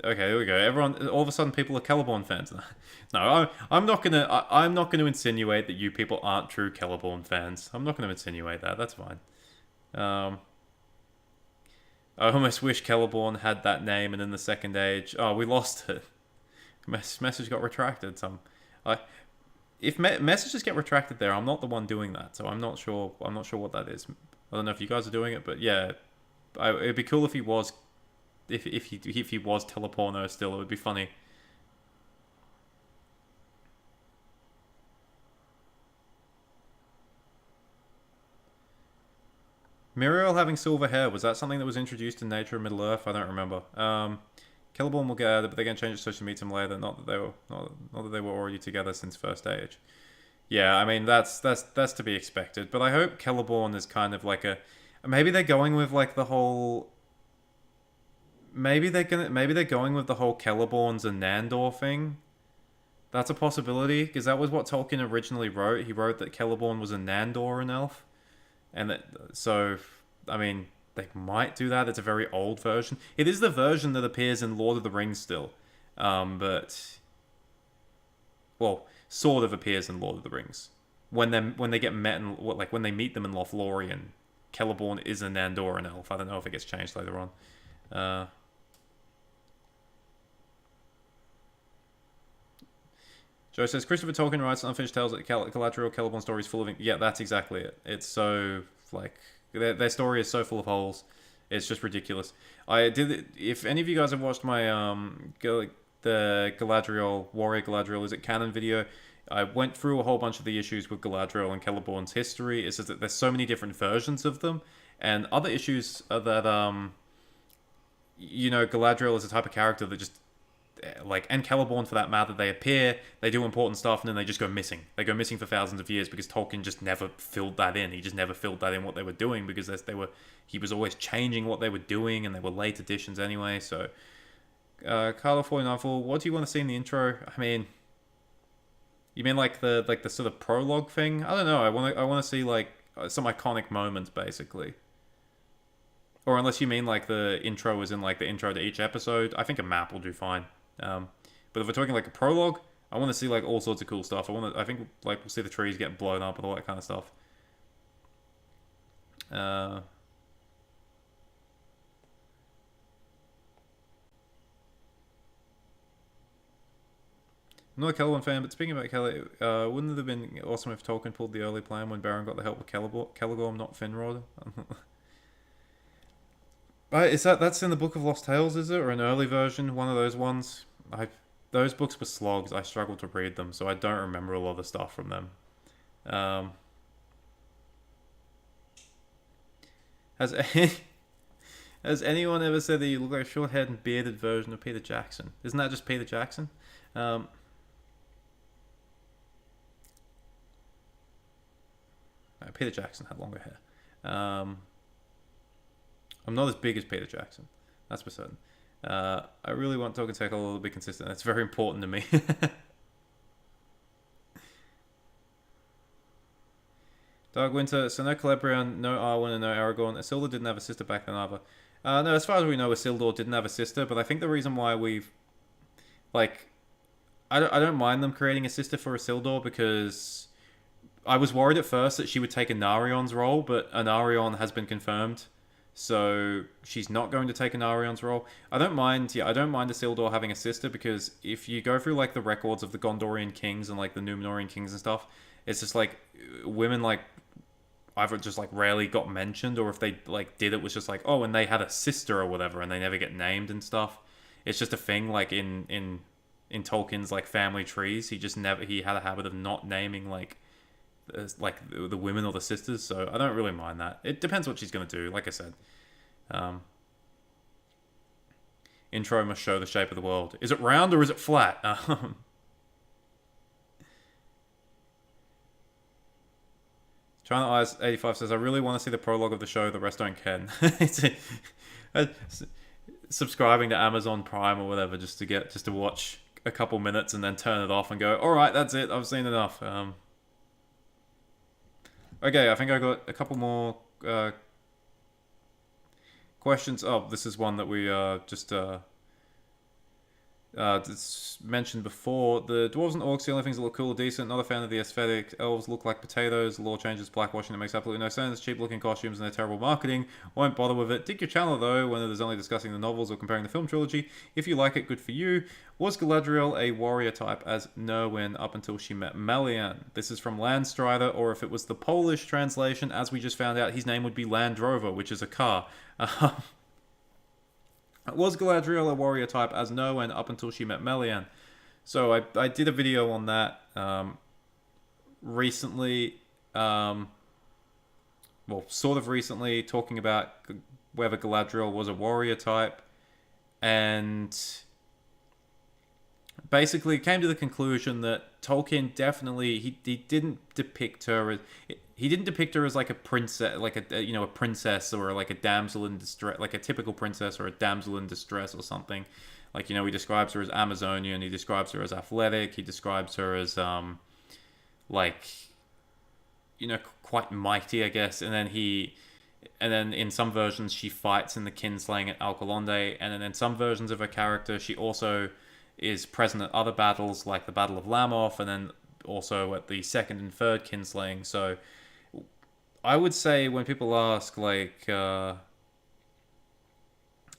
there we go. Everyone, all of a sudden, people are Celeborn fans. No, I'm not gonna insinuate that you people aren't true Celeborn fans. I'm not gonna insinuate that. That's fine. I almost wish Celeborn had that name, and in the Second Age, oh, we lost it. Message got retracted. If messages get retracted there, I'm not the one doing that, so I'm not sure what that is. I don't know if you guys are doing it, but yeah, it'd be cool if he was. If he was Teleporno still, it would be funny. Muriel having silver hair, was that something that was introduced in Nature of Middle-earth? I don't remember. Celeborn will get it, but they're going to change it so she meets him later. Not that they were already together since First Age. Yeah, I mean that's to be expected. But I hope Celeborn is kind of like a maybe they're going with like the whole maybe they're going with the whole Celeborn's a Nandor thing. That's a possibility because that was what Tolkien originally wrote. He wrote that Celeborn was a Nandor, an elf, and that so I mean they might do that. It's a very old version. It is the version that appears in Lord of the Rings still, but well, sort of appears in Lord of the Rings when they get met in like when they meet them in Lothlorien. Celeborn is a Nandoran elf. I don't know if it gets changed later on. Uh, Joe says Christopher Tolkien writes unfinished tales that Galadriel Celeborn story is full of. Yeah, that's exactly it. It's so like their story is so full of holes. It's just ridiculous. I did. If any of you guys have watched my the Galadriel Warrior Galadriel is it canon video, I went through a whole bunch of the issues with Galadriel and Celeborn's history. It's just that there's so many different versions of them, and other issues are that Galadriel is a type of character that just like, and Celeborn for that matter, they appear, they do important stuff, and then they just go missing. They go missing for thousands of years because Tolkien just never filled that in. He just never filled that in what they were doing because he was always changing what they were doing, and they were late additions anyway. So, Carlo 49 what do you want to see in the intro? I mean, you mean like the sort of prologue thing? I don't know. I want to see like some iconic moments basically. Or unless you mean like the intro is in like the intro to each episode, I think a map will do fine. But if we're talking like a prologue, I want to see like all sorts of cool stuff. I think like we'll see the trees get blown up and all that kind of stuff. I'm not a Celeborn fan, but speaking about Kelly, wouldn't it have been awesome if Tolkien pulled the early plan when Baron got the help with Celegorm, not Finrod? Is that's in the Book of Lost Tales, is it? Or an early version? One of those ones? Those books were slogs. I struggled to read them, so I don't remember a lot of stuff from them. Has has anyone ever said that you look like a short-haired and bearded version of Peter Jackson? Isn't that just Peter Jackson? Peter Jackson had longer hair. I'm not as big as Peter Jackson. That's for certain. I really want Tolkien to a little bit consistent. It's very important to me. Dark Winter. So no Celebrian, no Arwen, and no Aragorn. Isildur didn't have a sister back then either. No, as far as we know, Isildur didn't have a sister. But I think the reason why we've like, I don't mind them creating a sister for Isildur because I was worried at first that she would take Anarion's role, but Anarion has been confirmed. So she's not going to take Anarion's role. I don't mind Isildur having a sister because if you go through like the records of the Gondorian kings and like the Numenorian kings and stuff, it's just like women like either just like rarely got mentioned or if they like did it was just like, oh, and they had a sister or whatever and they never get named and stuff. It's just a thing like in Tolkien's like family trees. He had a habit of not naming like the women or the sisters, so I don't really mind that. It depends what she's going to do, like I said. Intro must show the shape of the world. Is it round or is it flat? China Eyes 85 says, I really want to see the prologue of the show, the rest don't can. Subscribing to Amazon Prime or whatever just to watch a couple minutes and then turn it off and go, alright, that's it, I've seen enough. Okay, I think I got a couple more questions. Oh, this is one that we just mentioned before. The dwarves and orcs, the only things that look cool or decent. Not a fan of the aesthetic. Elves look like potatoes. The law changes, blackwashing. It makes absolutely no sense. Cheap looking costumes and their terrible marketing. Won't bother with it. Dig your channel though, when it is only discussing the novels or comparing the film trilogy. If you like it, good for you. Was Galadriel a warrior type as Nerwin up until she met Melian? This is from Landstrider, or if it was the Polish translation, as we just found out, his name would be Land Rover, which is a car. Was Galadriel a warrior type as Nerwin up until she met Melian? So I did a video on that recently, well, sort of recently, talking about whether Galadriel was a warrior type, and basically came to the conclusion that Tolkien definitely he didn't depict her as he didn't depict her as like a princess, like a princess or like a damsel in distress, like a typical princess or a damsel in distress or something. Like he describes her as Amazonian. He describes her as athletic. He describes her as like quite mighty, I guess. And then in some versions she fights in the kinslaying at Alcalonde, and then in some versions of her character she also is present at other battles like the Battle of Lamoth, and then also at the second and third kinslaying. So I would say when people ask like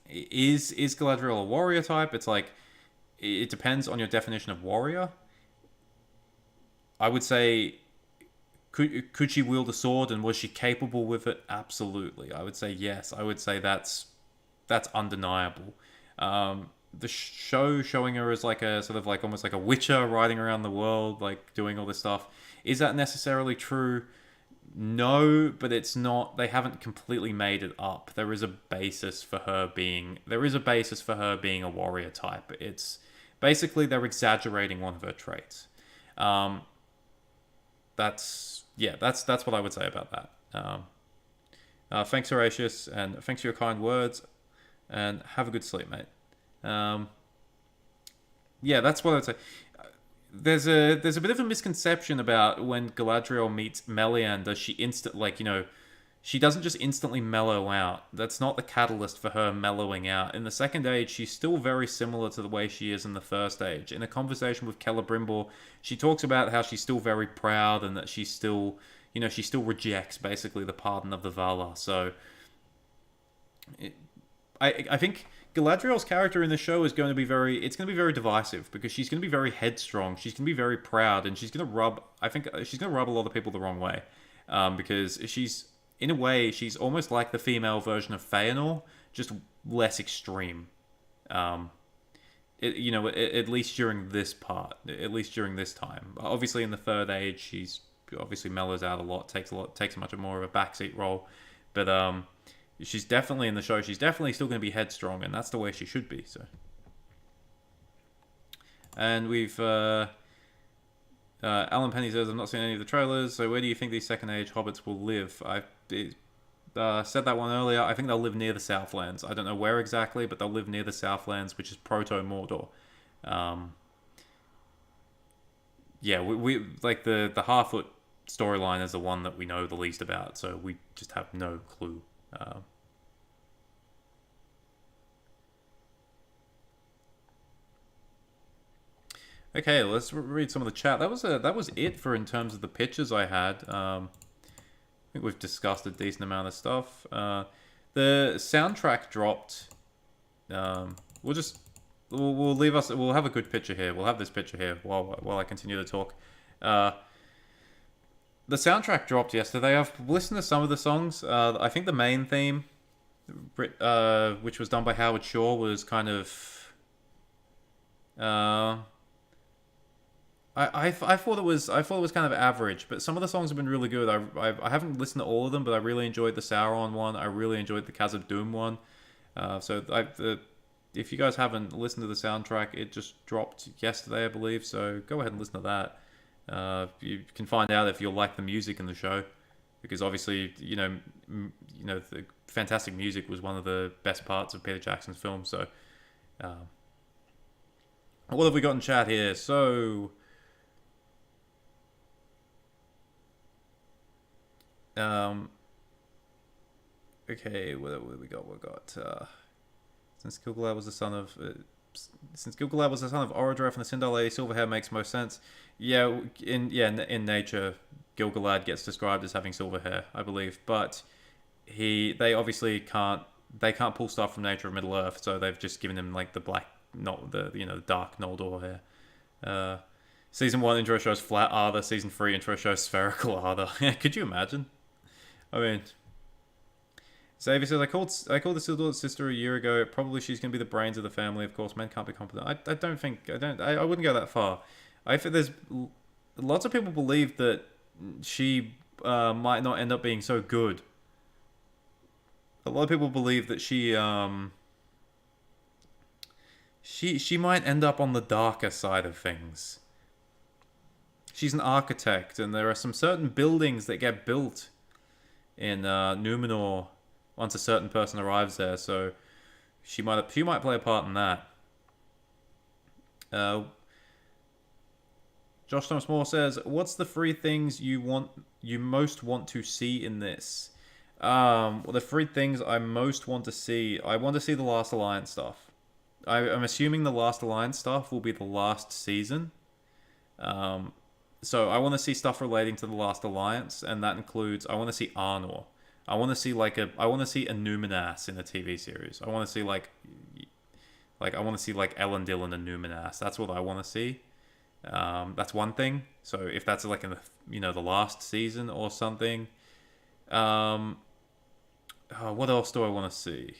is Galadriel a warrior type, it's like it depends on your definition of warrior. I would say could she wield a sword, and was she capable with it? Absolutely. I would say yes. I would say that's undeniable. The show showing her as like a sort of like almost like a witcher riding around the world, like doing all this stuff. Is that necessarily true? No, but it's not. They haven't completely made it up. There is a basis for her being. There is a basis for her being a warrior type. It's basically they're exaggerating one of her traits. That's what I would say about that. Thanks, Horatius, and thanks for your kind words, and have a good sleep, mate. That's what I would say. There's a bit of a misconception about when Galadriel meets Melian. Does she she doesn't just instantly mellow out. That's not the catalyst for her mellowing out. In the Second Age, she's still very similar to the way she is in the First Age. In a conversation with Celebrimbor, she talks about how she's still very proud and that she's still, she still rejects basically the pardon of the Valar. So, I think Galadriel's character in the show is going to be very divisive because she's going to be very headstrong. She's going to be very proud, and she's going to rub a lot of people the wrong way, because in a way, she's almost like the female version of Feanor, just less extreme. At least during this part, at least during this time. Obviously, in the Third Age, she's obviously mellows out a lot, takes much more of a backseat role. But she's definitely in the show. She's definitely still going to be headstrong, and that's the way she should be. So, and we've. Alan Penny says, I've not seen any of the trailers, so where do you think these Second Age hobbits will live? I said that one earlier. I think they'll live near the Southlands. I don't know where exactly, but they'll live near the Southlands, which is Proto-Mordor. We like the Harfoot storyline is the one that we know the least about, so we just have no clue. Okay, let's read some of the chat. That was it for in terms of the pictures I had. I think we've discussed a decent amount of stuff. The soundtrack dropped. We'll leave us. We'll have a good picture here. We'll have this picture here while I continue to talk. The soundtrack dropped yesterday. I've listened to some of the songs. I think the main theme, which was done by Howard Shaw, was kind of. I thought it was kind of average, but some of the songs have been really good. I haven't listened to all of them, but I really enjoyed the Sauron one. I really enjoyed the Khazad Dûm one. If you guys haven't listened to the soundtrack, it just dropped yesterday, I believe. So go ahead and listen to that. You can find out if you'll like the music in the show, because obviously the fantastic music was one of the best parts of Peter Jackson's film. So, what have we got in chat here? So. Okay, what have we got? Since Gil-galad was the son of Orodreth and the Sindar Lady Silverhair makes most sense. Yeah, in nature, Gil-galad gets described as having silver hair, I believe, but they obviously can't pull stuff from nature of Middle Earth, so they've just given him like the black, not the dark Noldor hair. Season 1 intro shows flat Arthur. Season 3 intro shows spherical Arthur. Could you imagine? I mean, Xavier says, I called the Isildur's sister a year ago. Probably she's going to be the brains of the family. Of course, men can't be competent. I wouldn't go that far. I think there's lots of people believe that she might not end up being so good. A lot of people believe that she she might end up on the darker side of things. She's an architect, and there are some certain buildings that get built in Numenor once a certain person arrives there. So she might play a part in that. Josh Thomas Moore says, "What's the three things you most want to see in this?" Well, the three things I most want to see. I want to see the Last Alliance stuff. I'm assuming the Last Alliance stuff will be the last season. So I want to see stuff relating to the Last Alliance, and that includes I want to see Arnor. I want to see a Numenas in a TV series. I want to see like Elendil in a Numenas. That's what I want to see. That's one thing. So if that's like in the last season or something. What else do I want to see?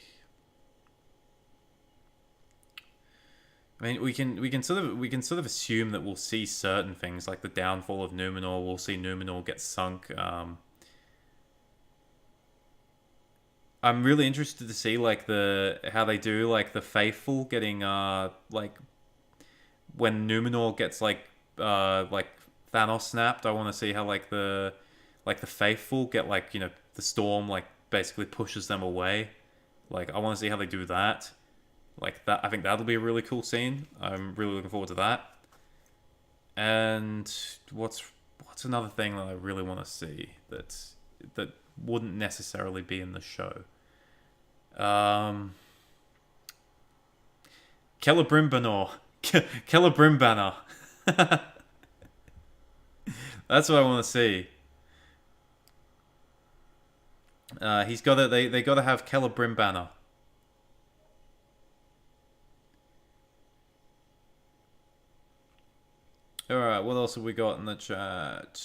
I mean, we can sort of assume that we'll see certain things like the downfall of Numenor. We'll see Numenor get sunk. I'm really interested to see like how they do like the faithful getting like when Numenor gets like Thanos snapped. I want to see how like the faithful get like the storm like basically pushes them away. Like I want to see how they do that. Like that, I think that'll be a really cool scene. I'm really looking forward to that. And what's another thing that I really want to see that wouldn't necessarily be in the show? Celebrimbanor. Celebrimbanner. That's what I want to see. They got to have Celebrimbanner. Alright, what else have we got in the chat?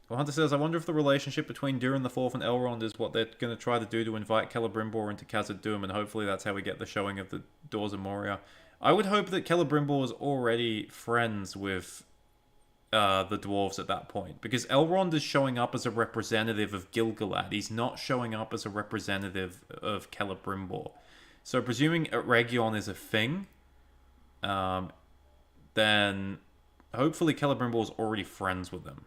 Well, Hunter says, I wonder if the relationship between Durin the Fourth and Elrond is what they're going to try to do to invite Celebrimbor into Khazad-dûm, and hopefully that's how we get the showing of the Doors of Moria. I would hope that Celebrimbor is already friends with the dwarves at that point, because Elrond is showing up as a representative of Gil-galad. He's not showing up as a representative of Celebrimbor. So presuming Region is a thing, then hopefully Celebrimbor is already friends with them.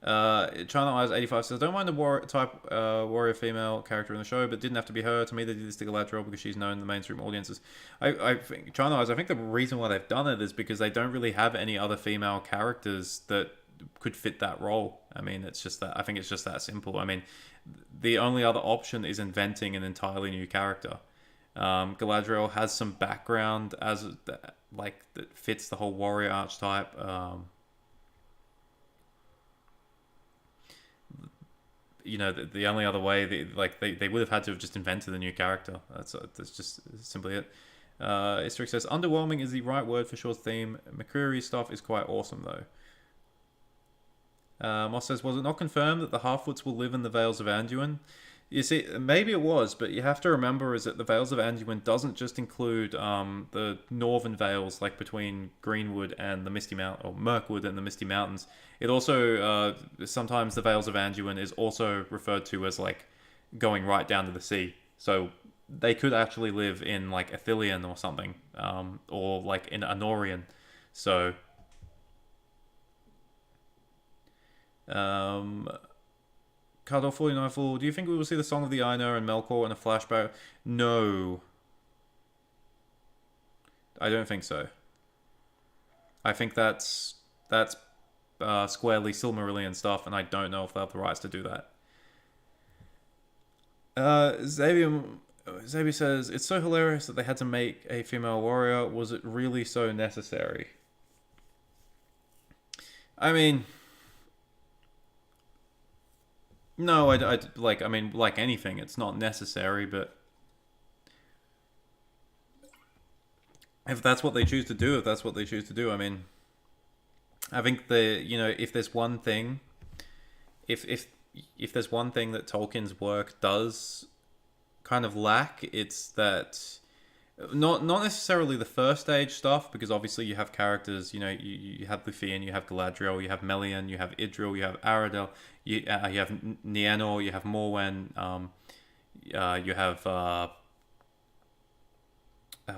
China Eyes 85 says, don't mind the warrior female character in the show, but didn't have to be her. To me, they did this to Galadriel because she's known in the mainstream audiences. I think China Eyes, I think the reason why they've done it is because they don't really have any other female characters that could fit that role. I mean, it's just that. I think it's just that simple. I mean, the only other option is inventing an entirely new character. Galadriel has some background that fits the whole warrior archetype. The only other way they would have had to have just invented a new character. That's just simply it. Istrik says, underwhelming is the right word for Shaw's theme. McCreary's stuff is quite awesome though. Moss says, was it not confirmed that the Halfwoods will live in the Vales of Anduin? You see, maybe it was, but you have to remember is that the Vales of Anduin doesn't just include the northern Vales, like between Greenwood and the Misty Mount, or Mirkwood and the Misty Mountains. It also, sometimes the Vales of Anduin is also referred to as like going right down to the sea. So they could actually live in like Ithilien or something, or like in Anorian. So Cardor 49 Fool, do you think we will see the Song of the Ainur and Melkor in a flashback? No. I don't think so. I think that's squarely Silmarillion stuff, and I don't know if they have the rights to do that. Xavier says, it's so hilarious that they had to make a female warrior. Was it really so necessary? I mean, no, like anything, it's not necessary, but if that's what they choose to do, I mean, I think if there's one thing, if there's one thing that Tolkien's work does kind of lack, it's that Not necessarily the first stage stuff, because obviously you have characters. You have Luthien, you have Galadriel, you have Melian, you have Idril, you have Aradel, you have Nienor, you have Morwen. You have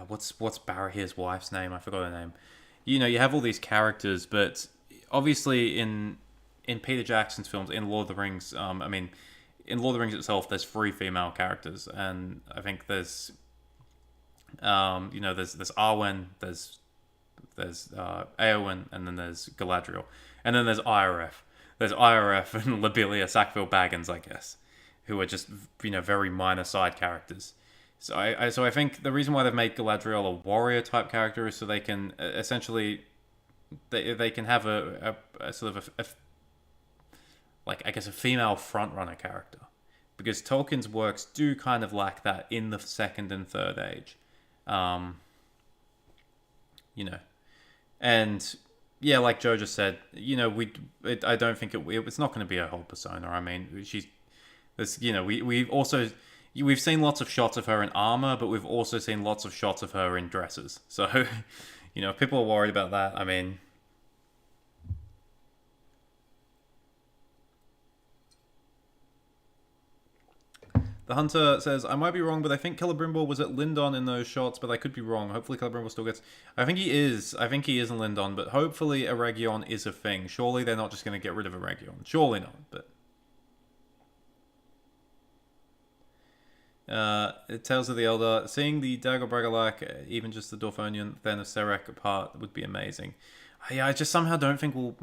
what's Barahir's wife's name? I forgot her name. You have all these characters, but obviously in Peter Jackson's films, in Lord of the Rings, I mean, in Lord of the Rings itself, there's 3 female characters, and I think there's there's Arwen, there's Eowyn, and then there's Galadriel, and then there's IRF. There's IRF and Lobelia Sackville Baggins, I guess, who are just very minor side characters. So I think the reason why they've made Galadriel a warrior type character is so they can essentially they can have a sort of like, I guess, a female front runner character, because Tolkien's works do kind of lack that in the second and third age, and yeah, like Joe just said, I don't think it's not going to be a whole persona. I mean, she's this, we've seen lots of shots of her in armor, but we've also seen lots of shots of her in dresses. So, if people are worried about that, I mean, the Hunter says, I might be wrong, but I think Celebrimbor was at Lindon in those shots, but I could be wrong. Hopefully Celebrimbor still gets... I think he is. I think he is in Lindon, but hopefully Eregion is a thing. Surely they're not just going to get rid of Eregion. Surely not, but... Tales of the Elder. Seeing the Dagor Bragalak, even just the Dorthonion, then of Serek apart would be amazing. I just somehow don't think we'll...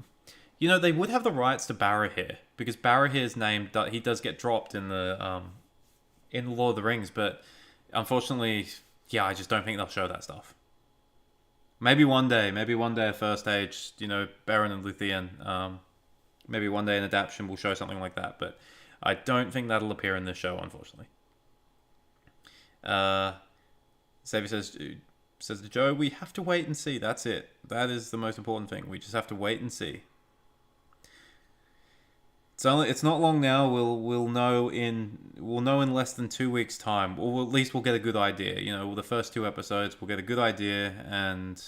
they would have the rights to Barahir, because Barahir's name, he does get dropped in the... in Lord of the Rings, but unfortunately, yeah, I just don't think they'll show that stuff. Maybe one day at first stage, Beren and Luthien, maybe one day an adaptation will show something like that, but I don't think that'll appear in this show, unfortunately. Xavier says to Joe, we have to wait and see. That's it. That is the most important thing. We just have to wait and see. It's not long now. We'll know in less than 2 weeks' time, or at least we'll get a good idea. The first 2 episodes, we'll get a good idea. And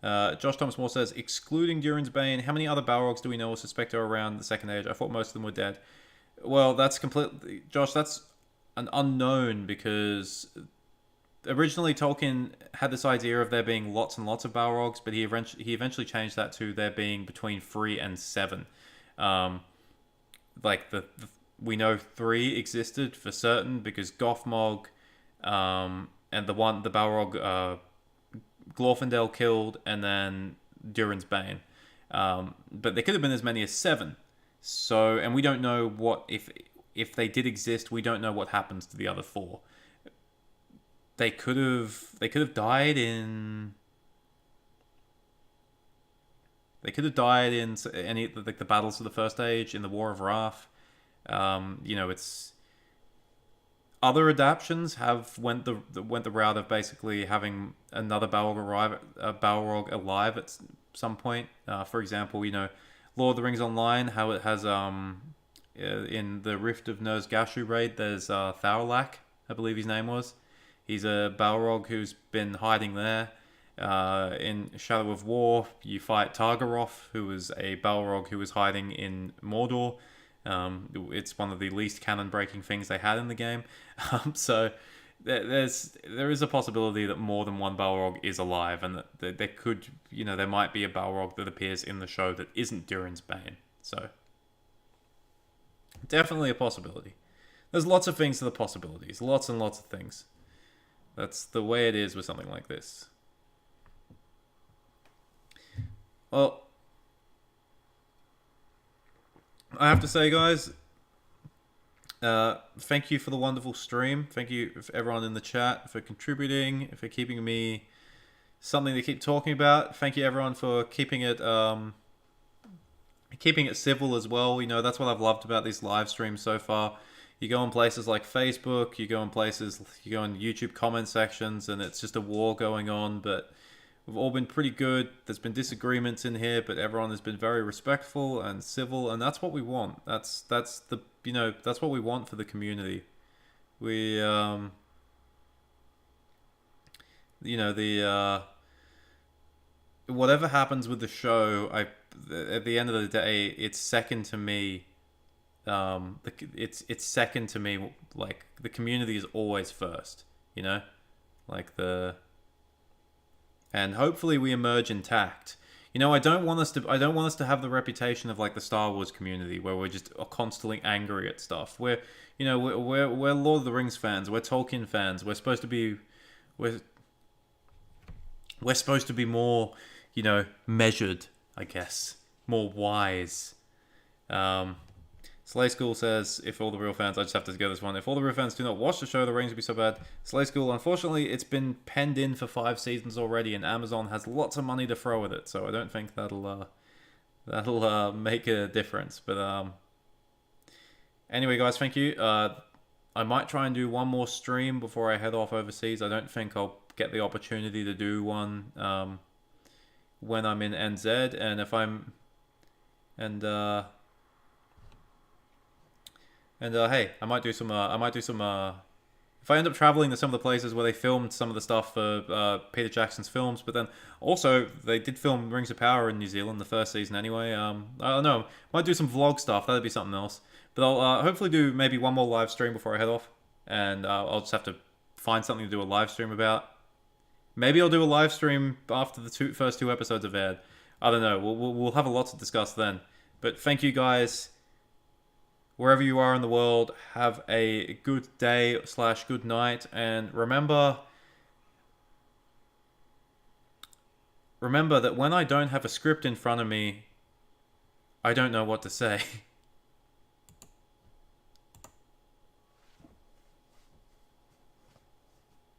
Josh Thomas Moore says, excluding Durin's Bane, how many other Balrogs do we know or suspect are around the Second Age? I thought most of them were dead. Well, that's completely, Josh. That's an unknown, because originally Tolkien had this idea of there being lots and lots of Balrogs, but he eventually changed that to there being between 3 and 7. We know 3 existed for certain, because Gothmog, and the Balrog Glorfindel killed, and then Durin's Bane. But there could have been as many as 7. So, and we don't know what, if they did exist, we don't know what happens to the other 4. They could have died in any the battles of the First Age, in the War of Wrath. It's other adaptions have went the route of basically having another Balrog alive at some point. For example, Lord of the Rings Online, how it has in the Rift of Ner'zgashu raid, there's Thorlak, I believe his name was. He's a Balrog who's been hiding there. In Shadow of War, you fight Targaroth, who was a Balrog who was hiding in Mordor. It's one of the least canon-breaking things they had in the game. So there is a possibility that more than one Balrog is alive, and that there could, there might be a Balrog that appears in the show that isn't Durin's Bane. So definitely a possibility. There's lots of things to the possibilities. Lots and lots of things. That's the way it is with something like this. Well, I have to say, guys, thank you for the wonderful stream. Thank you for everyone in the chat for contributing, for keeping me something to keep talking about. Thank you, everyone, for keeping it civil as well. That's what I've loved about these live streams so far. You go on places like Facebook, you go in YouTube comment sections, and it's just a war going on, but we've all been pretty good. There's been disagreements in here, but everyone has been very respectful and civil, and that's what we want. That's what we want for the community. We you know, the whatever happens with the show, at the end of the day, it's second to me. It's second to me. Like the community is always first. You know, like the and hopefully we emerge intact. You know, I don't want us to have the reputation of like the Star Wars community where we're just constantly angry at stuff. You know, we're Lord of the Rings fans, we're Tolkien fans. We're we're supposed to be more, you know, measured, I guess, more wise. Um, Slay School says, if all the real fans, I just have to go this one. If all the real fans do not watch the show, the ratings will be so bad. Slay School, unfortunately, it's been penned in for 5 seasons already, and Amazon has lots of money to throw at it, so I don't think that'll make a difference. But anyway, guys, thank you. I might try and do one more stream before I head off overseas. I don't think I'll get the opportunity to do one when I'm in NZ, and if I'm hey, I might do some. If I end up traveling to some of the places where they filmed some of the stuff for Peter Jackson's films, but then also they did film Rings of Power in New Zealand the first season anyway. I don't know. Might do some vlog stuff. That'd be something else. But I'll hopefully do maybe one more live stream before I head off, and I'll just have to find something to do a live stream about. Maybe I'll do a live stream after the first two episodes have aired. I don't know. We'll have a lot to discuss then. But thank you guys. Wherever you are in the world, have a good day / good night, and remember that when I don't have a script in front of me, I don't know what to say.